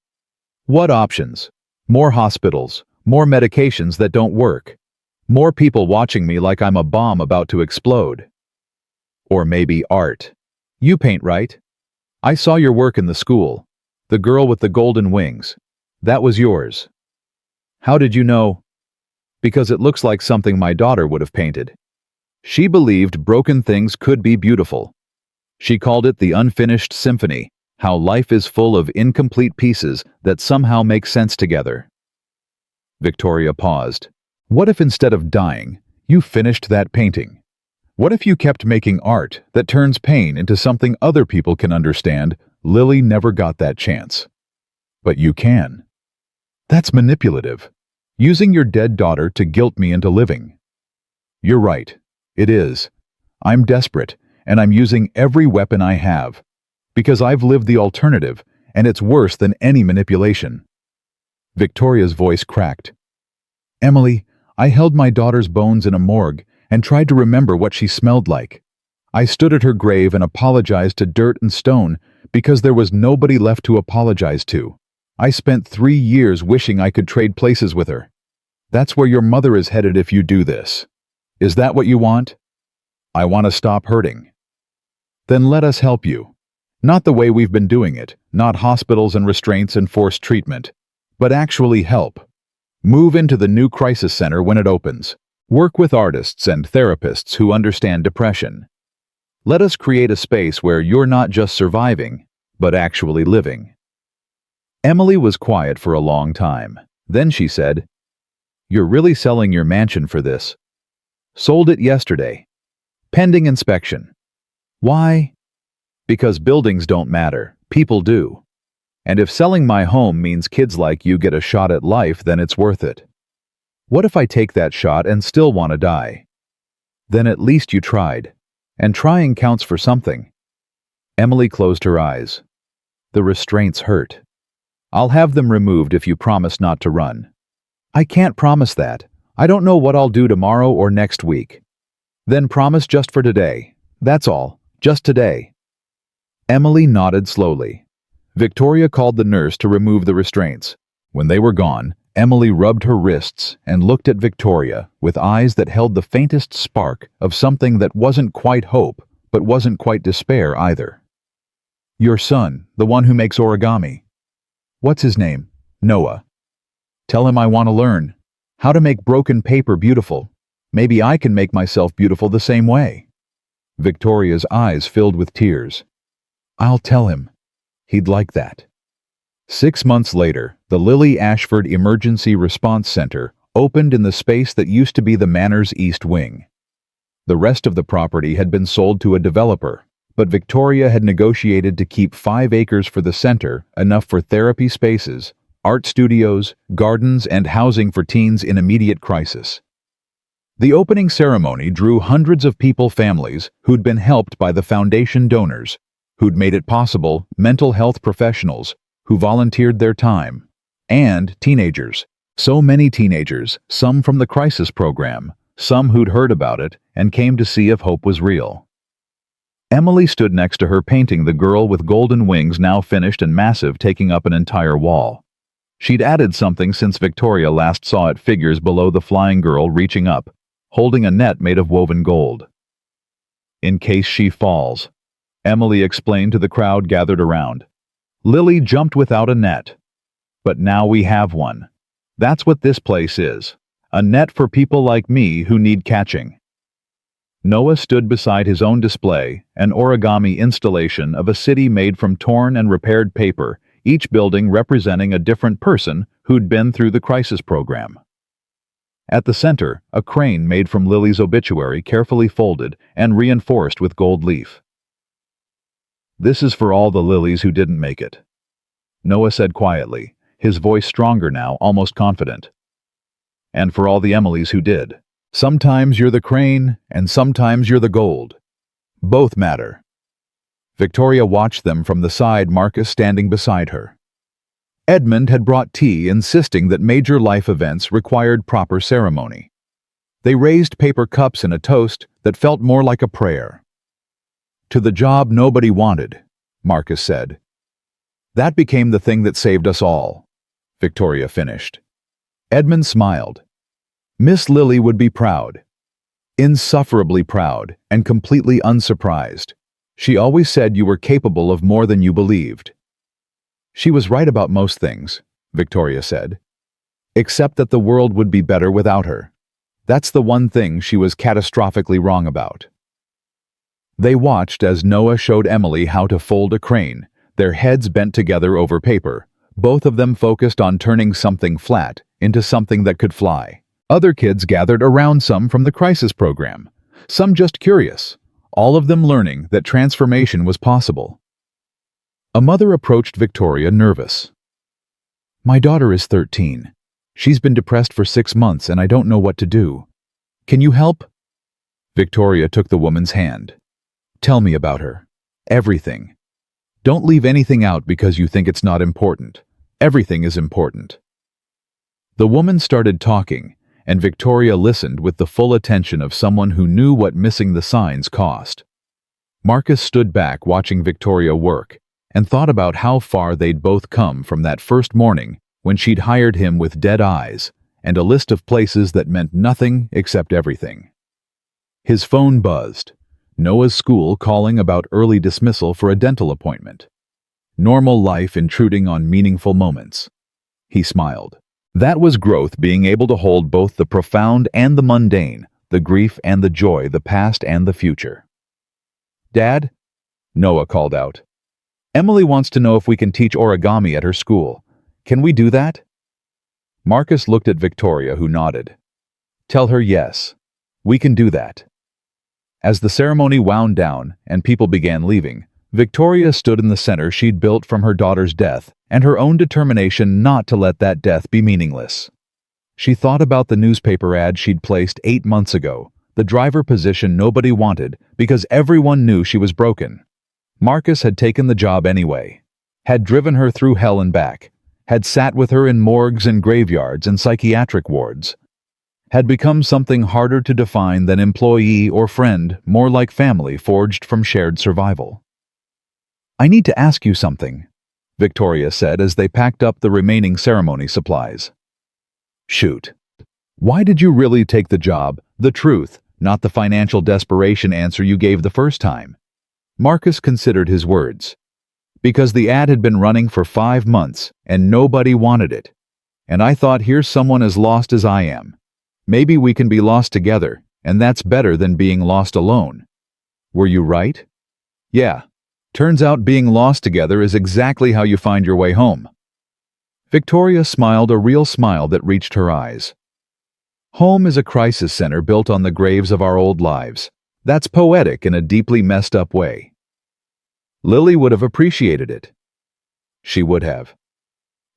What options? More hospitals, more medications that don't work, more people watching me like I'm a bomb about to explode. Or maybe art. You paint, right? I saw your work in the school. The girl with the golden wings. That was yours. How did you know? Because it looks like something my daughter would have painted. She believed broken things could be beautiful. She called it the unfinished symphony, how life is full of incomplete pieces that somehow make sense together. Victoria paused. What if instead of dying, you finished that painting? What if you kept making art that turns pain into something other people can understand? Lily never got that chance. But you can. That's manipulative. Using your dead daughter to guilt me into living. You're right. It is. I'm desperate, and I'm using every weapon I have. Because I've lived the alternative, and it's worse than any manipulation. Victoria's voice cracked. Emily, I held my daughter's bones in a morgue and tried to remember what she smelled like. I stood at her grave and apologized to dirt and stone because there was nobody left to apologize to. I spent 3 years wishing I could trade places with her. That's where your mother is headed if you do this. Is that what you want? I want to stop hurting. Then let us help you. Not the way we've been doing it, not hospitals and restraints and forced treatment, but actually help. Move into the new crisis center when it opens. Work with artists and therapists who understand depression. Let us create a space where you're not just surviving, but actually living. Emily was quiet for a long time. Then she said, You're really selling your mansion for this. Sold it yesterday. Pending inspection. Why? Because buildings don't matter. People do. And if selling my home means kids like you get a shot at life, then it's worth it. What if I take that shot and still want to die? Then at least you tried. And trying counts for something. Emily closed her eyes. The restraints hurt. I'll have them removed if you promise not to run. I can't promise that. I don't know what I'll do tomorrow or next week. Then promise just for today. That's all. Just today. Emily nodded slowly. Victoria called the nurse to remove the restraints. When they were gone, Emily rubbed her wrists and looked at Victoria with eyes that held the faintest spark of something that wasn't quite hope, but wasn't quite despair either. Your son, the one who makes origami. What's his name? Noah. Tell him I want to learn how to make broken paper beautiful. Maybe I can make myself beautiful the same way. Victoria's eyes filled with tears. I'll tell him. He'd like that. 6 months later, the Lily Ashford Emergency Response Center opened in the space that used to be the Manor's East Wing. The rest of the property had been sold to a developer, but Victoria had negotiated to keep 5 acres for the center, enough for therapy spaces, art studios, gardens, and housing for teens in immediate crisis. The opening ceremony drew hundreds of families who'd been helped by the foundation donors, who'd made it possible, mental health professionals who volunteered their time, and teenagers. So many teenagers, some from the crisis program, some who'd heard about it and came to see if hope was real. Emily stood next to her painting the girl with golden wings, now finished and massive, taking up an entire wall. She'd added something since Victoria last saw it, figures below the flying girl reaching up, holding a net made of woven gold. "In case she falls," Emily explained to the crowd gathered around. "Lily jumped without a net. But now we have one. That's what this place is. A net for people like me who need catching." Noah stood beside his own display, an origami installation of a city made from torn and repaired paper, each building representing a different person who'd been through the crisis program. At the center, a crane made from Lily's obituary, carefully folded and reinforced with gold leaf. "This is for all the Lilies who didn't make it," Noah said quietly, his voice stronger now, almost confident. "And for all the Emilys who did. Sometimes you're the crane, and sometimes you're the gold. Both matter." Victoria watched them from the side, Marcus standing beside her. Edmund had brought tea, insisting that major life events required proper ceremony. They raised paper cups in a toast that felt more like a prayer. "To the job nobody wanted," Marcus said. "That became the thing that saved us all," Victoria finished. Edmund smiled. "Miss Lily would be proud. Insufferably proud, and completely unsurprised. She always said you were capable of more than you believed." "She was right about most things," Victoria said. "Except that the world would be better without her. That's the one thing she was catastrophically wrong about." They watched as Noah showed Emily how to fold a crane, their heads bent together over paper, both of them focused on turning something flat into something that could fly. Other kids gathered around, some from the crisis program, some just curious, all of them learning that transformation was possible. A mother approached Victoria, nervous. "My daughter is 13. She's been depressed for 6 months and I don't know what to do. Can you help?" Victoria took the woman's hand. "Tell me about her. Everything. Don't leave anything out because you think it's not important. Everything is important." The woman started talking, and Victoria listened with the full attention of someone who knew what missing the signs cost. Marcus stood back watching Victoria work, and thought about how far they'd both come from that first morning when she'd hired him with dead eyes and a list of places that meant nothing except everything. His phone buzzed. Noah's school calling about early dismissal for a dental appointment. Normal life intruding on meaningful moments. He smiled. That was growth, being able to hold both the profound and the mundane, the grief and the joy, the past and the future. "Dad?" Noah called out. "Emily wants to know if we can teach origami at her school. Can we do that?" Marcus looked at Victoria, who nodded. "Tell her yes. We can do that." As the ceremony wound down and people began leaving, Victoria stood in the center she'd built from her daughter's death and her own determination not to let that death be meaningless. She thought about the newspaper ad she'd placed 8 months ago, the driver position nobody wanted because everyone knew she was broken. Marcus had taken the job anyway, had driven her through hell and back, had sat with her in morgues and graveyards and psychiatric wards, had become something harder to define than employee or friend, more like family forged from shared survival. "I need to ask you something," Victoria said as they packed up the remaining ceremony supplies. "Shoot. Why did you really take the job? The truth, not the financial desperation answer you gave the first time." Marcus considered his words. "Because the ad had been running for 5 months and nobody wanted it. And I thought, here's someone as lost as I am. Maybe we can be lost together, and that's better than being lost alone." "Were you right?" "Yeah. Turns out being lost together is exactly how you find your way home." Victoria smiled, a real smile that reached her eyes. "Home is a crisis center built on the graves of our old lives. That's poetic in a deeply messed up way." Lily would have appreciated it. She would have.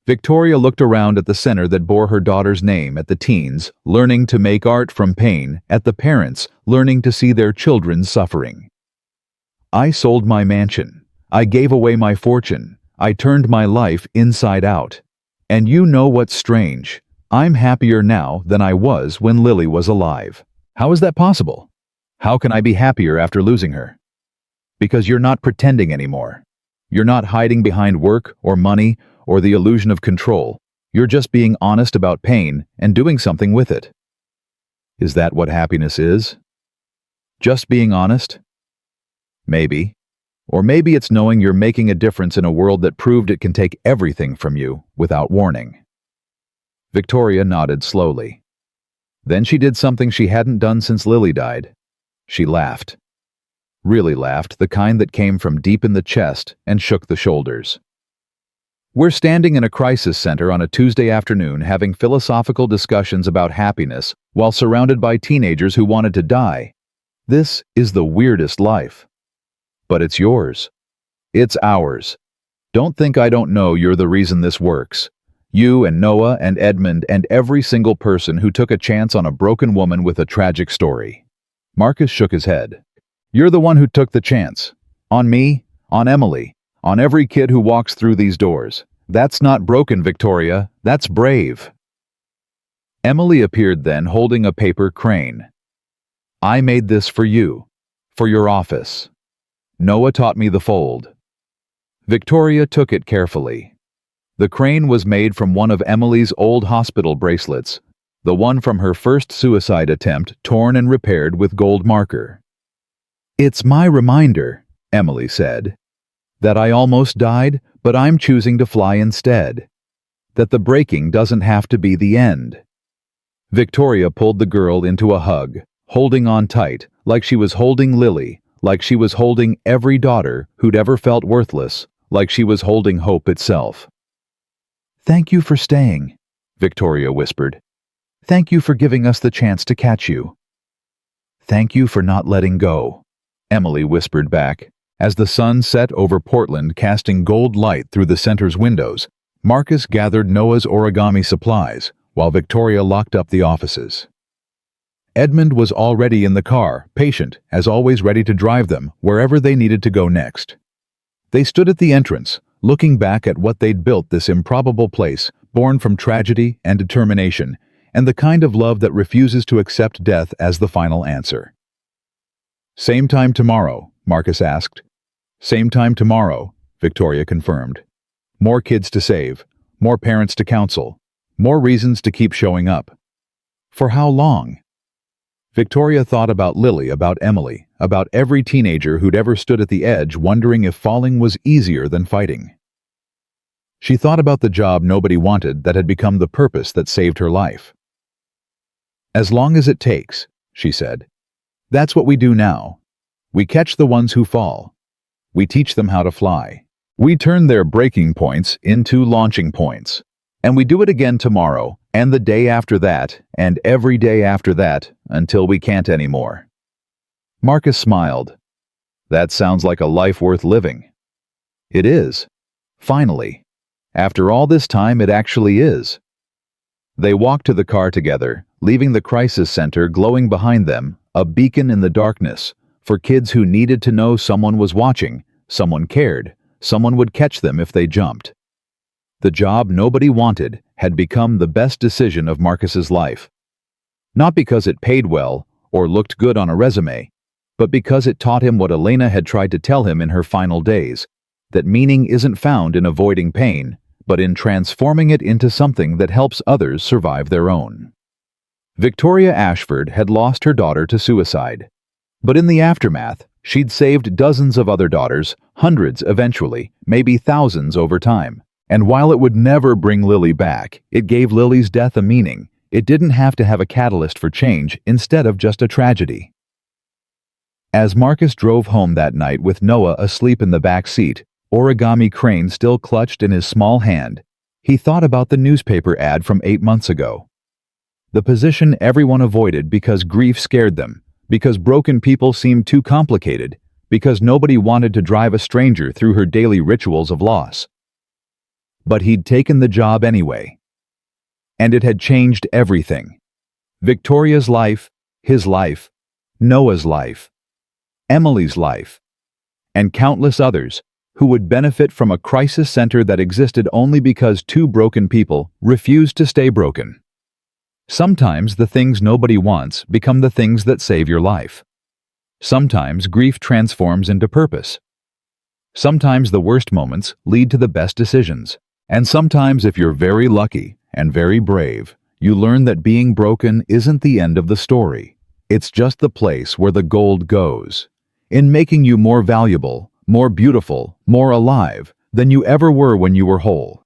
Victoria looked around at the center that bore her daughter's name, at the teens, learning to make art from pain, at the parents, learning to see their children suffering. "I sold my mansion. I gave away my fortune. I turned my life inside out. And you know what's strange? I'm happier now than I was when Lily was alive. How is that possible? How can I be happier after losing her?" Because you're not pretending anymore. You're not hiding behind work or money or the illusion of control. You're just being honest about pain and doing something with it. Is that what happiness is? Just being honest? Maybe. Or maybe it's knowing you're making a difference in a world that proved it can take everything from you without warning. Victoria nodded slowly. Then she did something she hadn't done since Lily died. She laughed. Really laughed, the kind that came from deep in the chest and shook the shoulders. We're standing in a crisis center on a Tuesday afternoon having philosophical discussions about happiness while surrounded by teenagers who wanted to die. This is the weirdest life. But it's yours. It's ours. Don't think I don't know you're the reason this works. You and Noah and Edmund and every single person who took a chance on a broken woman with a tragic story. Marcus shook his head. You're the one who took the chance. On me, on Emily, on every kid who walks through these doors. That's not broken, Victoria. That's brave. Emily appeared then holding a paper crane. I made this for you. For your office. Noah taught me the fold. Victoria took it carefully. The crane was made from one of Emily's old hospital bracelets, the one from her first suicide attempt torn and repaired with gold marker. It's my reminder, Emily said, that I almost died, but I'm choosing to fly instead. That the breaking doesn't have to be the end. Victoria pulled the girl into a hug, holding on tight, like she was holding Lily, like she was holding every daughter who'd ever felt worthless, like she was holding hope itself. Thank you for staying, Victoria whispered. Thank you for giving us the chance to catch you. Thank you for not letting go, Emily whispered back. As the sun set over Portland, casting gold light through the center's windows, Marcus gathered Noah's origami supplies, while Victoria locked up the offices. Edmund was already in the car, patient, as always ready to drive them wherever they needed to go next. They stood at the entrance, looking back at what they'd built, this improbable place, born from tragedy and determination, and the kind of love that refuses to accept death as the final answer. Same time tomorrow, Marcus asked. Same time tomorrow, Victoria confirmed. More kids to save, more parents to counsel, more reasons to keep showing up. For how long? Victoria thought about Lily, about Emily, about every teenager who'd ever stood at the edge wondering if falling was easier than fighting. She thought about the job nobody wanted that had become the purpose that saved her life. As long as it takes, she said. That's what we do now. We catch the ones who fall. We teach them how to fly. We turn their breaking points into launching points. And we do it again tomorrow, and the day after that, and every day after that, until we can't anymore. Marcus smiled. That sounds like a life worth living. It is. Finally. After all this time, it actually is. They walked to the car together, leaving the crisis center glowing behind them, a beacon in the darkness, for kids who needed to know someone was watching, someone cared, someone would catch them if they jumped. The job nobody wanted had become the best decision of Marcus's life. Not because it paid well or looked good on a resume, but because it taught him what Elena had tried to tell him in her final days, that meaning isn't found in avoiding pain, but in transforming it into something that helps others survive their own. Victoria Ashford had lost her daughter to suicide. But in the aftermath, she'd saved dozens of other daughters, hundreds eventually, maybe thousands over time. And while it would never bring Lily back, it gave Lily's death a meaning. It didn't have to have a catalyst for change instead of just a tragedy. As Marcus drove home that night with Noah asleep in the back seat, origami crane still clutched in his small hand, he thought about the newspaper ad from 8 months ago. The position everyone avoided because grief scared them, because broken people seemed too complicated, because nobody wanted to drive a stranger through her daily rituals of loss. But he'd taken the job anyway. And it had changed everything. Victoria's life, his life, Noah's life, Emily's life, and countless others who would benefit from a crisis center that existed only because two broken people refused to stay broken. Sometimes the things nobody wants become the things that save your life. Sometimes grief transforms into purpose. Sometimes the worst moments lead to the best decisions. And sometimes, if you're very lucky and very brave, you learn that being broken isn't the end of the story. It's just the place where the gold goes, in making you more valuable, more beautiful, more alive than you ever were when you were whole.